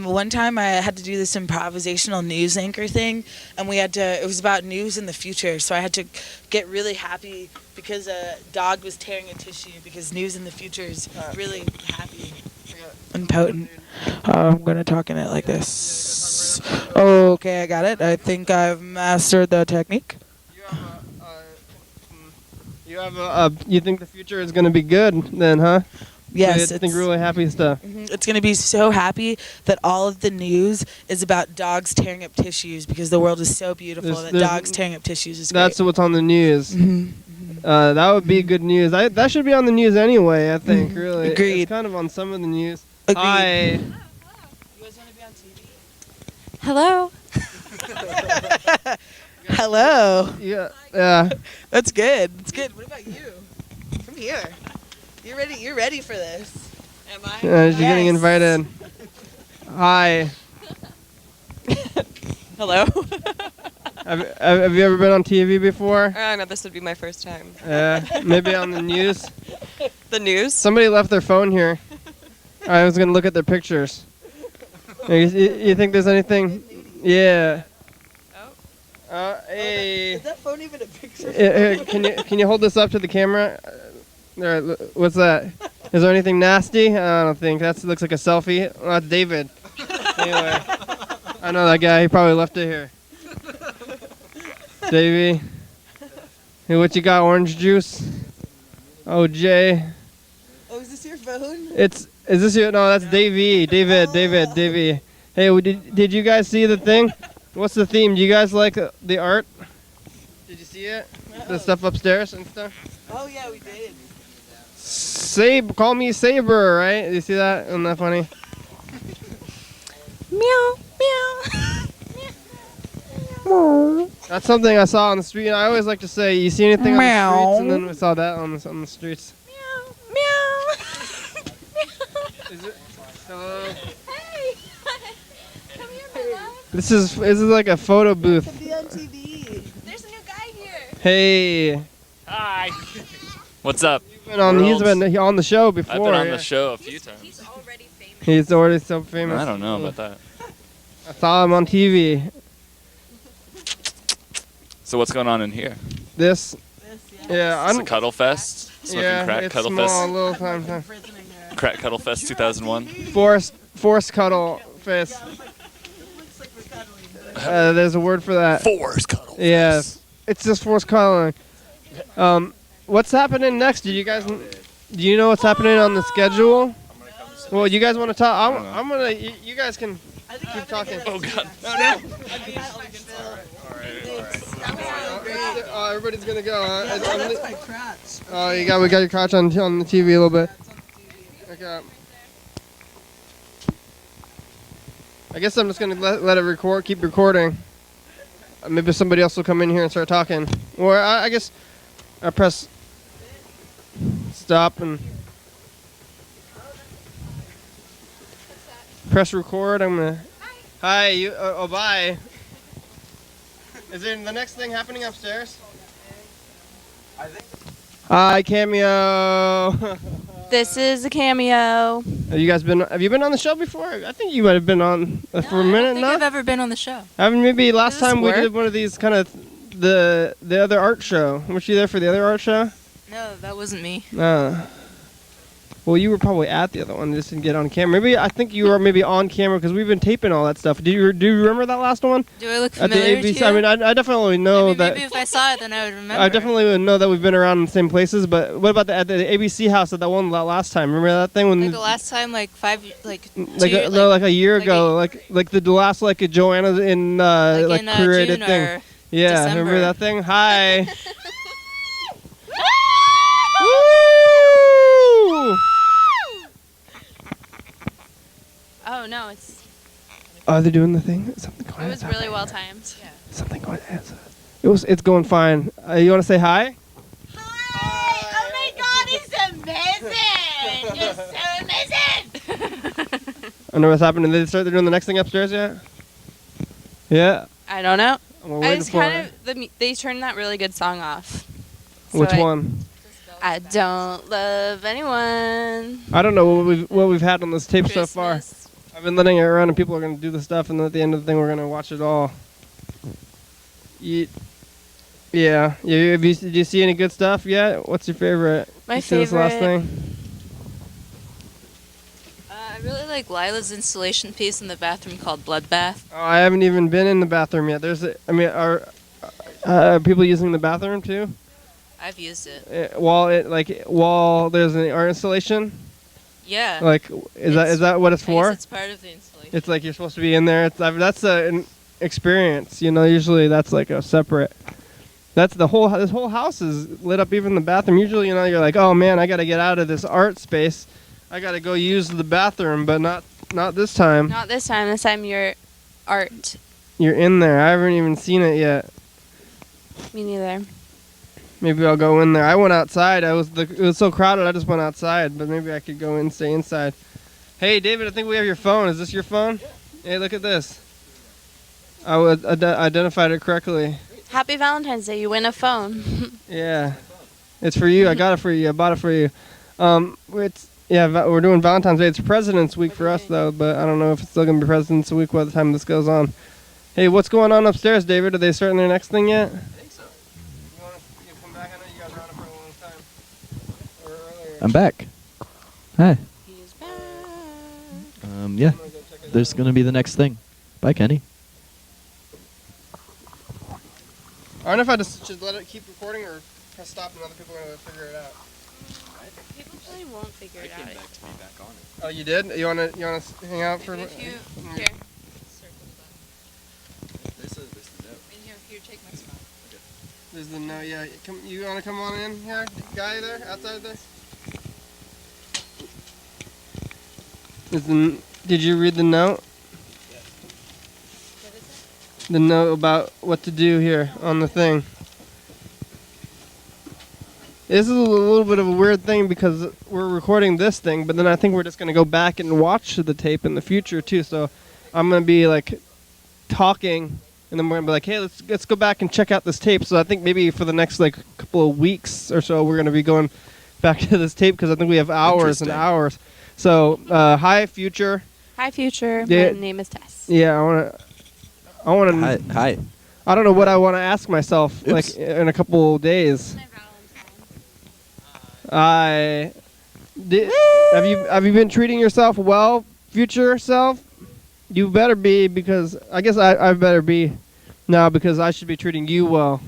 Speaker 14: One time I had to do this improvisational news anchor thing, and it was about news in the future, so I had to get really happy because a dog was tearing a tissue, because news in the future is really happy and potent. I'm going to talk in it like this. Okay, I got it. I think I've mastered the technique.
Speaker 1: You think the future is going to be good then, huh?
Speaker 14: Yes.
Speaker 1: I think really happy stuff.
Speaker 14: It's going to be so happy that all of the news is about dogs tearing up tissues, because the world is so beautiful that dogs tearing up tissues is
Speaker 1: That's
Speaker 14: great.
Speaker 1: what's on the news. That would be good news. That should be on the news anyway, I think, really.
Speaker 14: Agreed.
Speaker 1: It's kind of on some of the news.
Speaker 14: Agreed.
Speaker 1: Hi.
Speaker 14: You guys want to be on TV?
Speaker 22: Hello.
Speaker 14: Hello.
Speaker 1: Yeah.
Speaker 14: That's good. That's good. What about you? Come here. You're ready. You're ready for this. Am I?
Speaker 1: She's getting invited. Hi.
Speaker 15: Hello.
Speaker 1: Have you ever been on TV before?
Speaker 15: No, this would be my first time.
Speaker 1: Maybe on the news.
Speaker 15: The news?
Speaker 1: Somebody left their phone here. I was gonna look at their pictures. You think there's anything? Yeah. Hey.
Speaker 14: Is that phone even a picture?
Speaker 1: Can you hold this up to the camera? There. What's that? Is there anything nasty? I don't think. That looks like a selfie. Oh, that's David. Anyway, I know that guy. He probably left it here. Davey. Hey, what you got? Orange juice? Oh, Jay.
Speaker 14: Oh, is this your phone?
Speaker 1: Is this your? No, that's Davey. Davey. Hey, did you guys see the thing? What's the theme? Do you guys like the art? Did you see it? The stuff upstairs and stuff?
Speaker 14: Oh, yeah, we did.
Speaker 1: Call me Saber, right? You see that? Isn't that funny?
Speaker 22: Meow, meow.
Speaker 1: That's something I saw on the street. I always like to say, you see anything
Speaker 22: Meow.
Speaker 1: on the streets? And then we saw that on the streets.
Speaker 22: Meow.
Speaker 1: Is it? Hello? This is like a photo booth.
Speaker 22: Be on TV. There's a new guy here.
Speaker 1: Hey.
Speaker 2: Hi. What's up?
Speaker 1: He's been on the show before.
Speaker 2: I've been on
Speaker 1: yeah.
Speaker 2: the show a few times.
Speaker 1: He's already so famous.
Speaker 2: I don't know about that.
Speaker 1: I saw him on TV.
Speaker 2: So what's going on in here?
Speaker 1: This. Yeah,
Speaker 2: It's a Cuddle Fest. Smoking crack.
Speaker 1: it's
Speaker 2: Cuddle
Speaker 1: small,
Speaker 2: Fest.
Speaker 1: little time.
Speaker 2: Crack Cuddle Fest 2001.
Speaker 1: Forced cuddle fest. There's a word for that.
Speaker 2: Forced cuddle.
Speaker 1: Yeah, it's just forced cuddling. What's happening next? Do you know what's happening on the schedule? Well, you guys want to talk? I'm gonna. You guys can keep talking.
Speaker 2: Oh God.
Speaker 1: Everybody's gonna go. Oh, we got your crotch on the TV a little bit. Okay. I guess I'm just gonna let it keep recording. Maybe somebody else will come in here and start talking. Or I guess I press stop and press record. I'm gonna. Hi. You. Oh, bye. Is there the next thing happening upstairs? I think. Hi, Cameo.
Speaker 17: This is a cameo.
Speaker 1: Have you been on the show before? I think you might have been on for a minute.
Speaker 17: I don't think I've ever been on the show.
Speaker 1: Maybe last
Speaker 17: Does this
Speaker 1: time we
Speaker 17: work?
Speaker 1: did one of these kind of the other art show. Was you there for the other art show?
Speaker 17: No, that wasn't me.
Speaker 1: Well, you were probably at the other one. Just didn't get on camera. I think you were maybe on camera because we've been taping all that stuff. Do you remember that last one?
Speaker 17: Do I look
Speaker 1: At the
Speaker 17: familiar to
Speaker 1: ABC?
Speaker 17: you?
Speaker 1: I mean, I definitely know that.
Speaker 17: Maybe if I saw it, then I would remember.
Speaker 1: I definitely would know that we've been around in the same places. But what about at the ABC house at that one last time? Remember that thing when
Speaker 17: Like the last time, like
Speaker 1: a year ago, like the last Joanna in
Speaker 17: in,
Speaker 1: created
Speaker 17: June
Speaker 1: thing.
Speaker 17: or
Speaker 1: Yeah,
Speaker 17: December.
Speaker 1: remember that thing? Hi. Woo!
Speaker 17: Oh no, it's.
Speaker 1: Oh, they're doing the thing. Something going.
Speaker 17: It was really well timed. Yeah.
Speaker 1: Something going. It's going fine. You want to say hi?
Speaker 22: Oh my God, he's amazing! You're so amazing!
Speaker 1: I know what's happening. They're doing the next thing upstairs yet? Yeah.
Speaker 17: I don't know.
Speaker 1: We're
Speaker 17: I
Speaker 1: waiting
Speaker 17: just
Speaker 1: for
Speaker 17: kind of they turned that really good song off.
Speaker 1: Which one?
Speaker 17: I don't love anyone.
Speaker 1: I don't know what we've had on this tape so far. I've been letting it around, and people are going to do the stuff, and then at the end of the thing, we're going to watch it all. Yeah. Did you see any good stuff yet? What's your favorite?
Speaker 17: My
Speaker 1: You see this last
Speaker 17: favorite-
Speaker 1: thing?
Speaker 17: I really like Lila's installation piece in the bathroom called Bloodbath.
Speaker 1: Oh, I haven't even been in the bathroom yet. Are people using the bathroom too?
Speaker 17: I've used it.
Speaker 1: While there's an art installation.
Speaker 17: Yeah.
Speaker 1: Like, is that what it's
Speaker 17: I
Speaker 1: for?
Speaker 17: guess it's part of the installation.
Speaker 1: It's like you're supposed to be in there. That's an experience. Usually that's like a separate. That's this whole house is lit up, even the bathroom. Usually, you're like, oh man, I got to get out of this art space. I got to go use the bathroom, but not this time.
Speaker 17: Not this time. This time you're art.
Speaker 1: You're in there. I haven't even seen it yet.
Speaker 17: Me neither.
Speaker 1: Maybe I'll go in there. I went outside. It was so crowded. I just went outside, but maybe I could go and stay inside. Hey, David, I think we have your phone. Is this your phone? Hey, look at this. I identified it correctly.
Speaker 17: Happy Valentine's Day. You win a phone.
Speaker 1: Yeah, it's for you. I got it for you. I bought it for you. We're doing Valentine's Day. It's President's Week for us though, but I don't know if it's still gonna be President's Week by the time this goes on. Hey, what's going on upstairs, David? Are they starting their next thing yet?
Speaker 20: I'm back. Hi. Yeah. There's gonna be the next thing. Bye, Kenny.
Speaker 1: I don't know if I just should let it keep recording or press stop and other people are gonna figure it out.
Speaker 17: People probably won't figure it out.
Speaker 1: Oh, you did? You wanna hang out for a minute?
Speaker 17: Here.
Speaker 10: There's the note.
Speaker 17: Here, take my spot.
Speaker 1: There's the note. Yeah. You wanna come on in here, guy there, outside there? Did you read the note? The note about what to do here on the thing. This is a little bit of a weird thing because we're recording this thing, but then I think we're just going to go back and watch the tape in the future too. So I'm going to be like talking, and then we're going to be like, hey, let's go back and check out this tape. So I think maybe for the next like couple of weeks or so, we're going to be going back to this tape because I think we have hours and hours. So hi, Future.
Speaker 16: Hi, Future.
Speaker 1: Yeah.
Speaker 16: My name is Tess.
Speaker 1: Yeah, I want to.
Speaker 10: Hi.
Speaker 1: I don't know what I want to ask myself
Speaker 10: Oops.
Speaker 1: like in a couple of days. Have you been treating yourself well, future self? You better be, because I guess I better be now, because I should be treating you well.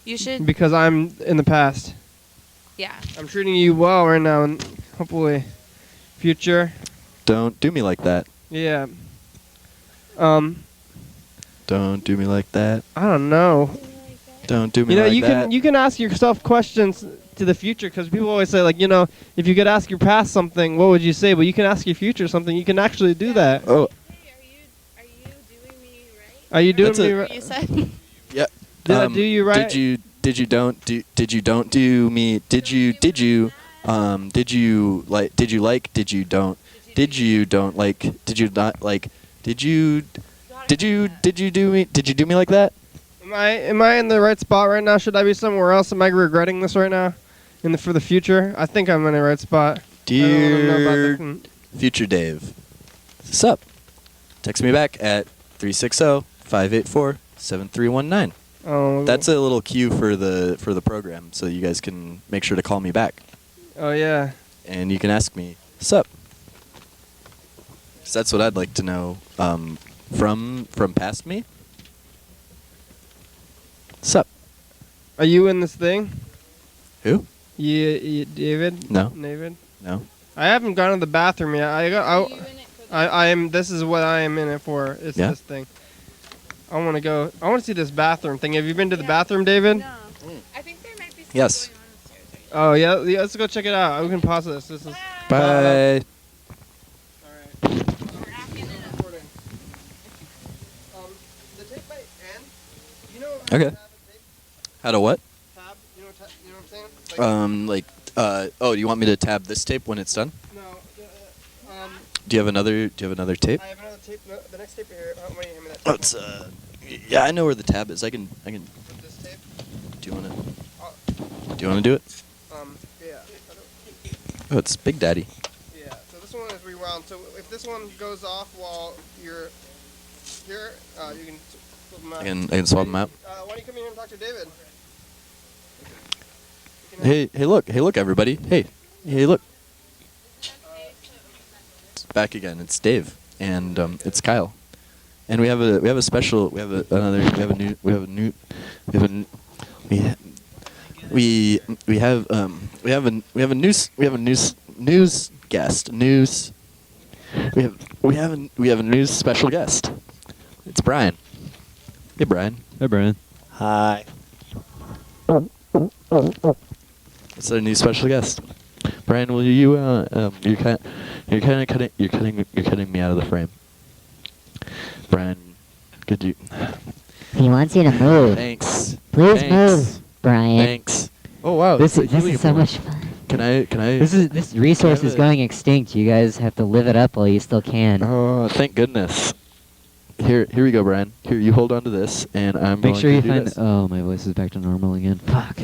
Speaker 16: You should.
Speaker 1: Because I'm in the past.
Speaker 16: Yeah.
Speaker 1: I'm treating you well right now, and hopefully, future.
Speaker 10: Don't do me like that.
Speaker 1: Yeah.
Speaker 10: Don't do me like that.
Speaker 1: I don't know.
Speaker 10: Don't do me like that.
Speaker 1: You can ask yourself questions to the future, because people always say, like, if you could ask your past something, what would you say? But you can ask your future something. You can actually do that.
Speaker 10: Oh.
Speaker 1: Are you doing
Speaker 10: That's
Speaker 1: me
Speaker 10: a-
Speaker 1: right?
Speaker 16: You said.
Speaker 10: Yeah.
Speaker 1: Did I do you right?
Speaker 10: Did you don't do me? Did you don't? Did you don't like? Did you not like? Did you do me? Did you do me like that?
Speaker 1: Am I in the right spot right now? Should I be somewhere else? Am I regretting this right now? For the future? I think I'm in the right spot.
Speaker 10: Dear future Dave, sup? Text me back at 360-584-7319.
Speaker 1: Oh.
Speaker 10: That's a little cue for the program, so you guys can make sure to call me back.
Speaker 1: Oh yeah.
Speaker 10: And you can ask me, sup? 'Cause that's what I'd like to know from past me. Sup?
Speaker 1: Are you in this thing?
Speaker 10: Who?
Speaker 1: You David?
Speaker 10: No.
Speaker 1: David?
Speaker 10: No.
Speaker 1: I haven't gone to the bathroom yet. I am. This is what I am in it for. It's
Speaker 10: Yeah.
Speaker 1: this thing. I want to go. I want to see this bathroom thing. Have you been to the bathroom, David?
Speaker 16: No. I think there might be something
Speaker 10: Yes.
Speaker 16: going on upstairs.
Speaker 1: Oh yeah. Let's go check it out. We can pause this. This is.
Speaker 10: Bye. Okay. How to what? Like, oh, do you want me to tab this tape when it's done?
Speaker 1: No.
Speaker 10: Do you have another tape?
Speaker 1: I have another tape. No, the next tape here. Oh, wait, hand me that
Speaker 10: Oh,
Speaker 1: tape.
Speaker 10: it's yeah, I know where the tab is. I can.
Speaker 1: With this tape?
Speaker 10: Do you wanna do it?
Speaker 1: Yeah.
Speaker 10: Oh, it's Big Daddy.
Speaker 1: Yeah. So this one is rewound. So if this one goes off while you're here, you can flip them out.
Speaker 10: I can swap them out.
Speaker 1: Why don't you come in here and talk to David?
Speaker 10: Hey, look, everybody. Hey, look. It's back again. It's Dave, and it's Kyle, and we have a special. We have a news guest. We have a news special guest. It's Brian. Hey, Brian.
Speaker 4: Hi, Brian.
Speaker 10: Hi. It's our new special guest. Brian, will you you're cutting me out of the frame. Brian, could you?
Speaker 18: He wants you to move.
Speaker 10: Thanks.
Speaker 18: Please
Speaker 10: Thanks.
Speaker 18: move, Brian.
Speaker 10: Thanks. Oh wow.
Speaker 18: This
Speaker 10: it's a
Speaker 18: is
Speaker 10: helium
Speaker 18: so
Speaker 10: balloon.
Speaker 18: much fun.
Speaker 10: Can I?
Speaker 18: This resource is going extinct. You guys have to live it up while you still can.
Speaker 10: Oh, thank goodness. Here we go, Brian. Here, you hold on to this, and I'm
Speaker 4: Make
Speaker 10: going
Speaker 4: sure
Speaker 10: to
Speaker 4: you
Speaker 10: do
Speaker 4: find.
Speaker 10: this.
Speaker 4: Oh, my voice is back to normal again. Fuck.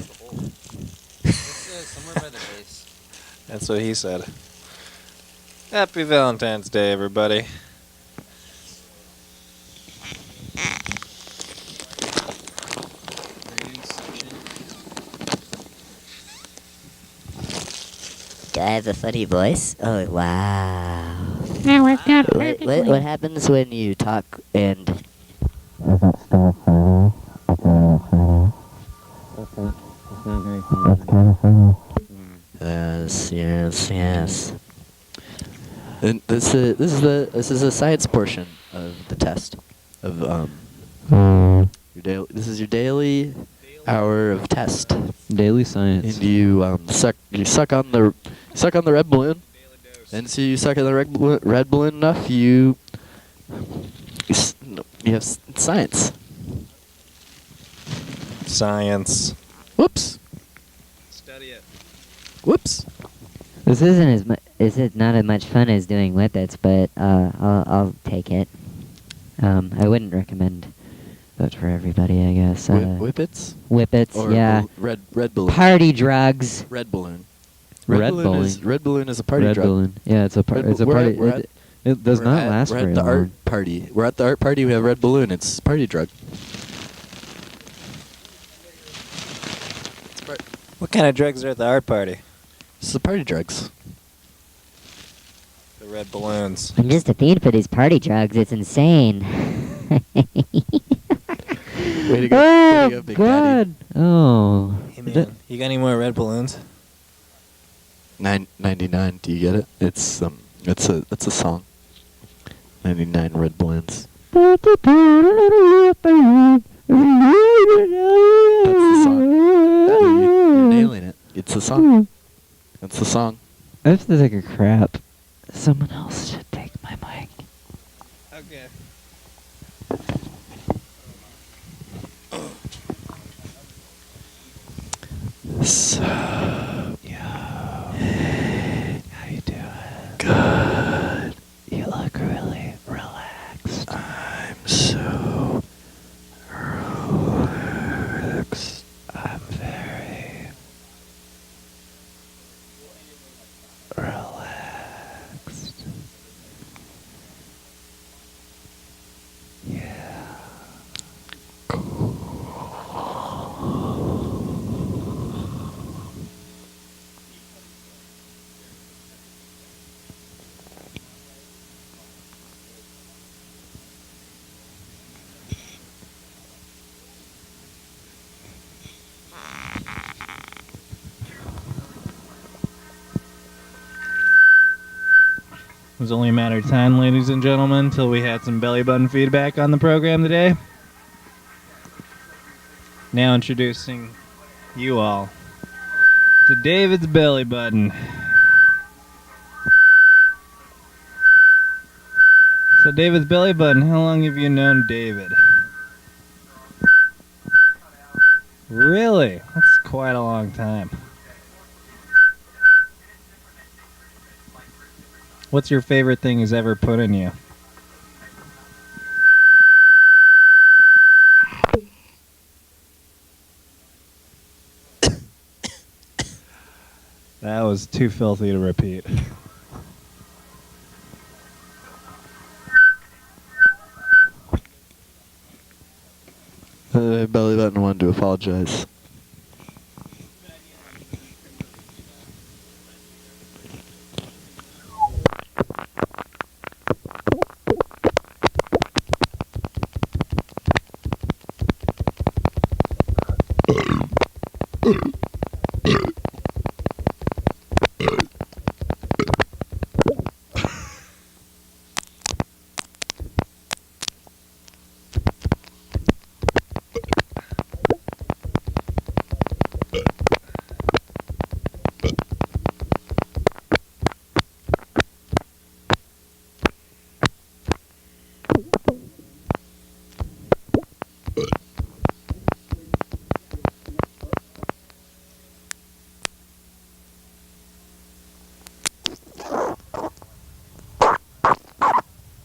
Speaker 12: Somewhere by the base. That's what he said. Happy Valentine's Day, everybody.
Speaker 18: Do I have a funny voice? Oh, wow. That worked out perfectly. What happens when you talk and... Isn't still funny? It's not funny. It's not very funny. It's kind of funny. Yes.
Speaker 10: And this is a science portion of the test of your daily. This is your daily hour of test.
Speaker 4: Daily science.
Speaker 10: And you suck on the red balloon, And so you suck at the red balloon enough, you have science.
Speaker 12: Science.
Speaker 10: Whoops.
Speaker 12: Study it.
Speaker 10: Whoops.
Speaker 18: This isn't as not as much fun as doing whippets, but I'll take it. I wouldn't recommend it for everybody, I guess.
Speaker 10: Whippets?
Speaker 18: Whippets,
Speaker 10: Or
Speaker 18: yeah.
Speaker 10: red balloon.
Speaker 18: Party drugs.
Speaker 10: Red balloon.
Speaker 4: Red
Speaker 10: balloon
Speaker 4: balloon.
Speaker 10: Red balloon is a party
Speaker 4: Red
Speaker 10: drug.
Speaker 4: balloon. Yeah, it's a party. It does not last
Speaker 10: We're
Speaker 4: very
Speaker 10: at the
Speaker 4: long.
Speaker 10: art party. We're at the art party. We have red balloon. It's a party drug.
Speaker 12: What kind of drugs are at the art party?
Speaker 10: It's the party drugs.
Speaker 12: The red balloons.
Speaker 18: I'm just a fiend for these party drugs. It's insane.
Speaker 10: Way to go,
Speaker 18: oh,
Speaker 10: Big
Speaker 18: God. Oh.
Speaker 12: Hey, man, you got any more red balloons?
Speaker 10: 99. Do you get it? It's a song. 99 red balloons. That's the song. You're nailing it. It's a song. That's the song.
Speaker 18: I have to take a crap. Someone else should take my mic.
Speaker 1: Okay.
Speaker 10: So,
Speaker 18: How you doing?
Speaker 10: good.
Speaker 18: You look really relaxed.
Speaker 10: I'm so relaxed.
Speaker 18: I'm very relaxed. Yeah.
Speaker 8: It was only a matter of time, ladies and gentlemen, until we had some belly button feedback on the program today. Now introducing you all to David's belly button. So David's belly button, how long have you known David? Really? That's quite a long time. What's your favorite thing he's ever put in you? That was too filthy to repeat.
Speaker 10: Belly button wanted to apologize.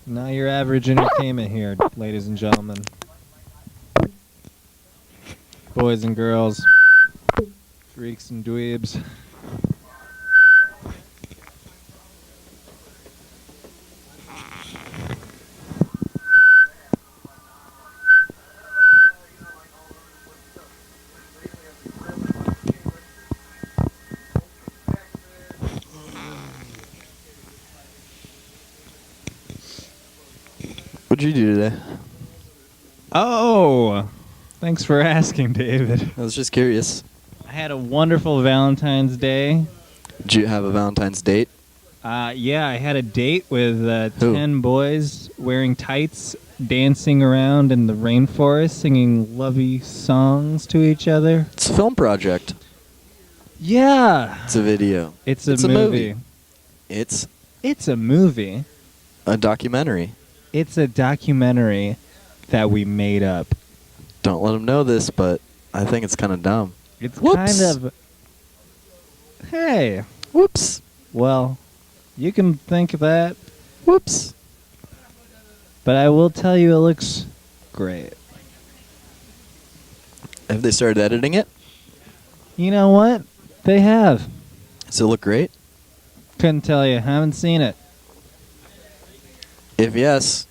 Speaker 8: Not your average entertainment here, ladies and gentlemen. Boys and girls, freaks and dweebs.
Speaker 10: What'd you do today?
Speaker 8: Oh, thanks for asking, David.
Speaker 10: I was just curious.
Speaker 8: I had a wonderful Valentine's Day.
Speaker 10: Did you have a Valentine's date?
Speaker 8: Yeah, I had a date with
Speaker 10: Who?
Speaker 8: 10 boys wearing tights, dancing around in the rainforest, singing lovey songs to each other.
Speaker 10: It's a film project.
Speaker 8: Yeah.
Speaker 10: It's a video.
Speaker 8: It's a
Speaker 10: movie.
Speaker 8: movie.
Speaker 10: It's
Speaker 8: It's a movie.
Speaker 10: A documentary.
Speaker 8: It's a documentary that we made up.
Speaker 10: Don't let them know this, but I think it's kind of dumb.
Speaker 8: It's
Speaker 10: Whoops.
Speaker 8: kind of. Hey.
Speaker 10: Whoops.
Speaker 8: Well, you can think of that.
Speaker 10: Whoops.
Speaker 8: But I will tell you, it looks great.
Speaker 10: Have they started editing it?
Speaker 8: You know what? They have.
Speaker 10: Does it look great?
Speaker 8: Couldn't tell you. Haven't seen it.
Speaker 10: If yes,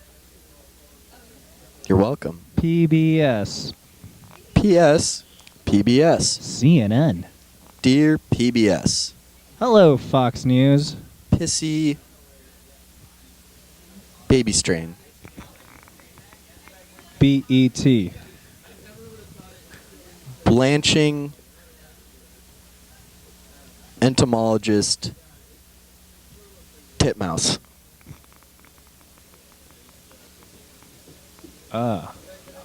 Speaker 10: you're welcome.
Speaker 8: PBS.
Speaker 10: P.S. PBS.
Speaker 8: CNN.
Speaker 10: Dear PBS.
Speaker 8: Hello, Fox News.
Speaker 10: Pissy baby strain.
Speaker 8: BET.
Speaker 10: Blanching entomologist titmouse.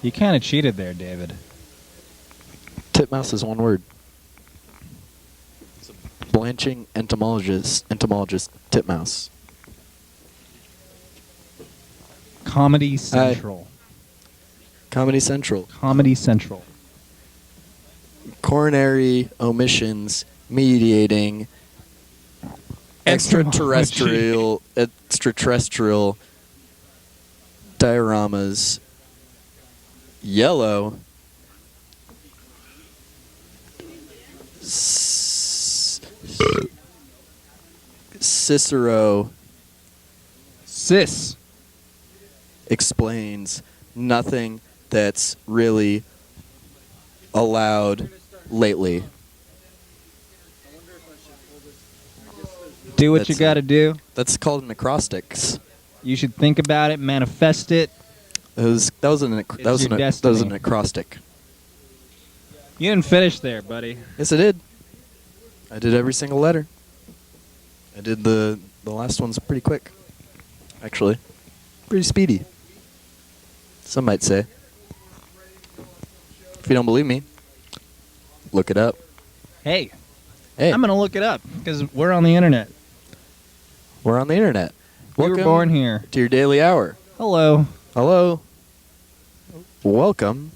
Speaker 8: You kind of cheated there, David.
Speaker 10: Titmouse is one word. Blanching entomologist titmouse.
Speaker 8: Comedy Central.
Speaker 10: Comedy Central.
Speaker 8: Comedy Central.
Speaker 10: Coronary omissions mediating extraterrestrial dioramas. Yellow. Cicero.
Speaker 8: Cis.
Speaker 10: Explains nothing that's really allowed lately.
Speaker 8: Do what you got to do.
Speaker 10: That's called an acrostics.
Speaker 8: You should think about it, manifest it.
Speaker 10: That was an acrostic.
Speaker 8: You didn't finish there, buddy.
Speaker 10: Yes, I did. I did every single letter. I did the last ones pretty quick. Actually, pretty speedy. Some might say. If you don't believe me, look it up.
Speaker 8: Hey.
Speaker 10: Hey.
Speaker 8: I'm going to look it up because we're on the internet.
Speaker 10: We're on the internet.
Speaker 8: We were born here.
Speaker 10: To your daily hour.
Speaker 8: Hello.
Speaker 10: Hello. Welcome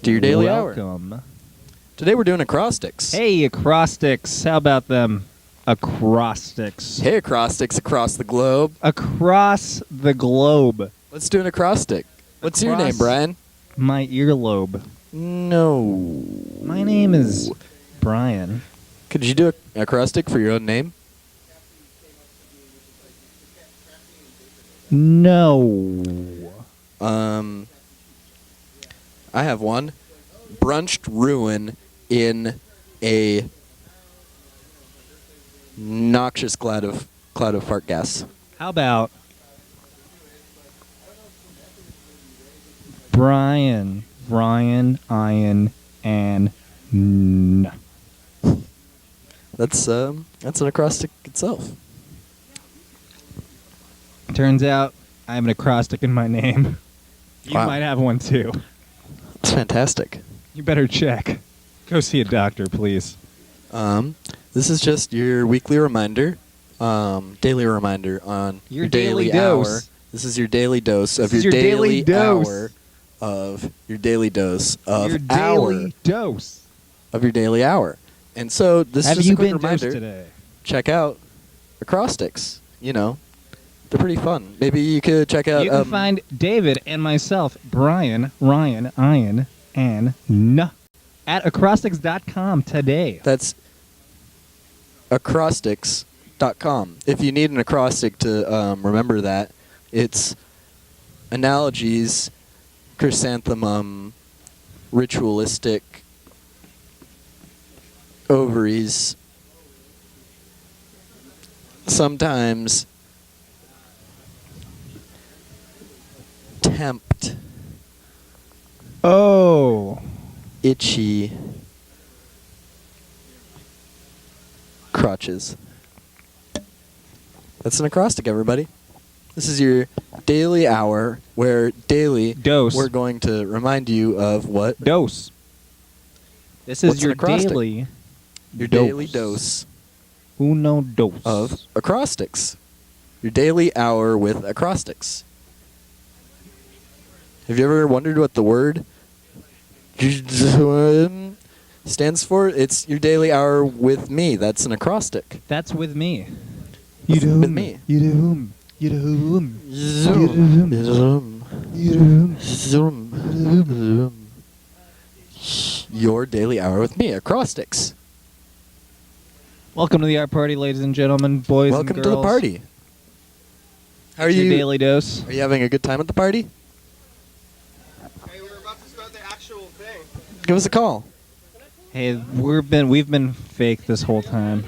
Speaker 10: to your daily hour.
Speaker 8: Welcome.
Speaker 10: Today we're doing acrostics.
Speaker 8: Hey, acrostics. How about them? Acrostics.
Speaker 10: Hey, acrostics across the globe.
Speaker 8: Across the globe.
Speaker 10: Let's do an acrostic. What's your name, Brian?
Speaker 8: My earlobe.
Speaker 10: No.
Speaker 8: My name is Brian.
Speaker 10: Could you do an acrostic for your own name?
Speaker 8: No.
Speaker 10: I have one. Brunched ruin in a noxious cloud of fart gas.
Speaker 8: How about Brian, Ian, and N.
Speaker 10: That's an acrostic itself.
Speaker 8: Turns out I have an acrostic in my name. You
Speaker 10: Wow.
Speaker 8: might have one too.
Speaker 10: It's fantastic.
Speaker 8: You better check. Go see a doctor, please.
Speaker 10: This is just your weekly reminder, daily reminder on
Speaker 8: Your
Speaker 10: daily
Speaker 8: daily
Speaker 10: hour.
Speaker 8: dose.
Speaker 10: This is your daily dose of
Speaker 8: This
Speaker 10: your
Speaker 8: is your
Speaker 10: daily
Speaker 8: daily dose.
Speaker 10: hour of your daily dose of
Speaker 8: Your
Speaker 10: hour
Speaker 8: daily dose.
Speaker 10: of your daily hour. And so this
Speaker 8: Have
Speaker 10: is just
Speaker 8: you
Speaker 10: a quick
Speaker 8: been dosed
Speaker 10: reminder.
Speaker 8: today?
Speaker 10: Check out acrostics. You know, they're pretty fun. Maybe you could check out.
Speaker 8: You can find David and myself, Brian, Ryan, Ian, and N, at acrostics.com today.
Speaker 10: That's acrostics.com. If you need an acrostic to remember that, it's analogies, chrysanthemum, ritualistic, ovaries, sometimes tempt,
Speaker 8: Oh.
Speaker 10: itchy, crotches. That's an acrostic, everybody. This is your daily hour where daily
Speaker 8: Dose.
Speaker 10: we're going to remind you of what?
Speaker 8: Dose. This is
Speaker 10: What's an
Speaker 8: your
Speaker 10: acrostic?
Speaker 8: daily
Speaker 10: Your
Speaker 8: dose.
Speaker 10: daily dose
Speaker 8: Uno dos.
Speaker 10: of acrostics. Your daily hour with acrostics. Have you ever wondered what the word stands for? It's your daily hour with me. That's an acrostic.
Speaker 8: That's with me.
Speaker 10: With me.
Speaker 8: Zoom.
Speaker 10: Zoom. Zoom. Zoom. Your daily hour with me. Acrostics.
Speaker 8: Welcome to the art party, ladies and gentlemen, boys
Speaker 10: Welcome
Speaker 8: and
Speaker 10: to
Speaker 8: girls.
Speaker 10: the party. How are
Speaker 8: It's your
Speaker 10: you?
Speaker 8: daily dose.
Speaker 10: Are you having a good time at the party? Give us a call.
Speaker 8: Hey, we've been fake this whole time.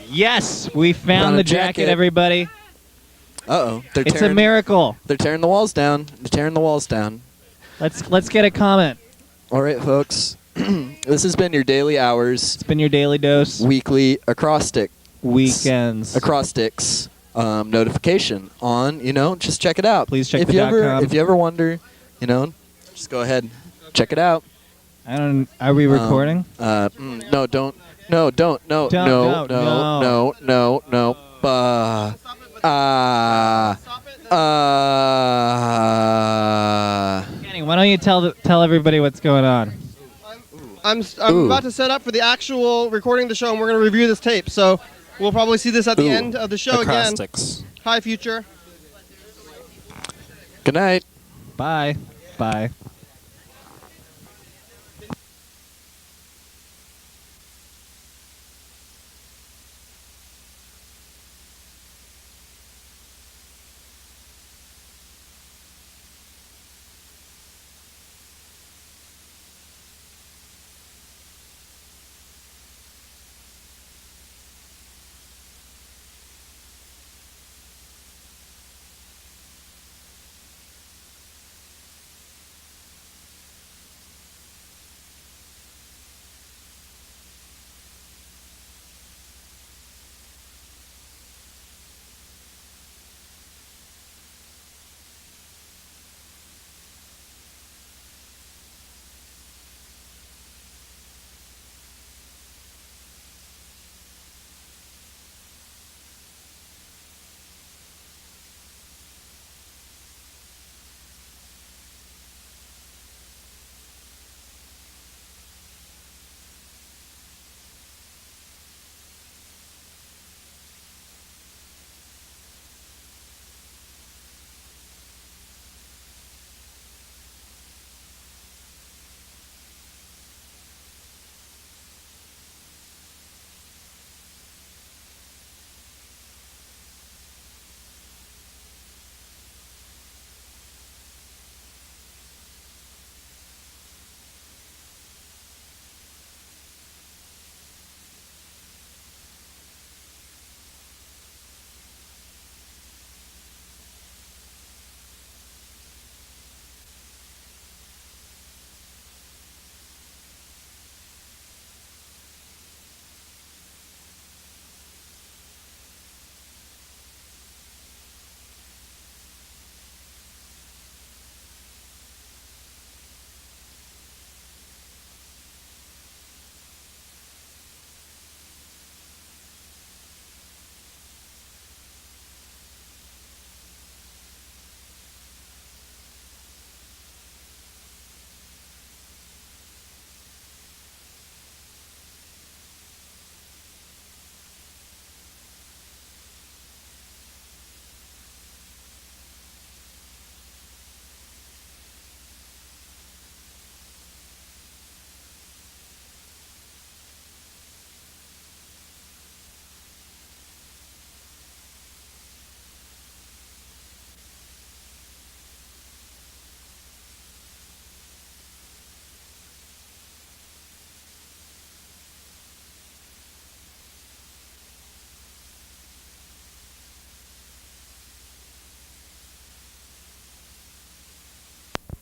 Speaker 8: Yes, we found the jacket, everybody.
Speaker 10: Uh-oh.
Speaker 8: It's a miracle.
Speaker 10: They're tearing the walls down. They're tearing the walls down.
Speaker 8: Let's get a comment.
Speaker 10: All right, folks. This has been your daily hours.
Speaker 8: It's been your daily dose.
Speaker 10: Weekly acrostic.
Speaker 8: Weekends.
Speaker 10: Acrostics. Notification on, just check it out.
Speaker 8: Please check
Speaker 10: if
Speaker 8: the
Speaker 10: you
Speaker 8: .com.
Speaker 10: If you ever wonder, just go ahead, check it out.
Speaker 8: Are we recording?
Speaker 10: No, don't. No, don't. No, no, no, no, no, no.
Speaker 8: Kenny, why don't you tell everybody what's going on?
Speaker 1: I'm about to set up for the actual recording of the show, and we're going to review this tape. So we'll probably see this at the end of the show
Speaker 12: Acrostics.
Speaker 1: again. Hi, future.
Speaker 10: Good night.
Speaker 8: Bye. Bye.